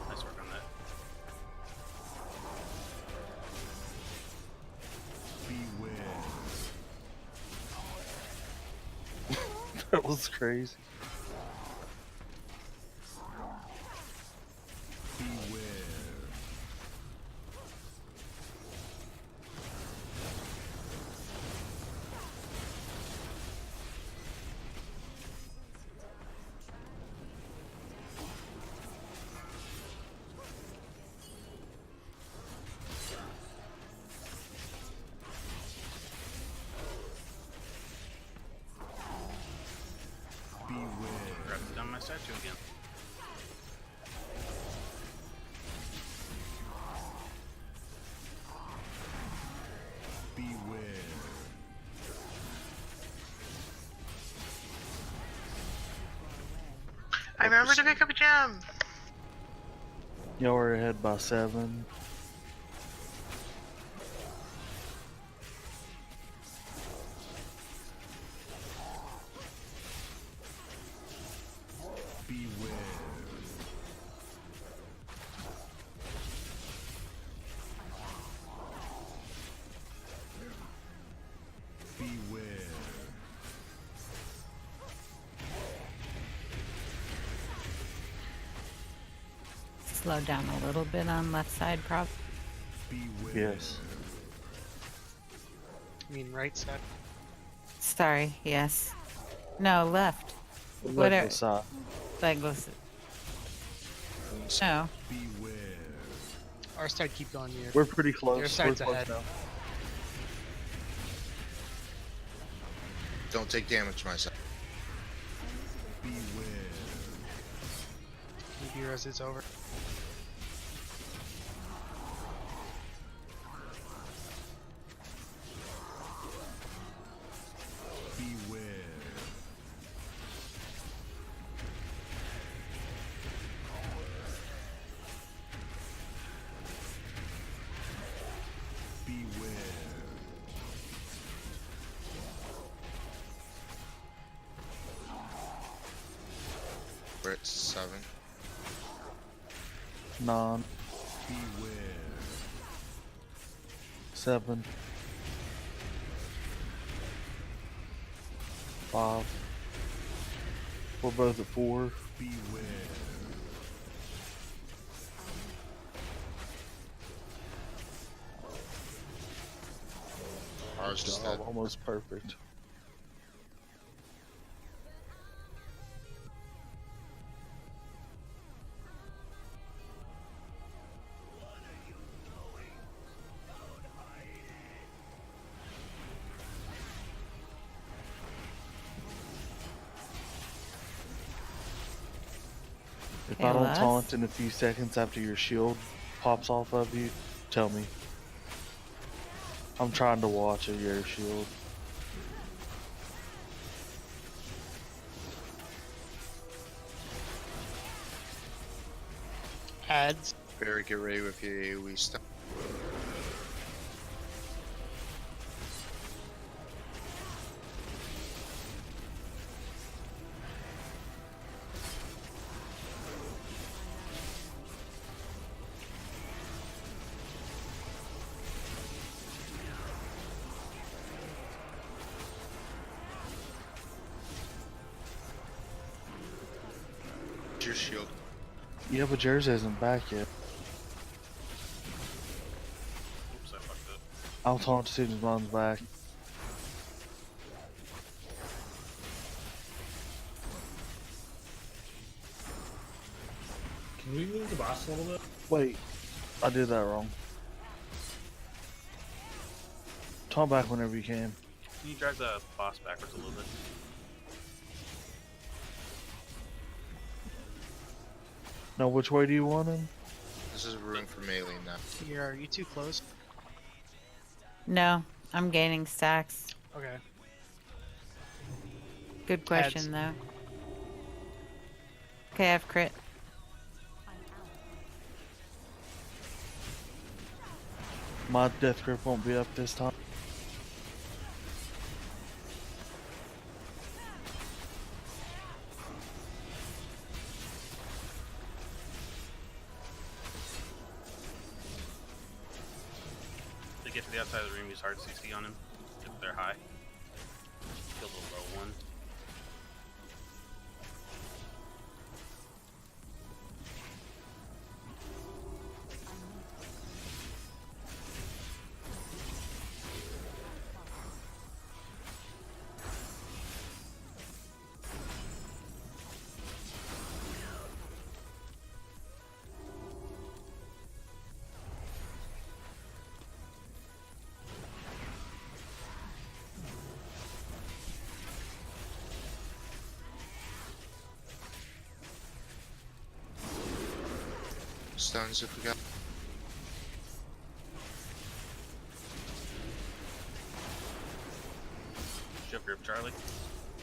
Nice work on that. Beware. That was crazy. Beware. Grab down my statue again. Beware. I remember to pick up a gem. Y'all are ahead by 7. slow down a little bit on left side, prob. Yes. I mean, right side. Sorry, yes. No, left. Legless side. Legless. No. Our side keep going here. We're pretty close. Your side's We're close ahead. now. Don't take damage, my son. Maybe as it's over. We're at 7. 9. 7. 5. We're both at 4. Ours is God, dead. almost perfect. If I don't Les? taunt in a few seconds after your shield pops off of you, tell me. I'm trying to watch a your shield. Ads. Barry, get ready with your AoE stuff. Your shield. Yeah, but Jersey isn't back yet. Oops, I fucked up. I'll taunt as soon as mine's back. Can we move the boss a little bit? Wait, I did that wrong. Taunt back whenever you can. Can you drive the boss backwards a little bit? Now, which way do you want him? This is room for melee now. Are you too close? No, I'm gaining stacks. Okay. Good question, though. Okay, I have crit. My death grip won't be up this time. To get to the outside of the room, use hard CC on him. If they're high. Kill the low one. Stuns if we got. Jump grip, Charlie.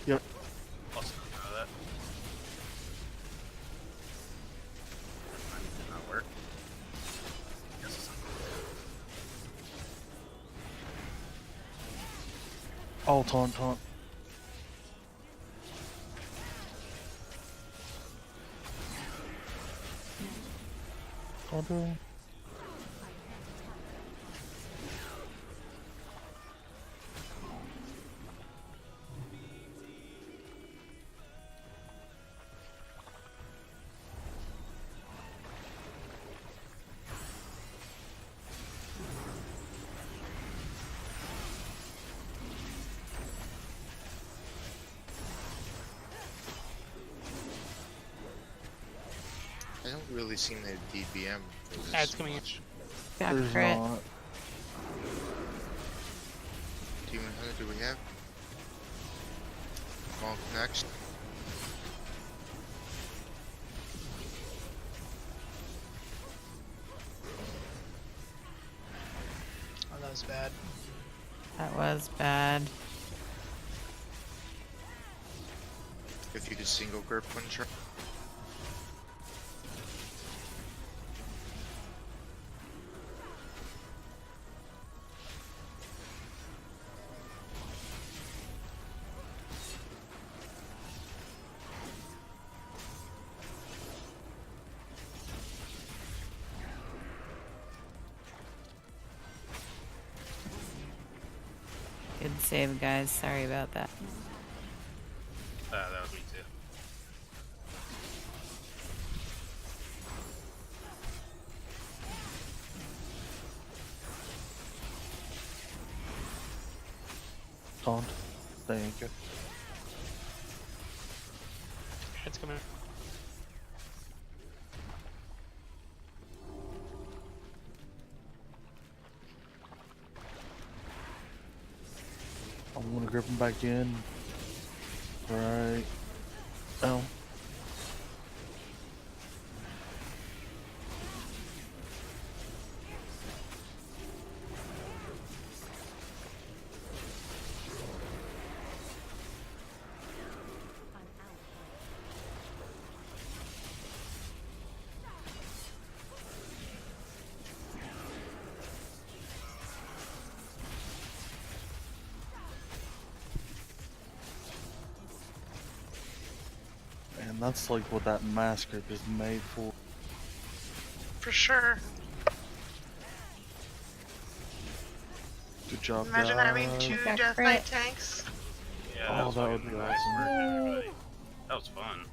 Yep. Also, that. Mine did not work. Guess it's All taunt. Auto. really seen the DBM for this Yeah, it's coming in. much. Got There's crit. not. Demon Hunter, do we have? Monk next. Oh, that was bad. That was bad. If you could single grip one turn. Good save, guys. Sorry about that. That was me too. Taunt. Thank you. It's coming in. I'm gonna grip him back in. Right. Oh. And that's like what that mass grip is made for. For sure. Good job, Imagine having guys. 2 Got Death crit. Knight tanks. Yeah, Oh, that was that would fucking be nice awesome. work, everybody. That was fun.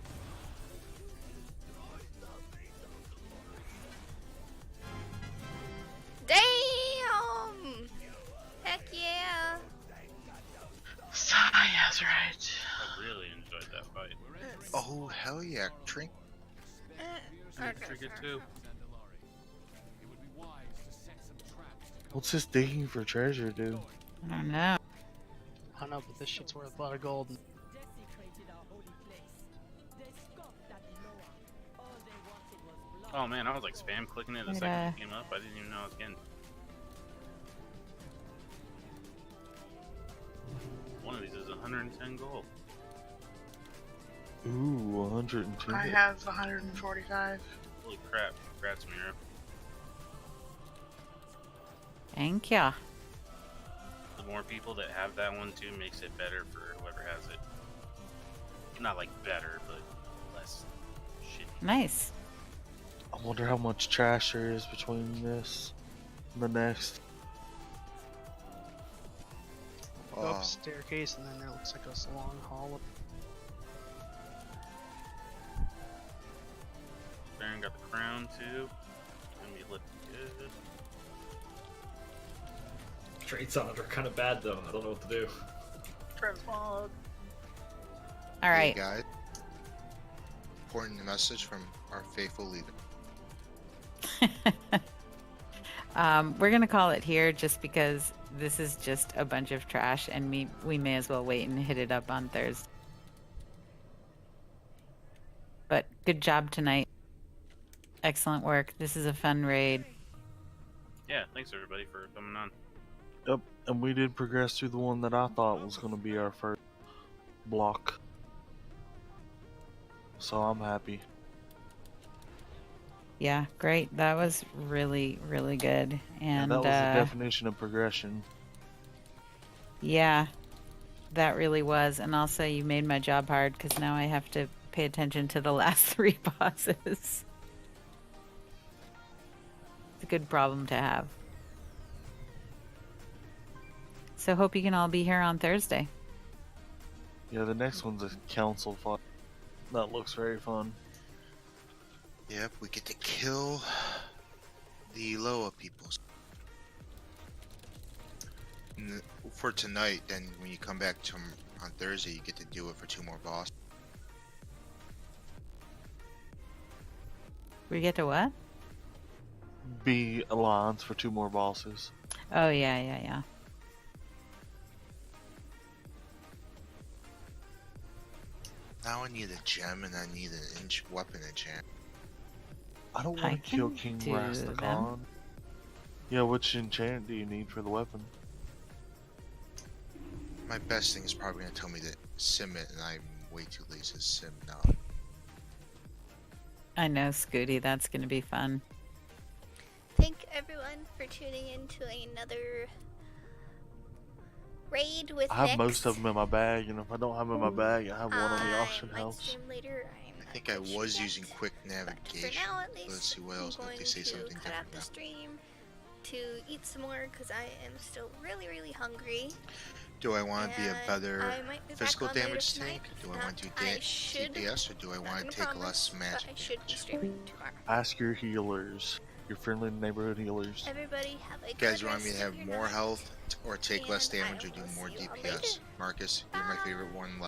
Damn! Heck yeah! Saya's right. I really enjoyed that fight. Oh, hell yeah. Trink. Trigger too. What's this digging for treasure do? I don't know. I don't know, but this shit's worth a lot of gold. Desecrated our holy place. They scoffed at Eloa. All they wanted was blood. Oh man, I was like spam clicking it the Right, second it came up. I didn't even know I was getting. One of these is 110 gold. Ooh, 102. I have 145. Holy crap! Congrats, Mira. Thank ya. The more people that have that one too makes it better for whoever has it. Not like better, but less shitty. Nice. I wonder how much trash there is between this and the next. Go up staircase, and then there looks like a long hall. Baron got the crown too. And we look good. Traits on it are kind of bad though. I don't know what to do. Transmog. All right. Hey, guys. Important message from our faithful leader. We're gonna call it here just because this is just a bunch of trash, and we may as well wait and hit it up on Thursday. But good job tonight. Excellent work. This is a fun raid. Yeah, thanks everybody for coming on. Yep, and we did progress through the one that I thought was going to be our first block. So I'm happy. Yeah, great. That was really, really good. And that was the definition of progression. yeah, that really was. And also, you made my job hard because now I have to pay attention to the last 3 bosses. It's a good problem to have. So hope you can all be here on Thursday. Yeah, the next one's a council fight. That looks very fun. Yep, we get to kill the Loa peoples. For tonight, then when you come back to on Thursday, you get to do it for 2 more bosses. We get to what? Be alliance for 2 more bosses. Oh, yeah. Now I need a gem and I need an weapon enchant. I don't I want to kill can King do Rastakhan. them. Yeah, which enchant do you need for the weapon? My best thing is probably going to tell me to sim it, and I'm way too lazy to sim now. I know, Scooty. That's going to be fun. Thank everyone for tuning in to another raid with I have Nyx. most of them in my bag, and if I don't have them in my bag, I have one on the auction I might house. stream later. I think I was using quick navigation. For now, at least, Let's see what I'm else. If going they say to something cut different out the now. stream to eat some more because I am still really hungry. Do I want to be a And better I might be back physical on later damage tonight. tank? Do I If want to do not, I should. DPS, or do I Not want gonna to take promise, less but magic I should be damage? streaming tomorrow. Ask your healers, your friendly neighborhood healers. Everybody have a You guys good want me rest to of have your more night. health or take less and I damage or do will more see you all DPS? later. Marcus, you're my favorite one.